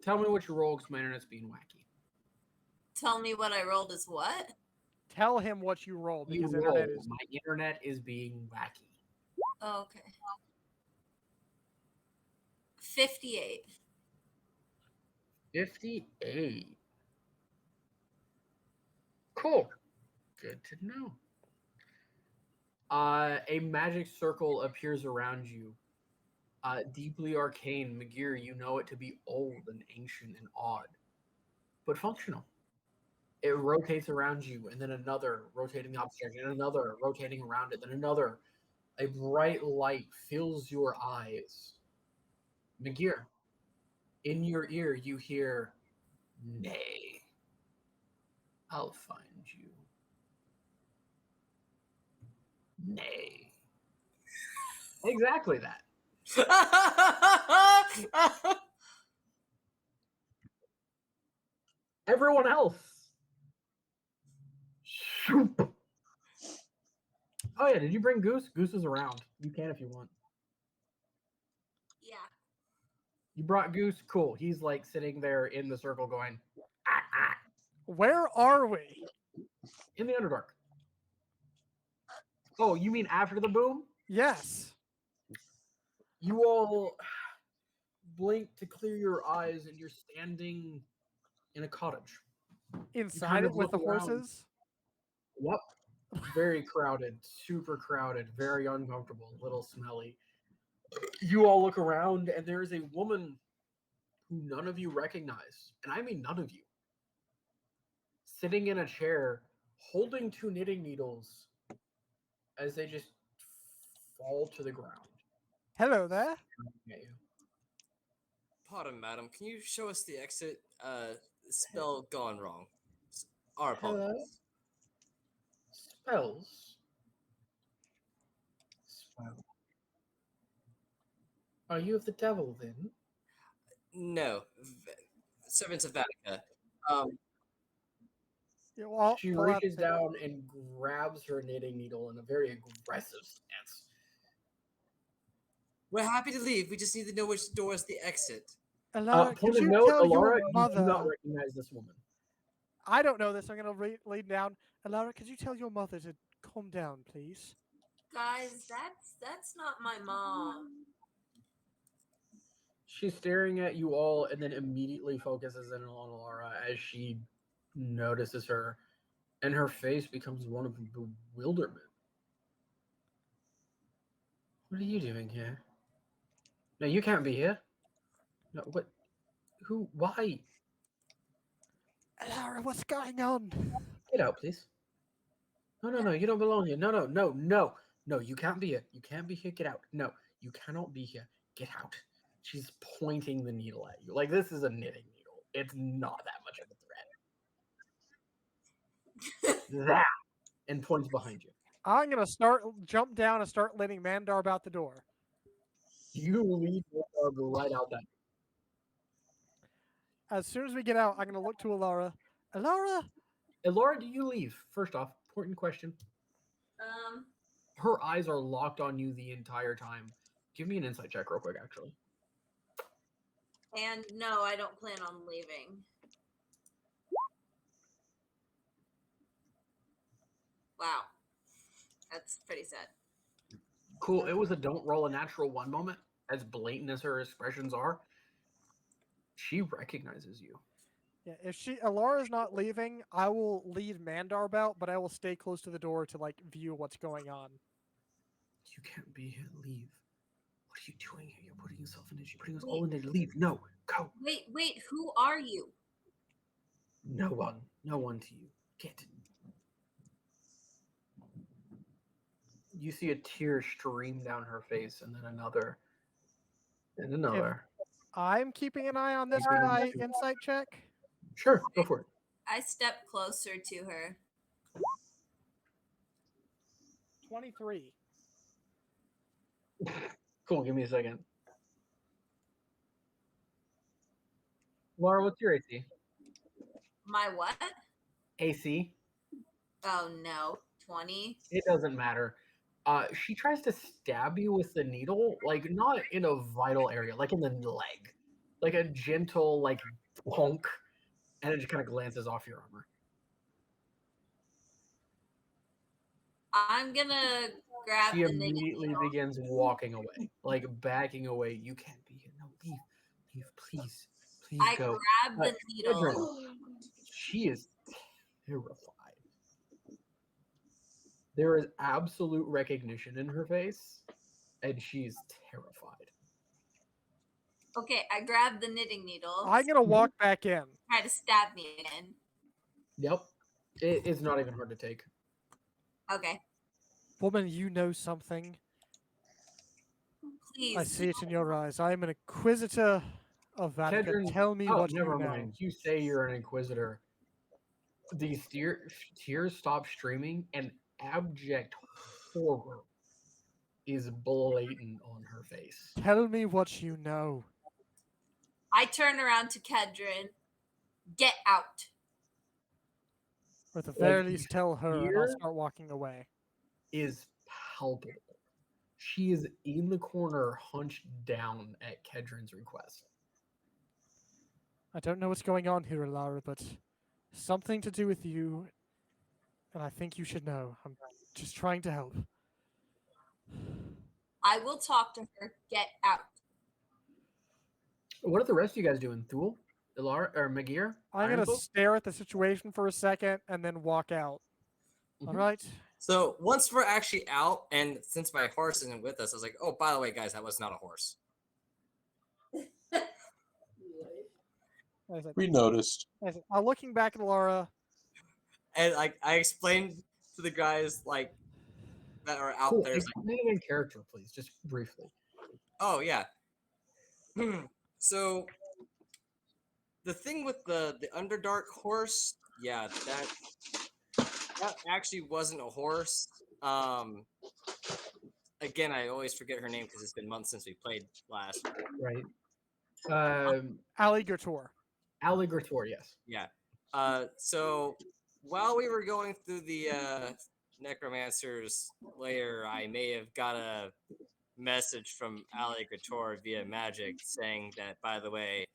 Tell me what you roll because my internet's being wacky. Tell me what I rolled is what? Tell him what you roll You because roll. internet is. My internet is being wacky. Oh, okay. 58. 58. Cool. Good to know. A magic circle appears around you. Deeply arcane, McGear, you know it to be old and ancient and odd, but functional. It rotates around you, and then another rotating object, and another rotating around it, then another. A bright light fills your eyes. McGear, in your ear, you hear, "Nay, I'll find you. Nay." Exactly that. Everyone else. Shoop. Oh yeah, did you bring Goose? Goose is around. You can if you want. Yeah. You brought Goose? Cool. He's like sitting there in the circle going, ah, ah, Where are we? in the Underdark. Oh, you mean after the boom? Yes. You all blink to clear your eyes and you're standing in a cottage. Inside kind it of with the look around. horses. Yep. Very crowded, super crowded, very uncomfortable, a little smelly. You all look around and there's a woman who none of you recognize, and I mean none of you, sitting in a chair holding 2 knitting needles as they just fall to the ground. Hello there. Okay. Pardon, madam. Can you show us the exit? Spell gone wrong. Our Hello? apologies. Spells. Spell. Are you of the devil then? No, servants of Vatica. Yeah, well, She pull out reaches the- down and grabs her knitting needle in a very aggressive stance. We're happy to leave. We just need to know which door is the exit. Alara, could Point of you note, tell Alara, your you do mother? not recognize this woman. I don't know this. I'm going to lead down. Alara, could you tell your mother to calm down, please? Guys, that's not my mom. She's staring at you all and then immediately focuses in on Laura as she notices her, and her face becomes one of bewilderment. What are you doing here? No, you can't be here. No, what? Who? Why? Alara, what's going on? Get out, please. No, you don't belong here. No, you can't be here. You can't be here. Get out. No, you cannot be here. Get out. She's pointing the needle at you. Like, this is a knitting needle. It's not that much of a threat. That! And points behind you. I'm gonna jump down and start letting Mandar out the door. You lead right out that. As soon as we get out, I'm gonna look to Alara. Alara, And Laura, do you leave? First off, important question. Her eyes are locked on you the entire time. Give me an insight check real quick, actually. And no, I don't plan on leaving. Wow. That's pretty sad. Cool. It was a don't roll a natural one moment, as blatant as her expressions are. She recognizes you. yeah, if Alara's not leaving, I will lead Mandar about, but I will stay close to the door to like view what's going on. You can't be here. Leave. What are you doing here? You're putting yourself in it. You're putting us all in it. Leave. No. Go. Wait, who are you? No one. No one to you. Get. You see a tear stream down her face, and then another. And another. I'm keeping an eye on this Okay. guy. Insight check. Sure. Go for it. I step closer to her. 23. Cool. Give me a second. Laura, what's your AC? My what? AC? Oh no. 20. It doesn't matter. She tries to stab you with the needle, like not in a vital area, like in the leg, like a gentle, like honk, and it just kind of glances off your armor. I'm gonna grab She the knitting immediately needle. begins walking away, like backing away. You can't be here. No, leave, please, I go. grab the needle. Kedron, she is terrified. There is absolute recognition in her face, and she's terrified. Okay, I grab the knitting needle. I'm gonna walk back in. Try to stab me again. Yep. It's not even hard to take. Okay. Woman, you know something. Please. I see it in your eyes. I am an inquisitor of Vatican. Kedron, Tell me what never you know. mind. You say you're an inquisitor. These tears stop streaming, and abject horror is blatant on her face. Tell me what you know. I turn around to Kedron. Get out. Or at the very Like, least, tell her, and I'll fear start walking away. is palpable. She is in the corner, hunched down at Kedron's request. I don't know what's going on here, Alara, but something to do with you, and I think you should know. I'm just trying to help. I will talk to her. Get out. What are the rest of you guys doing? Thule? Ilara? Or Magir? I'm going to Ironbook? stare at the situation for a second and then walk out. Mhm. All right? So once we're actually out, and since my horse isn't with us, I was like, oh, by the way, guys, that was not a horse. We noticed. I'm looking back at Laura. And like I explained to the guys like that are out Cool. there, it's like, Explain it in character, please, just briefly. oh yeah. So the thing with the Underdark horse, yeah, that actually wasn't a horse. Again, I always forget her name because it's been months since we played last. Right. Alligator. Alligator, yes. Yeah. So while we were going through the necromancer's lair, I may have got a message from Alligator via magic saying that, by the way,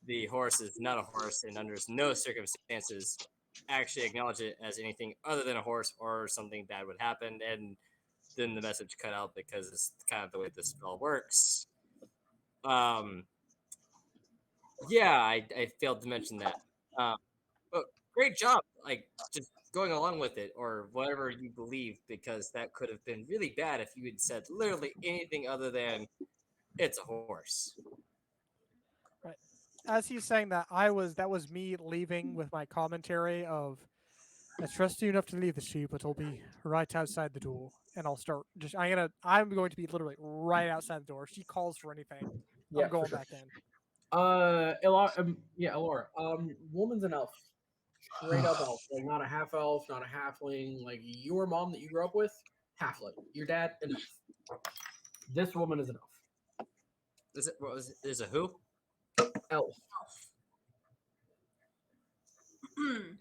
the horse is not a horse, and under no circumstances actually acknowledge it as anything other than a horse or something bad would happen. And then the message cut out because it's kind of the way this spell works. Yeah, I failed to mention that. But great job, like just going along with it or whatever you believe, because that could have been really bad if you had said literally anything other than it's a horse. Right. As he's saying that, that was me leaving with my commentary of, I trust you enough to leave the sheep, but I'll be right outside the door, and I'll start. I'm going to be literally right outside the door. If she calls for anything, Yeah, I'm for going sure. back in. Elora. Woman's an elf, straight up elf, like not a half elf, not a halfling. Like your mom that you grew up with, halfling. Your dad, an elf. This woman is an elf. Is it who? Elf. Hmm.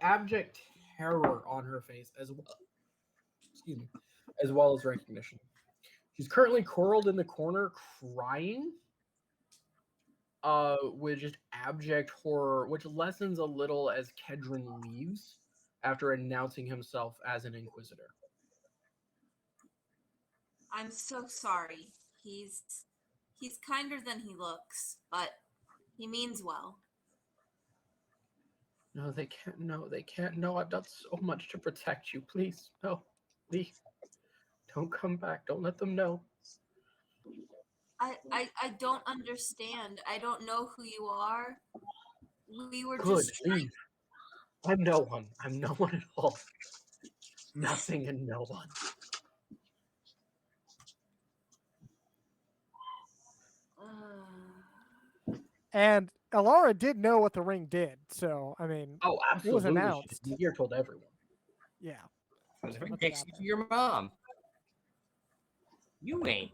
Abject terror on her face as well. Excuse me, as well as recognition. She's currently curled in the corner, crying. With just abject horror, which lessens a little as Kedron leaves after announcing himself as an inquisitor. I'm so sorry. He's kinder than he looks, but he means well. No, they can't. No, they can't. No, I've done so much to protect you. Please, no, leave. Don't come back. Don't let them know. I don't understand. I don't know who you are. We were Good, just leave. I'm no one. I'm no one at all. Nothing and no one. And Elara did know what the ring did, so I mean, Oh, it was absolutely. announced. You're told everyone. Yeah. The ring Put that takes out you there. to your mom. You ain't.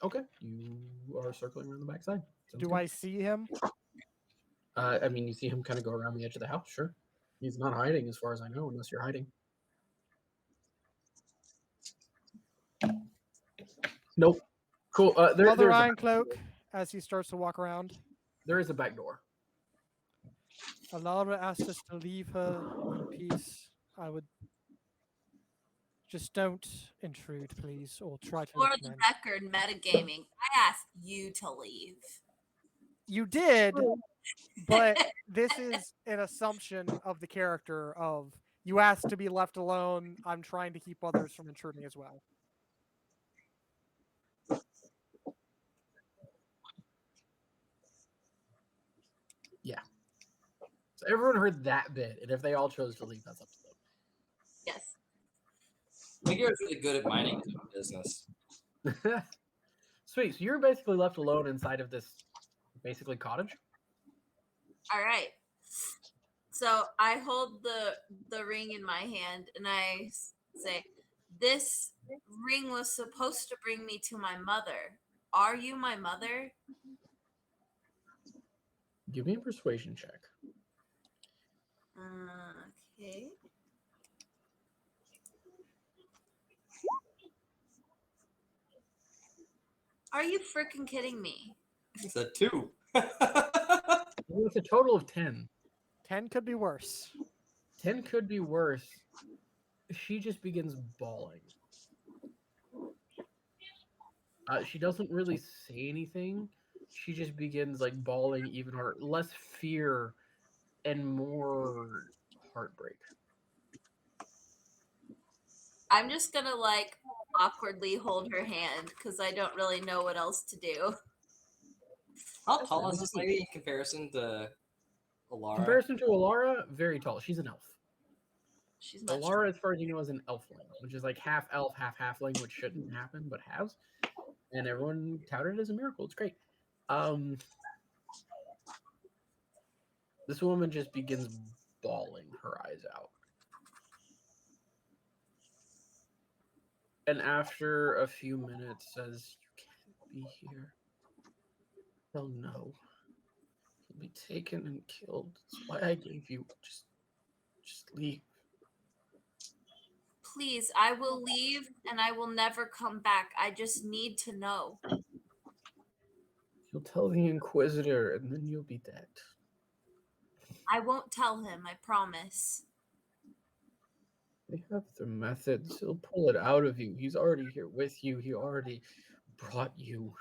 Okay, you are circling around the backside. Sounds Do good. I see him? I mean, you see him kind of go around the edge of the house. Sure, he's not hiding, as far as I know, unless you're hiding. Nope. Cool. Mother there's Iron Cloak as he starts to walk around. there is a back door. Alara asked us to leave her in peace. I would just don't intrude, please, or try to for look the in. record, metagaming. I asked you to leave. You did, but this is an assumption of the character of you asked to be left alone. I'm trying to keep others from intruding as well. Yeah. So everyone heard that bit, and if they all chose to leave, that's up to Yes. Meteor's really good at minding business. them. Sweet. So you're basically left alone inside of this, basically cottage. All right. So I hold the ring in my hand and I say, "This ring was supposed to bring me to my mother. Are you my mother?" Give me a persuasion check. Okay. Are you freaking kidding me? It's a 2. With a total of 10. 10 could be worse. 10 could be worse. She just begins bawling. She doesn't really say anything. She just begins like bawling even harder. Less fear and more heartbreak. I'm just gonna like awkwardly hold her hand because I don't really know what else to do. How tall is this lady in comparison to Alara? Comparison to Alara, very tall. She's an elf. She's much. Alara, as far as you know, is an elfling, which is like half elf, half halfling, which shouldn't happen, but has. And everyone touted it as a miracle. It's great. This woman just begins bawling her eyes out. And after a few minutes says, "You can't be here. They'll know. You'll be taken and killed. That's why I gave you. Just leave." Please, I will leave and I will never come back. I just need to know. You'll tell the Inquisitor, and then you'll be dead. I won't tell him, I promise. They have the methods. He'll pull it out of you. He's already here with you. He already brought you.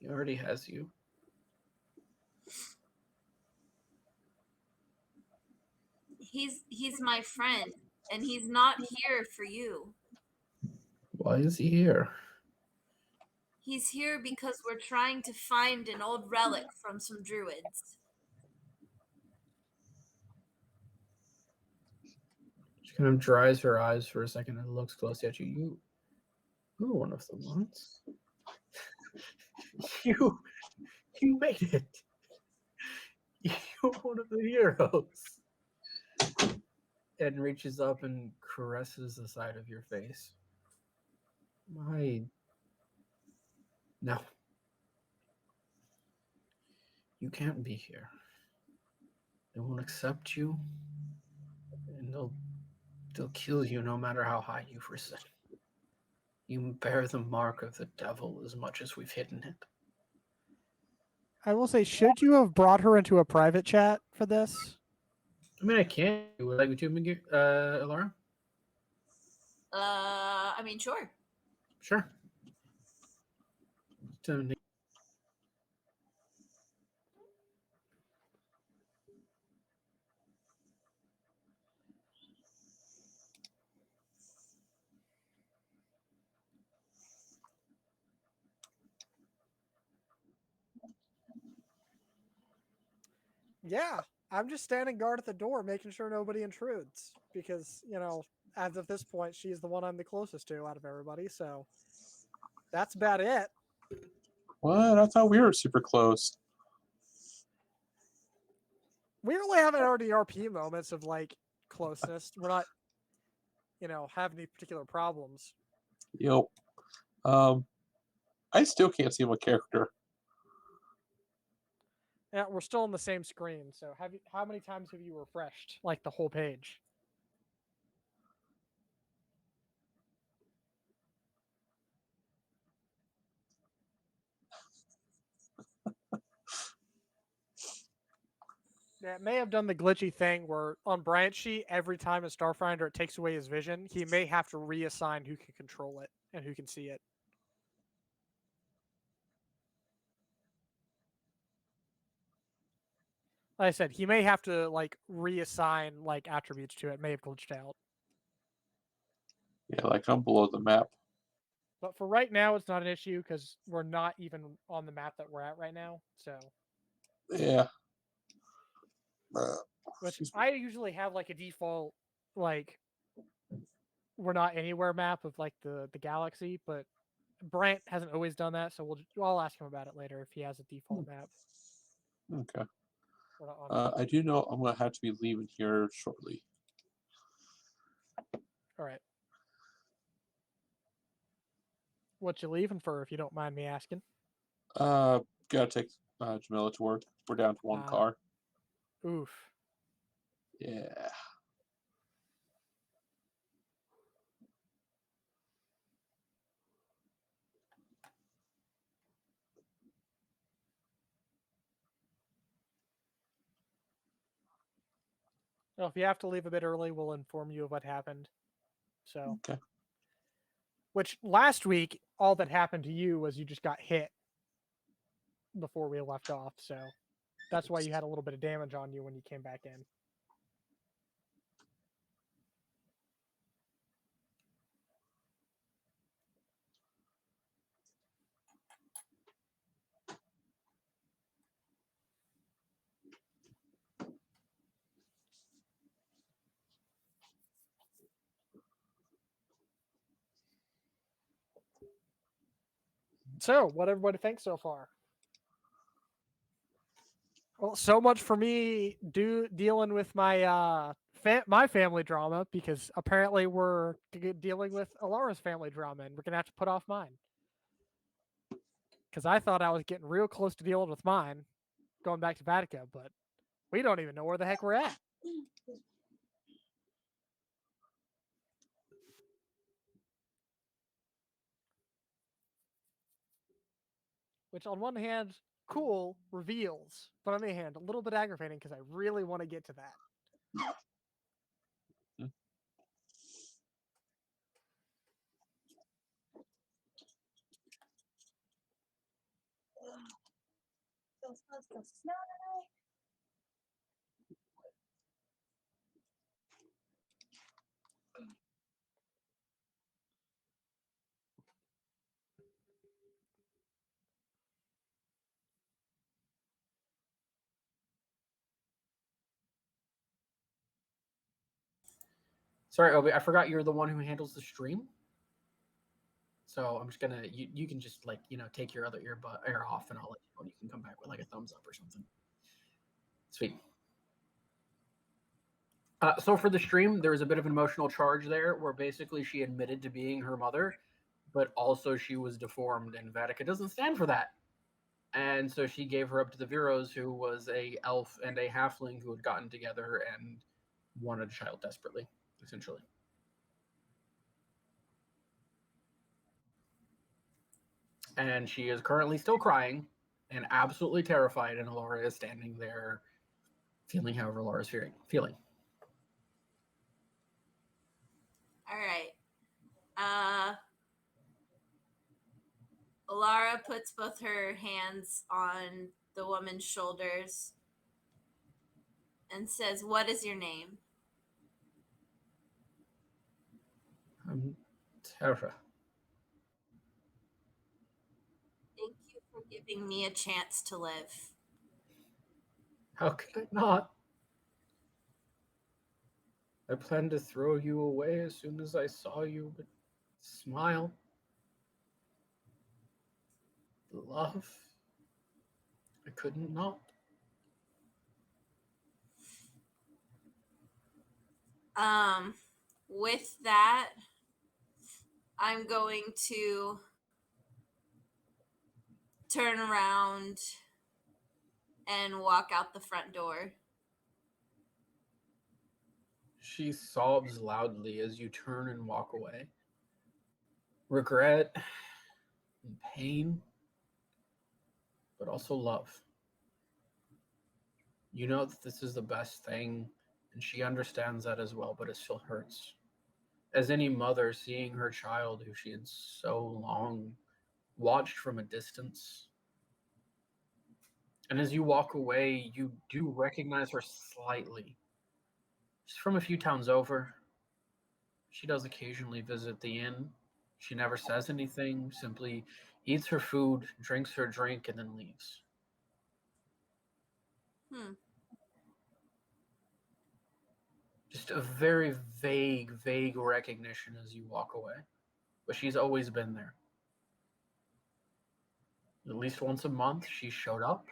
He already has you. He's my friend, and he's not here for you. Why is he here? He's here because we're trying to find an old relic from some druids. She kind of dries her eyes for a second and looks closely at you. You were one of the ones. You made it. You're one of the heroes. And reaches up and caresses the side of your face. No. You can't be here. They won't accept you. And they'll kill you no matter how high you've risen. You bear the mark of the devil as much as we've hidden it. I will say, should you have brought her into a private chat for this? I mean, I can't. Would like me to, Laura? I mean, sure. Sure. Yeah, I'm just standing guard at the door, making sure nobody intrudes. Because, as of this point, she's the one I'm the closest to out of everybody. So that's about it. What? I thought we were super close. We really haven't had any RP moments of closeness. We're not, having any particular problems. Yep. I still can't see my character. Yeah, we're still on the same screen. So how many times have you refreshed the whole page? Yeah, it may have done the glitchy thing where on Bryant's sheet, every time in Starfinder it takes away his vision, he may have to reassign who can control it and who can see it. Like I said, he may have to reassign attributes to it. It may have glitched out. Yeah, I'm below the map. But for right now, it's not an issue because we're not even on the map that we're at right now. So Yeah. which I usually have a default we're not anywhere map of the galaxy, but Brant hasn't always done that, so I'll ask him about it later if he has a default map. Okay. We're not on I do know I'm gonna have to be leaving here shortly. All right. What you leaving for, if you don't mind me asking? Gotta take Jamila to work. We're down to one car. Oof. Yeah. Well, if you have to leave a bit early, we'll inform you of what happened. So, Okay. which last week, all that happened to you was you just got hit before we left off. So that's why you had a little bit of damage on you when you came back in. So, what everybody thinks so far? Well, so much for me dealing with my my family drama, because apparently we're dealing with Alara's family drama, and we're gonna have to put off mine. Because I thought I was getting real close to dealing with mine, going back to Vatica, but we don't even know where the heck we're at. Which, on one hand, cool reveals, but on the other hand, a little bit aggravating because I really want to get to that. So it's supposed to snow tonight. Sorry, Obi, I forgot you're the one who handles the stream. So I'm just gonna you can just like take your other ear off and I'll let you know, and you can come back with like a thumbs up or something. Sweet. So for the stream, there was a bit of an emotional charge there, where basically she admitted to being her mother, but also she was deformed, and Vatica doesn't stand for that. And so she gave her up to the Viros, who was a elf and a halfling who had gotten together and wanted a child desperately, essentially. And she is currently still crying and absolutely terrified, and Laura is standing there feeling however Laura's feeling. All right. Alara puts both her hands on the woman's shoulders and says, "What is your name?" Terra. Thank you for giving me a chance to live. How could I not? I planned to throw you away as soon as I saw you, but smile. Love. I couldn't not. With that, I'm going to turn around and walk out the front door. She sobs loudly as you turn and walk away. Regret and pain, but also love. You know that this is the best thing, and she understands that as well, but it still hurts. As any mother seeing her child who she had so long watched from a distance. And as you walk away, you do recognize her slightly. She's from a few towns over. She does occasionally visit the inn. She never says anything, simply eats her food, drinks her drink, and then leaves. Just a very vague recognition as you walk away. But she's always been there. At least once a month, she showed up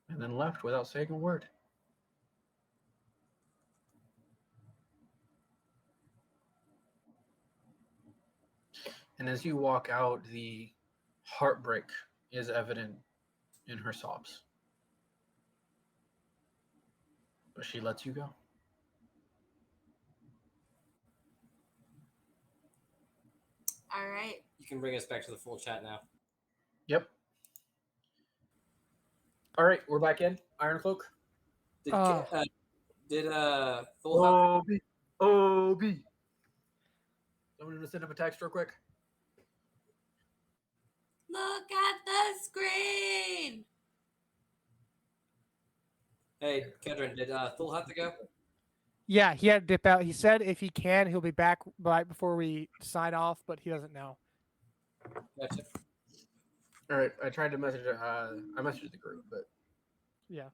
and then left without saying a word. And as you walk out, the heartbreak is evident in her sobs. But she lets you go. All right. You can bring us back to the full chat now. Yep. All right, we're back in. Iron Cloak. Did Thul Obi. Someone gonna send him a text real quick? Look at the screen. Hey, Kedron, did Thul have to go? Yeah, he had to dip out. He said if he can, he'll be back right before we sign off, but he doesn't know. Gotcha. All right, I tried to message. I messaged the group, but Yeah.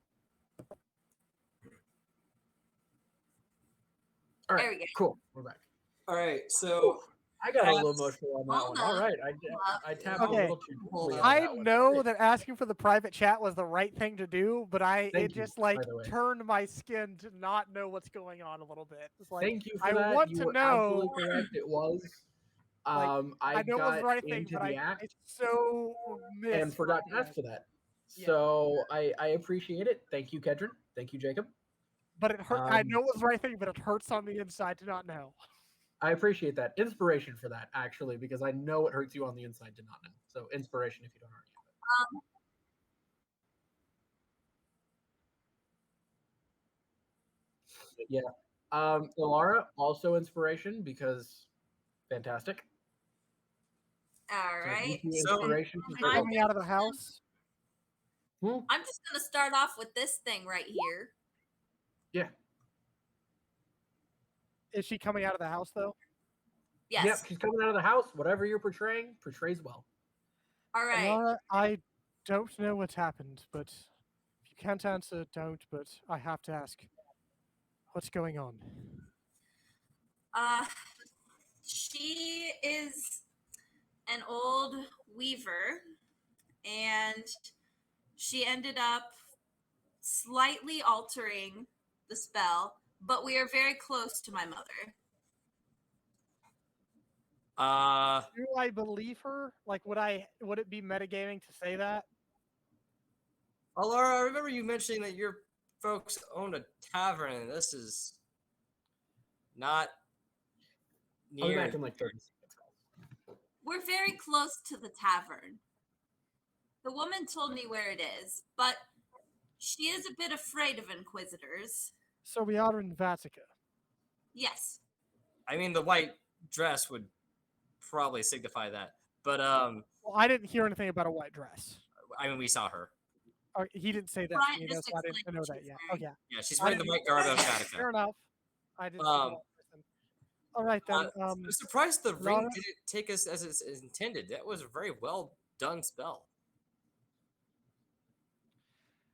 all right, There we go. cool. We're back. All right, so I got a little emotional on that Hold one. All up. right, I tapped Okay. a little too quickly on I that one. know that asking for the private chat was the right thing to do, but Thank it you, just like by the way. turned my skin to not know what's going on a little bit. It's like Thank you for I that. want You to were know. absolutely correct. It was. Like, I know it was got the right thing, into but the I act so missed and forgot to ask for that. Yeah. So I appreciate it. Thank you, Kedron. Thank you, Jacob. But it hurt. I know it was the right thing, but it hurts on the inside to not know. I appreciate that. Inspiration for that, actually, because I know it hurts you on the inside to not know. So inspiration if you don't already Yeah. Ilara, also inspiration because fantastic. All So right. VP So- inspiration. She's I'm coming out of the house. I'm just gonna start off with this thing right here. Yeah. Is she coming out of the house though? Yes. Yep. She's coming out of the house. Whatever you're portraying, portrays well. All right. Laura, I don't know what happened, but if you can't answer, don't. But I have to ask, what's going on? She is an old weaver, and she ended up slightly altering the spell, but we are very close to my mother. Do I believe her? Like, would it be metagaming to say that? Laura, I remember you mentioning that your folks own a tavern, and this is not I'll be near. back in like 30 seconds. We're very close to the tavern. The woman told me where it is, but she is a bit afraid of inquisitors. So we are in Vatica. Yes. I mean, the white dress would probably signify that, but Well, I didn't hear anything about a white dress. I mean, we saw her. Oh, he didn't say that Brian to me, though, just so I didn't explained know what that she's yet. Oh, wearing. yeah. Yeah, she's I wearing the didn't- white garb of Fair Vatican. enough. I didn't see the white person. All right, then. I'm surprised the ring Laura? didn't take us as it's intended. That was a very well done spell.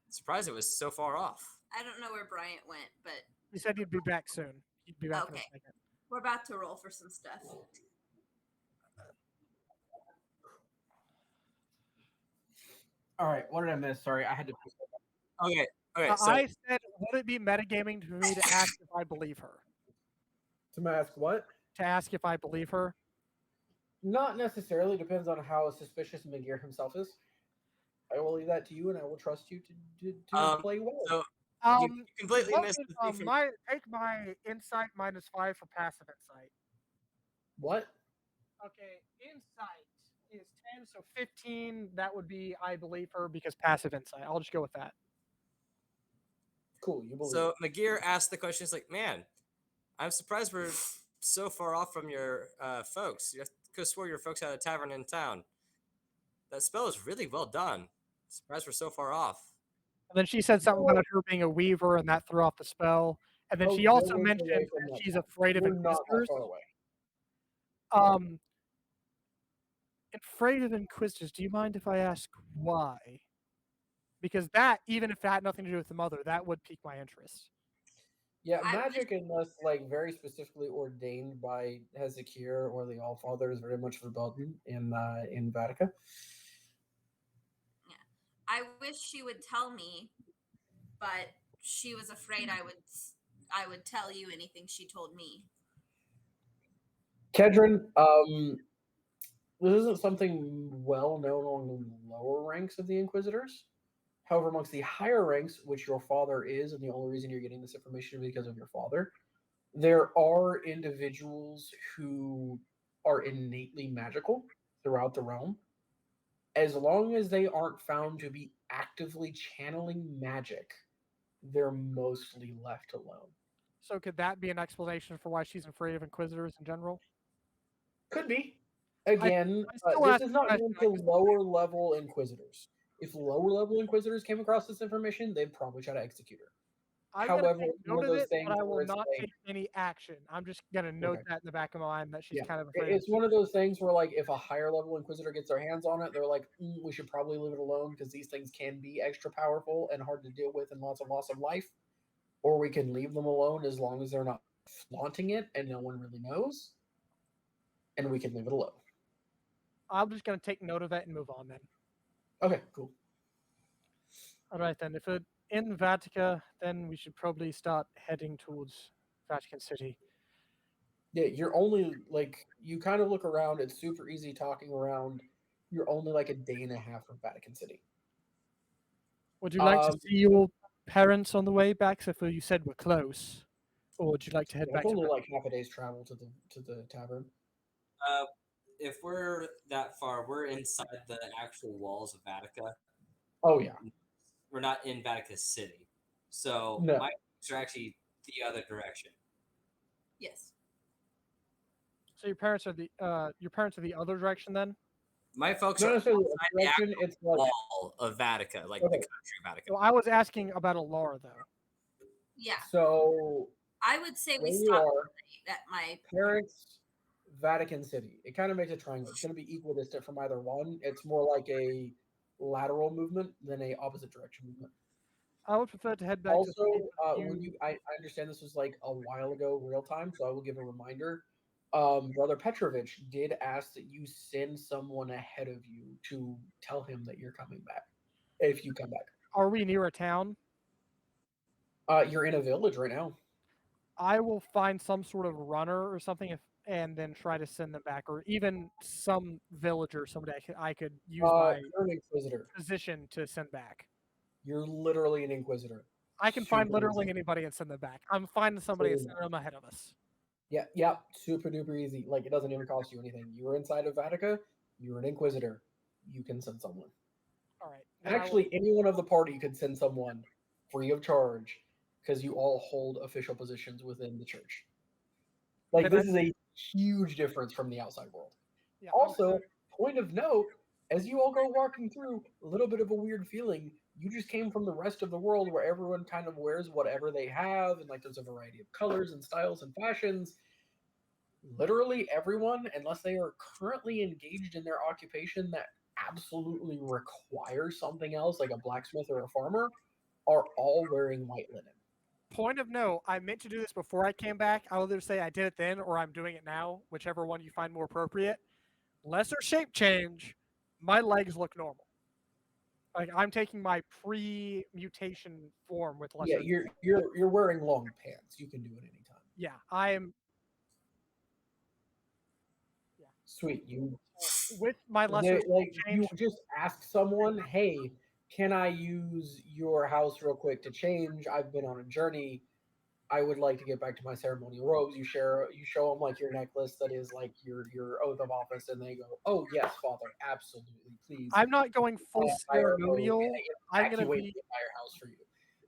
Surprised it was so far off. I don't know where Bryant went, but You said you'd be back soon. You'd be back in a Okay. second. we're about to roll for some stuff. All right. What did I miss? Sorry, I had to. Okay, okay. So I said, would it be metagaming for me to ask if I believe her? To ask what? To ask if I believe her? Not necessarily. Depends on how suspicious McGear himself is. I will leave that to you, and I will trust you to play well. so Um, you completely what missed is, the thing from. take my insight -5 for passive insight. What? Okay, insight is 10, so 15. That would be I believe her because passive insight. I'll just go with that. Cool. You believe. So McGear asked the question. He's like, "Man, I'm surprised we're so far off from your folks. You could have swore your folks had a tavern in town. That spell is really well done. Surprised we're so far off." And then she said something about her being a weaver, and that threw off the spell. And then Oh, she no also one's mentioned away from that that she's town. afraid of We're not that inquisitors. far away. Afraid of inquisitors. Do you mind if I ask why? Because that, even if it had nothing to do with the mother, that would pique my interest. Yeah, I magic, unless like very specifically ordained by Hezekiah or the Allfather, is very much forbidden in Vatica. I wish she would tell me, but she was afraid I would tell you anything she told me. Kedron, this isn't something well known on the lower ranks of the Inquisitors. However, amongst the higher ranks, which your father is, and the only reason you're getting this information is because of your father, there are individuals who are innately magical throughout the realm. As long as they aren't found to be actively channeling magic, they're mostly left alone. So could that be an explanation for why she's afraid of inquisitors in general? Could be. Again, I still this ask is the not question, known to lower level Inquisitors. If lower level Inquisitors came across this information, they'd probably try to execute her. I'm However, gonna take it's one note of of those it, things but I where will it's not like- take any action. I'm just gonna note Okay. that in the back of my mind that she's Yeah, kind of afraid. it's one of those things where, like, if a higher level Inquisitor gets their hands on it, they're like, we should probably leave it alone because these things can be extra powerful and hard to deal with and lots of loss of life. Or we can leave them alone as long as they're not flaunting it and no one really knows. And we can leave it alone. I'm just gonna take note of it and move on then. Okay, cool. All right then. If it in Vatica, then we should probably start heading towards Vatican City. Yeah, you're only like you kind of look around. It's super easy talking around. You're only like a day and a half from Vatican City. Would you like to Um, see your parents on the way back? So you said we're close, or would you like to head Yeah, back it's to only Vatican? like half a day's travel to the tavern. If we're that far, we're inside the actual walls of Vatica. Oh yeah, We're not in Vatican City. So No. my folks are actually the other direction. Yes. So your parents are the other direction then? My folks Not are necessarily outside a the direction. actual It's like wall of Vatica, like the Okay. country of Vatica. So I was asking about Alara though. Yeah. so I would say we where you stop are, at my parents, Vatican City. It kind of makes a triangle. It's going to be equidistant from either one. It's more like a lateral movement than a opposite direction movement. I would prefer to head back Also, to sleep with when you. I understand this was like a while ago, real time, so I will give a reminder. Brother Petrovich did ask that you send someone ahead of you to tell him that you're coming back. If you come back, Are we near a town? you're in a village right now. I will find some sort of runner or something and then try to send them back, or even some villager, somebody I could use my You're an inquisitor. position to send back. You're literally an inquisitor. I can find Super literally easy. anybody and send them back. I'm finding somebody and Super sending them ahead of us. Yeah, super duper easy. Like it doesn't even cost you anything. You were inside of Vatica. You're an inquisitor. You can send someone. All right. then I will- Actually, anyone of the party could send someone free of charge because you all hold official positions within the church. Like Then this is a huge difference from the outside world. yeah, Also, point of note, as you all go walking through, a little bit of a weird feeling. You just came from the rest of the world where everyone kind of wears whatever they have, and like there's a variety of colors and styles and fashions. Literally everyone, unless they are currently engaged in their occupation that absolutely requires something else, like a blacksmith or a farmer, are all wearing white linen. point of note, I meant to do this before I came back. I'll either say I did it then or I'm doing it now, whichever one you find more appropriate. Lesser shape change, my legs look normal. Like I'm taking my pre-mutation form with lesser. Yeah, you're wearing long pants. You can do it anytime. Yeah, I am Sweet. You with my lesser like change. you just ask someone, hey, can I use your house real quick to change? I've been on a journey. I would like to get back to my ceremonial robes. You show them like your necklace that is like your oath of office, and they go, "Oh yes, Father, absolutely, please." I'm not going full ceremonial. I'm gonna evacuate be. the entire house for you.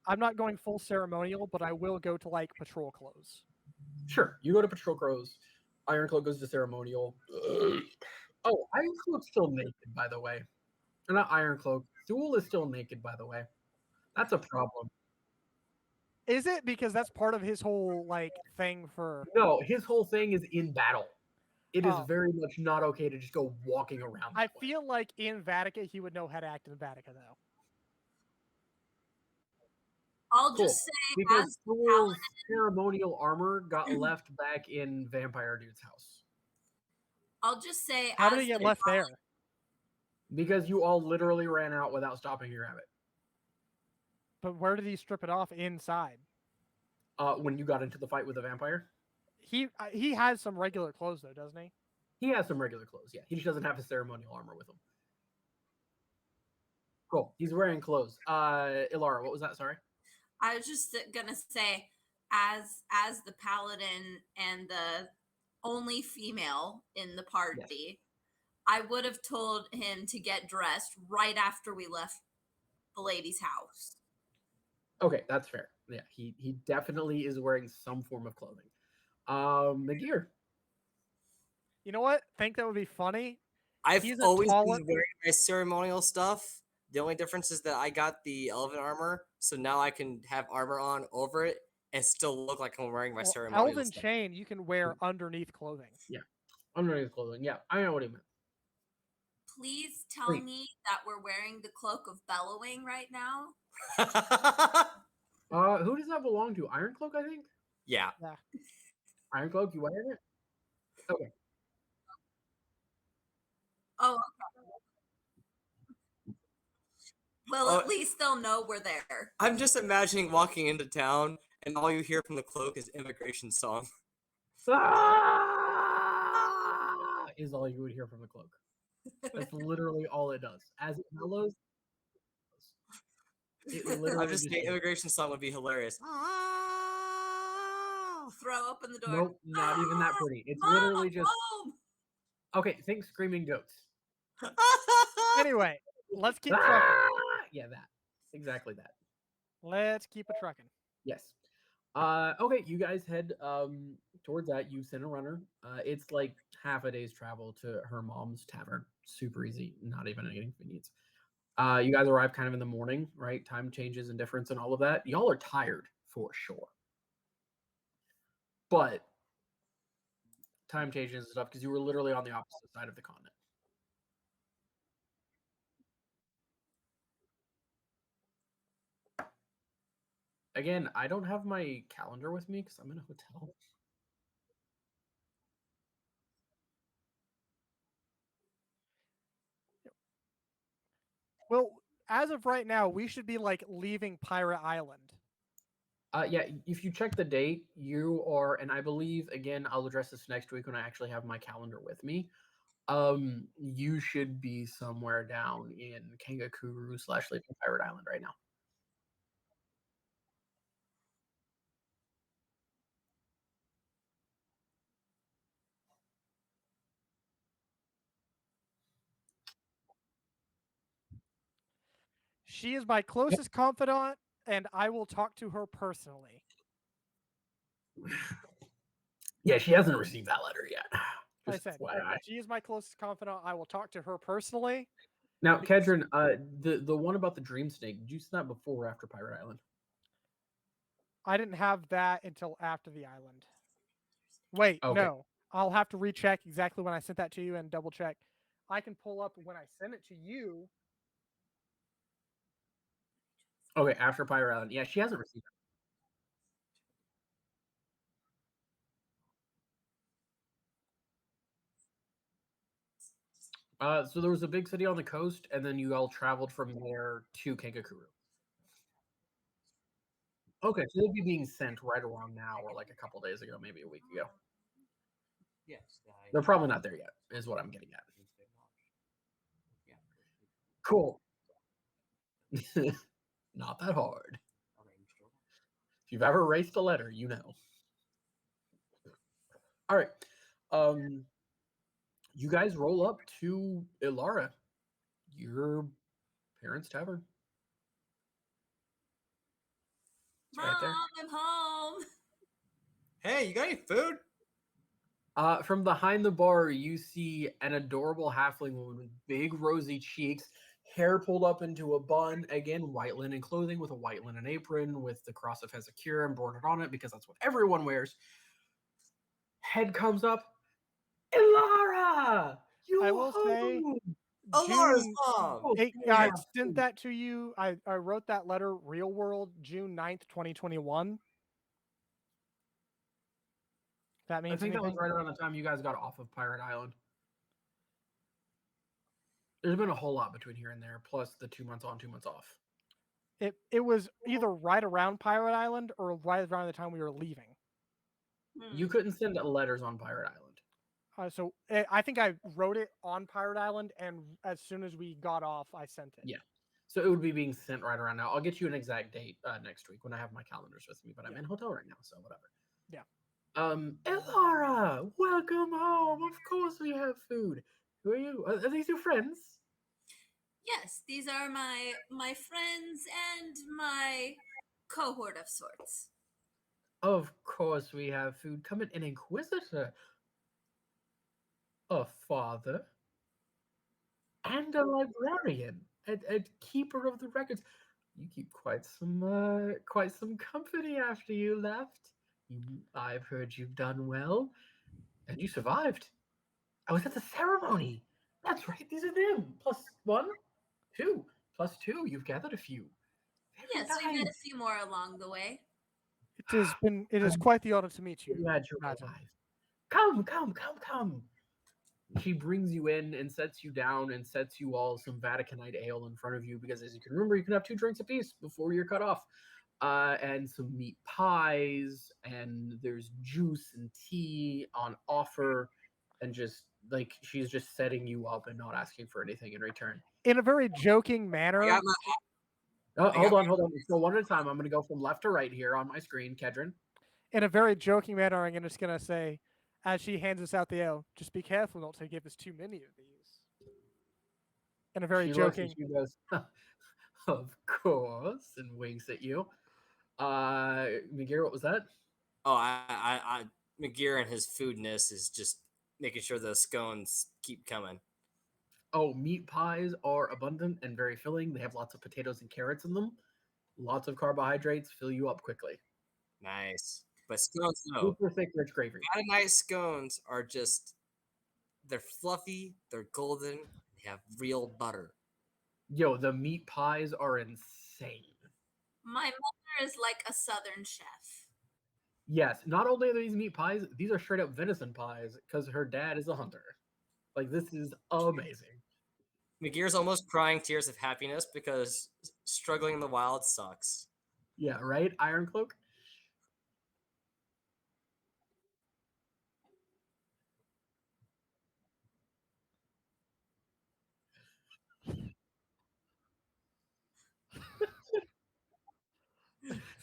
I'm not going full ceremonial, but I will go to like patrol clothes. Sure, you go to patrol clothes. Ironcloak goes to ceremonial. Oh, Ironcloak's still naked, by the way. Or not Ironcloak. Thule is still naked, by the way. That's a problem. Is it because that's part of his whole like thing for? No, his whole thing is in battle. It is Oh. very much not okay to just go walking around. I that way. feel like in Vatica he would know how to act in Vatica though. I'll Cool. just say Because as Thule's ceremonial armor got left back in Vampire Dude's house. I'll just say How as did he get the left there? Because you all literally ran out without stopping to grab it. But where did he strip it off inside? When you got into the fight with the vampire, He has some regular clothes though, doesn't he? he has some regular clothes. Yeah, he just doesn't have his ceremonial armor with him. Cool. He's wearing clothes. Ilara, what was that? Sorry. I was just gonna say, as the paladin and the only female in the party, I would have told him to get dressed right after we left the lady's house. Okay, that's fair. Yeah, he definitely is wearing some form of clothing. The gear. You know what? Think that would be funny. I've He's a always taller- been wearing my ceremonial stuff. The only difference is that I got the elven armor, so now I can have armor on over it and still look like I'm wearing my Well, ceremonial elven stuff. chain you can wear underneath clothing. Underneath clothing. Yeah, I know what he meant. Please tell Great. me that we're wearing the cloak of bellowing right now. Who does that belong to? Ironcloak, I think. Yeah. Ironcloak, you wearing it? Okay. Oh, okay. Well, Oh. at least they'll know we're there. I'm just imagining walking into town and all you hear from the cloak is immigration song. Is all you would hear from the cloak. That's literally all it does. As it mellows, it literally I'm just saying immigration song would be hilarious. Throw open the door. Nope, not even that pretty. It's Mom, literally just home! okay. Think screaming goats. Anyway, let's keep trucking. Yeah, that exactly that. Let's keep it trucking. Yes. Okay, you guys head towards that. You send a runner. It's like half a day's travel to her mom's tavern. Super easy, not even an inconvenience. You guys arrive kind of in the morning, right? Time changes and difference and all of that. Y'all are tired for sure, but time changes and stuff because you were literally on the opposite side of the continent. Again, I don't have my calendar with me because I'm in a hotel. Well, as of right now, we should be like leaving Pirate Island. Yeah, if you check the date, you are, and I believe again, I'll address this next week when I actually have my calendar with me. You should be somewhere down in Kangakuru / Sleeping Pirate Island right now. She is my closest confidant, and I will talk to her personally. Yeah, she hasn't received that letter yet. I Just said, FYI. she is my closest confidant. I will talk to her personally. Now, because- Kedron, the one about the dream snake, did you send that before or after Pirate Island? I didn't have that until after the island. Wait, Okay. no. I'll have to recheck exactly when I sent that to you and double check. I can pull up when I sent it to you. Okay, after Pirate Island. Yeah, she hasn't received it. So there was a big city on the coast, and then you all traveled from there to Kankakuru. Okay, so they'd be being sent right around now, or like a couple days ago, maybe a week ago. Yes. They're probably not there yet, is what I'm getting at. Cool. Not that hard. If you've ever erased a letter, you know. All right. You guys roll up to Ilara, your parents' tavern. It's Mom, right there. I'm home. Hey, you got any food? From behind the bar, you see an adorable halfling woman with big rosy cheeks, hair pulled up into a bun, again, white linen clothing with a white linen apron with the cross of Hezekiah embroidered on it because that's what everyone wears. Head comes up. Ilara! You I will say, Alara's June mom. Oh, I yeah. sent that to you. I wrote that letter, Real World, June 9th, 2021. That I means think that was anything? right around the time you guys got off of Pirate Island. There's been a whole lot between here and there, plus the 2 months on, 2 months off. It was either right around Pirate Island or right around the time we were leaving. You couldn't send letters on Pirate Island. So I think I wrote it on Pirate Island, and as soon as we got off, I sent it. Yeah. So it would be being sent right around now. I'll get you an exact date next week when I have my calendars with me, but I'm in hotel right now, so whatever. Yeah. Ilara, welcome home. Of course we have food. Who are you? Are these your friends? Yes, these are my friends and my cohort of sorts. Of course we have food. Come in, an inquisitor, a father, and a librarian, a keeper of the records. You keep quite some company after you left. I've heard you've done well, and you survived. I was at the ceremony. That's right. These are them. +1, 2, +2. You've gathered a few. Very Yes, we've met a nice. few more along the way. It is quite the honor to meet you. Glad you're Madam. alive. Come. She brings you in and sets you down and sets you all some Vaticanite ale in front of you because, as you can remember, you can have 2 drinks apiece before you're cut off. And some meat pies, and there's juice and tea on offer, and just like she's just setting you up and not asking for anything in return. In a very joking manner. Oh, hold on. Let's go one at a time. I'm going to go from left to right here on my screen, Kedron. In a very joking manner, I'm just gonna say, as she hands us out the ale, just be careful not to give us too many of these. In a very She looks joking. at you, goes, "Of course," and winks at you. Miguel, what was that? Oh, McGear and his foodness is just making sure the scones keep coming. Oh, meat pies are abundant and very filling. They have lots of potatoes and carrots in them. Lots of carbohydrates, fill you up quickly. Nice. But scones, no. Super thick, rich gravy. Nice scones are just, they're fluffy, they're golden, they have real butter. Yo, the meat pies are insane. My mother is like a southern chef. Yes, not only are these meat pies, these are straight up venison pies because her dad is a hunter. Like, this is amazing. McGear's almost crying tears of happiness because struggling in the wild sucks. Yeah, right? Iron Cloak?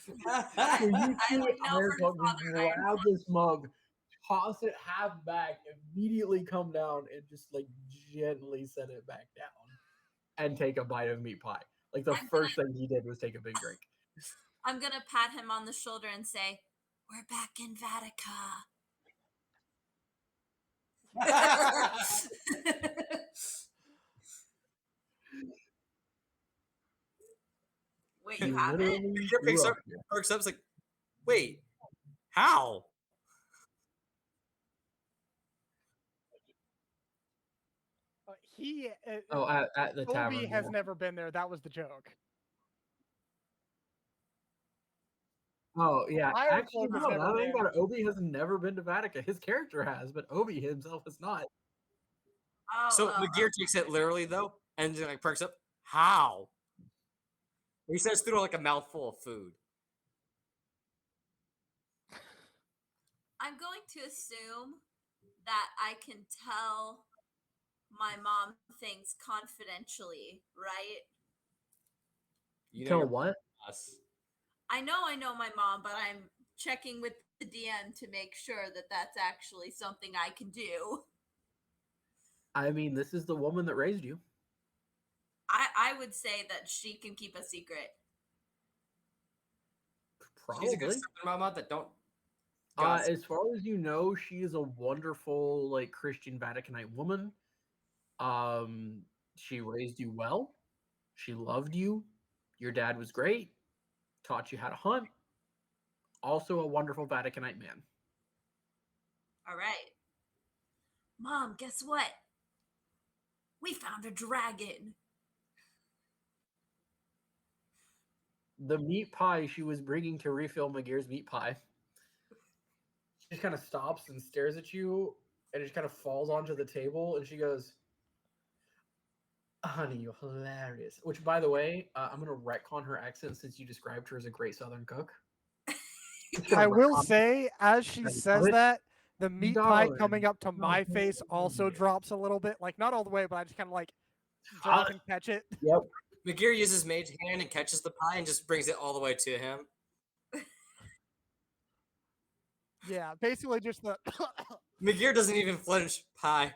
So you I see don't know Iron for Cloak just Father Iron grab this mug, toss it half back, immediately come down and just like gently set it back down and take a bite of meat pie. Like the first thing he did was take a big drink. I'm gonna pat him on the shoulder and say, "We're back in Vatica." Wait, He you haven't? literally McGear grew up perks here. up, it's like, wait, how? He Oh, at the Obi tavern. has Yeah. never been there. That was the joke. Oh yeah, Iron actually Cloak has no. never Now that I think been. about it, Obi has never been to Vatican. His character has, but Obi himself has not. So McGear takes it literally though, and then like perks up. How? He says through like a mouthful of food. I'm going to assume that I can tell my mom things confidentially, right? You know Tell your what? boss. I know my mom, but I'm checking with the DM to make sure that that's actually something I can do. I mean, this is the woman that raised you. I would say that she can keep a secret. She's a good Probably. Southern mama that don't. gossip. As far as you know, she is a wonderful, like Christian Vaticanite woman. She raised you well. She loved you. Your dad was great. Taught you how to hunt. Also a wonderful Vaticanite man. All right. Mom, guess what? We found a dragon. The meat pie she was bringing to refill McGear's meat pie. She just kind of stops and stares at you, and it just kind of falls onto the table, and she goes, "Honey, you're hilarious." Which, by the way, I'm gonna retcon her accent since you described her as a great Southern cook. I will say, as she says that, the meat pie coming up to my face also drops a little bit. Like, not all the way, but I just kind of like drop and catch it. Yep. McGear uses mage hand and catches the pie and just brings it all the way to him. Yeah, basically just the. McGear doesn't even flinch. Pie.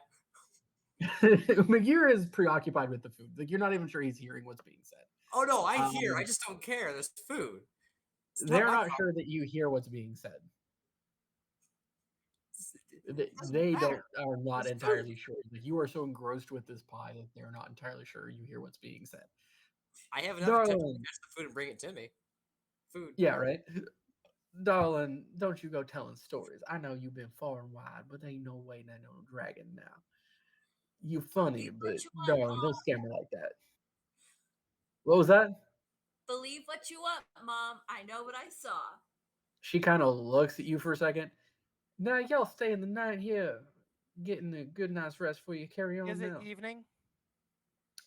McGear is preoccupied with the food. Like, you're not even sure he's hearing what's being said. Oh no, I hear. I just don't care. There's food. They're not sure that you hear what's being said. They are not entirely sure. Like, you are so engrossed with this pie that they're not entirely sure you hear what's being said. I have enough attention to catch the food and bring it to me. Food. Yeah, right. Darling, don't you go telling stories. I know you've been far and wide, but ain't no way there's no dragon now. You funny, but darling, don't scare me like that. What was that? Believe what you want, Mom. I know what I saw. She kind of looks at you for a second. Now y'all staying the night here, getting a good night's rest before you carry on. Is it now. evening?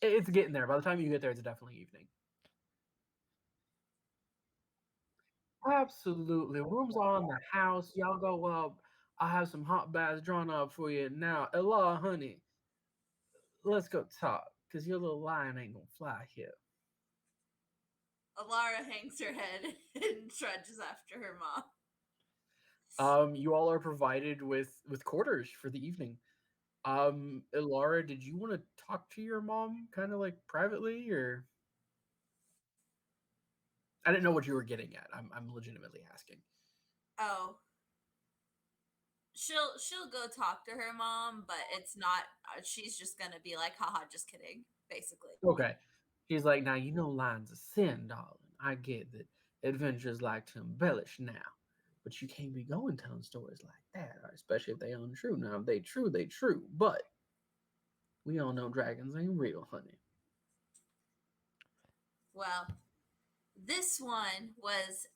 It's getting there. By the time you get there, it's definitely evening. Absolutely. Rooms are on the house. Y'all go up. I have some hot baths drawn up for you now. Ella, honey, let's go talk, because your little lion ain't gonna fly here. Alara hangs her head and trudges after her mom. You all are provided with quarters for the evening. Ilara, did you want to talk to your mom kind of like privately, or I didn't know what you were getting at. I'm legitimately asking. Oh, she'll go talk to her mom, but it's not. She's just gonna be like, haha, just kidding, basically. Okay. She's like, now you know lines of sin, darling. I get that adventurers like to embellish now, but you can't be going telling stories like that, especially if they untrue. Now, if they true, they true. But we all know dragons ain't real, honey. Well, this one was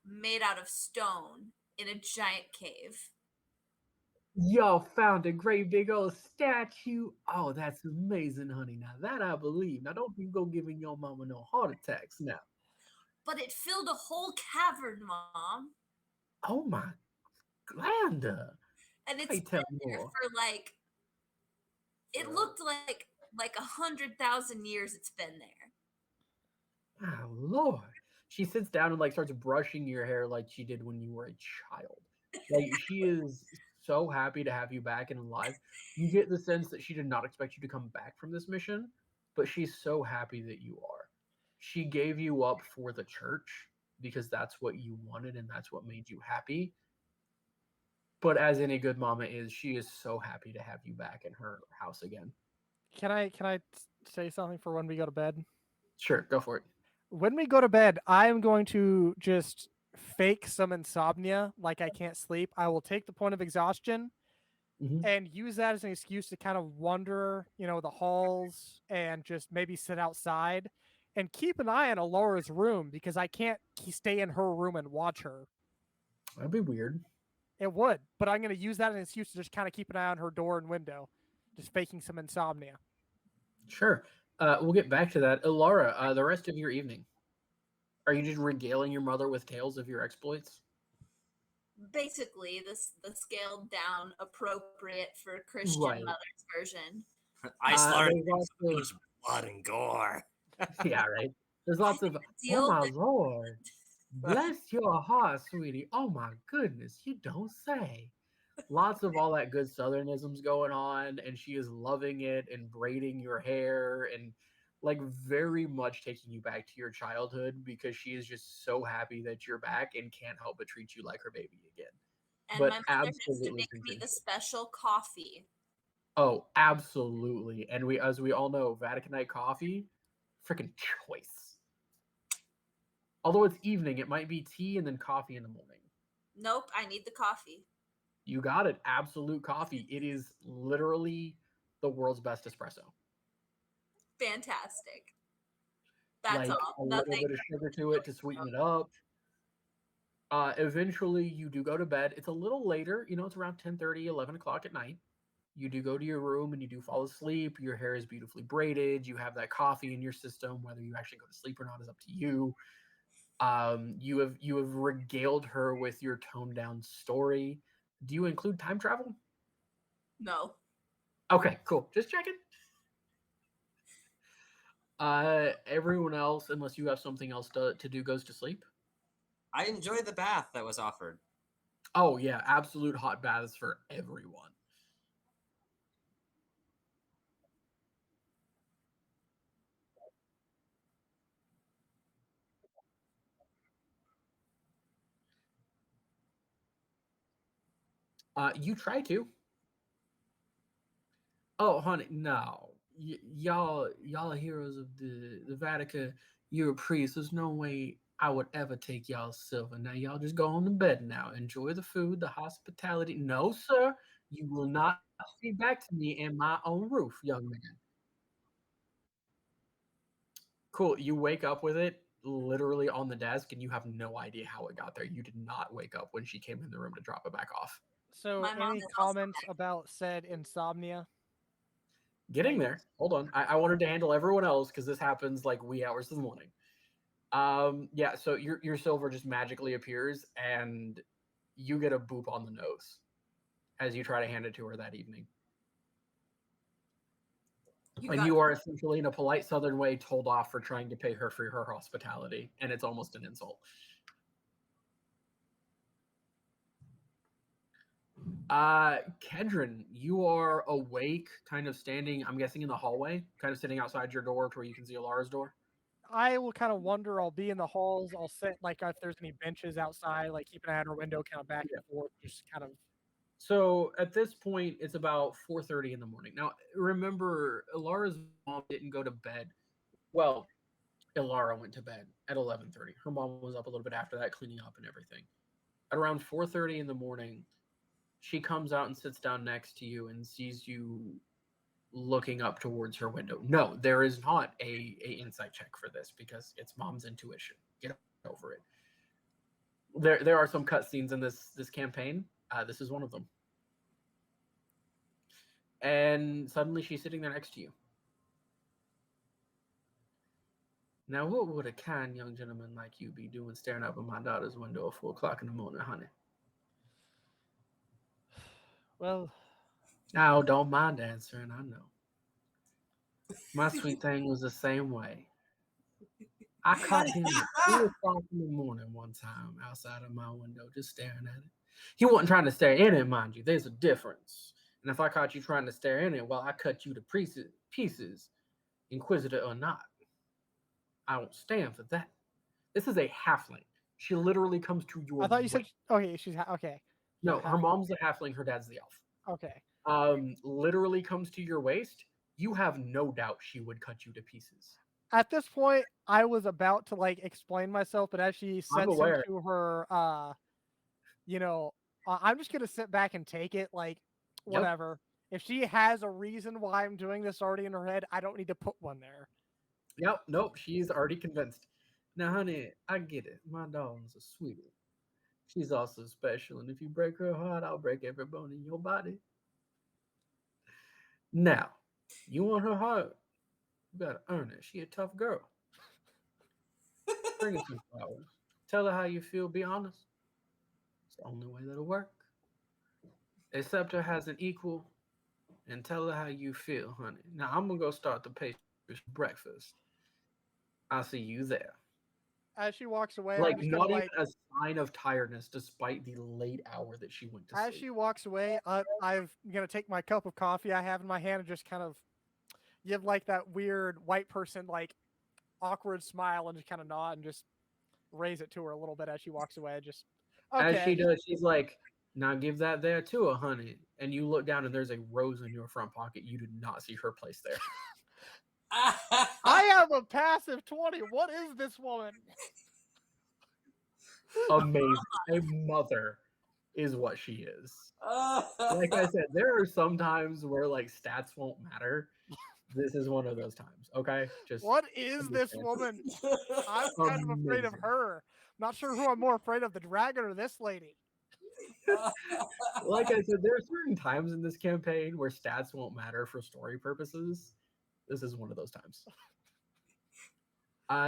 made out of stone in a giant cave. Y'all found a great big old statue. Oh, that's amazing, honey. Now that I believe. Now don't you go giving your mama no heart attacks now. But it filled a whole cavern, Mom. Oh my Glanda. And it's Pray been tell there more. for like it looked like 100,000 years it's been there. My lord. She sits down and like starts brushing your hair like she did when you were a child. Like she is so happy to have you back and alive. You get the sense that she did not expect you to come back from this mission, but she's so happy that you are. She gave you up for the church because that's what you wanted and that's what made you happy. But as any good mama is, she is so happy to have you back in her house again. Can I say something for when we go to bed? Sure, go for it. When we go to bed, I am going to just fake some insomnia, like I can't sleep. I will take the point of exhaustion Mhm. and use that as an excuse to kind of wander, the halls and just maybe sit outside and keep an eye on Alora's room because I can't stay in her room and watch her. That'd be weird. It would, but I'm going to use that as an excuse to just kind of keep an eye on her door and window, just faking some insomnia. Sure. We'll get back to that. Ilara, the rest of your evening. Are you just regaling your mother with tales of your exploits? Basically, the scaled down, appropriate for Christian Right. mother's version. I slaughtered There's lots so of much blood and gore. yeah, right. There's lots of oh Deal my with lord, bless your heart, sweetie. Oh my goodness, you don't say. Lots of all that good southernisms going on, and she is loving it and braiding your hair and like very much taking you back to your childhood because she is just so happy that you're back and can't help but treat you like her baby again. and But my mother has to absolutely make me the contingent. special coffee. Oh, absolutely. And as we all know, Vaticanite coffee, freaking choice. Although it's evening, it might be tea and then coffee in the morning. Nope, I need the coffee. You got it. Absolute coffee. It is literally the world's best espresso. Fantastic. That's Like all. a little Nothing. bit of sugar to it to sweeten it up. Eventually, you do go to bed. It's a little later. It's around 10:30, 11 o'clock at night. You do go to your room and you do fall asleep. Your hair is beautifully braided. You have that coffee in your system. Whether you actually go to sleep or not is up to you. You have regaled her with your toned down story. Do you include time travel? No. Okay, cool. Just checking. Everyone else, unless you have something else to do, goes to sleep. I enjoyed the bath that was offered. Oh yeah, absolute hot baths for everyone. You try to. Oh, honey, no. Y'all are heroes of the Vatican. You're a priest. There's no way I would ever take y'all silver. Now y'all just go on to bed now. Enjoy the food, the hospitality. No, sir. You will not speak back to me in my own roof, young man. Cool. You wake up with it literally on the desk, and you have no idea how it got there. You did not wake up when she came in the room to drop it back off. So, My mom any is also comments about said insomnia? Getting Night? there. Hold on. I wanted to handle everyone else because this happens like wee hours of the morning. Yeah, so your silver just magically appears and you get a boop on the nose as you try to hand it to her that evening. You And got you are essentially in a polite southern way told off for trying to pay her for her hospitality, and it's almost an insult. Kedron, you are awake, kind of standing, I'm guessing in the hallway, kind of sitting outside your door to where you can see Alara's door. I will kind of wonder. I'll be in the halls. I'll sit like if there's any benches outside, like keep an eye on our window, kind of back and forth, just kind of. So at this point, it's about 4:30 in the morning. Now, remember, Ilara's mom didn't go to bed. Well, Ilara went to bed at 11:30. Her mom was up a little bit after that, cleaning up and everything. At around 4:30 in the morning, she comes out and sits down next to you and sees you looking up towards her window. No, there is not a insight check for this because it's mom's intuition. Get over it. There are some cutscenes in this campaign. This is one of them. And suddenly she's sitting there next to you. Now, what would a kind young gentleman like you be doing staring up at my daughter's window at 4 o'clock in the morning, honey? Well, Now, don't mind answering, I know. My sweet thing was the same way. I caught him at 3 o'clock in the morning one time outside of my window, just staring at it. He wasn't trying to stare in it, mind you. There's a difference. And if I caught you trying to stare in it, well, I cut you to pieces, inquisitor or not. I won't stand for that. This is a halfling. She literally comes to your. I thought you said okay. She's okay. No, Yeah, her mom's the halfling. Her dad's the elf. Okay. Literally comes to your waist. You have no doubt she would cut you to pieces. At this point, I was about to like explain myself, but as she sends him aware. to her, I'm just gonna sit back and take it. Like, whatever. If she has a reason why I'm doing this already in her head, I don't need to put one there. Yep. Nope. She's already convinced. Now, honey, I get it. My dog's a sweetie. She's also special, and if you break her heart, I'll break every bone in your body. Now, you want her heart? You gotta earn it. She a tough girl. Bring her some flowers. Tell her how you feel. Be honest. It's the only way that'll work. Accept her as an equal, and tell her how you feel, honey. Now, I'm gonna go start the pastry for breakfast. I'll see you there. As she walks away, Like, I'm just not gonna, even a sign of tiredness, despite the late hour that she went to as sleep. she walks away, I'm gonna take my cup of coffee I have in my hand and just kind of give like that weird white person like awkward smile and just kind of nod and just raise it to her a little bit as she walks away. Just okay. As she does, she's like, "Now give that there to her, honey." And you look down, and there's a rose in your front pocket. You did not see her place there. I have a passive 20. What is this woman? Amazing. A mother is what she is. Like I said, there are some times where like stats won't matter. This is one of those times. Okay, just What is this understand. woman? I'm kind of afraid of Amazing. her. Not sure who I'm more afraid of, the dragon or this lady. Like I said, there are certain times in this campaign where stats won't matter for story purposes. This is one of those times.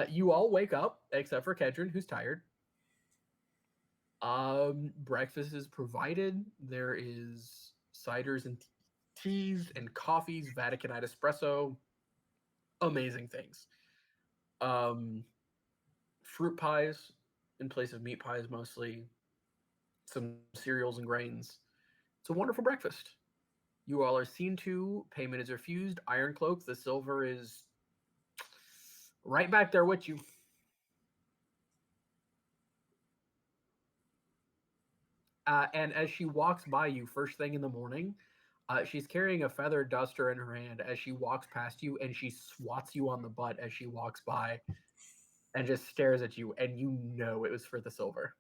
You all wake up except for Kedron, who's tired. Breakfast is provided. There is ciders and teas and coffees, Vaticanite espresso, amazing things. Fruit pies in place of meat pies mostly, some cereals and grains. It's a wonderful breakfast. You all are seen to. Payment is refused. Iron Cloak, the silver is right back there with you. And as she walks by you first thing in the morning, she's carrying a feather duster in her hand as she walks past you, and she swats you on the butt as she walks by and just stares at you, and you know it was for the silver.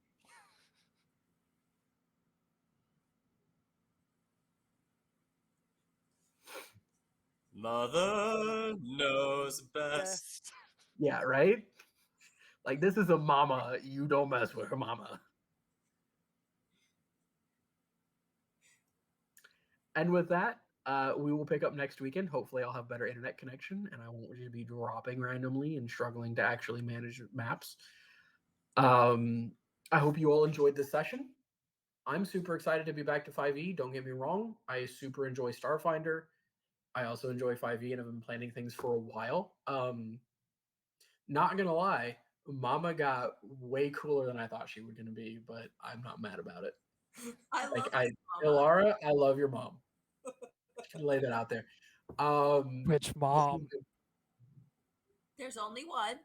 Mother knows best. Yeah, right? Like, this is a mama. You don't mess with her mama. And with that, we will pick up next weekend. Hopefully, I'll have better internet connection, and I won't just be dropping randomly and struggling to actually manage maps. I hope you all enjoyed this session. I'm super excited to be back to 5e. Don't get me wrong. I super enjoy Starfinder. I also enjoy 5e and have been planning things for a while. Not gonna lie, Mama got way cooler than I thought she was gonna be, but I'm not mad about it. Ilara, I love your mom. Should lay that out there. Which mom? There's only one.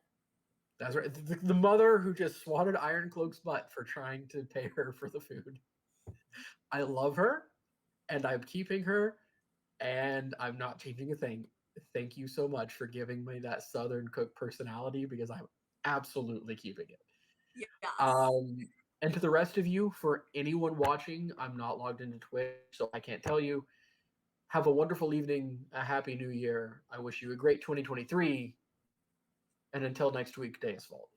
That's right. The mother who just swatted Ironcloak's butt for trying to pay her for the food. I love her, and I'm keeping her, and I'm not changing a thing. Thank you so much for giving me that Southern cook personality because I'm absolutely keeping it. Yes. And to the rest of you, for anyone watching, I'm not logged into Twitch, so I can't tell you. Have a wonderful evening, a happy new year. I wish you a great 2023. And until next week, Deus Vult.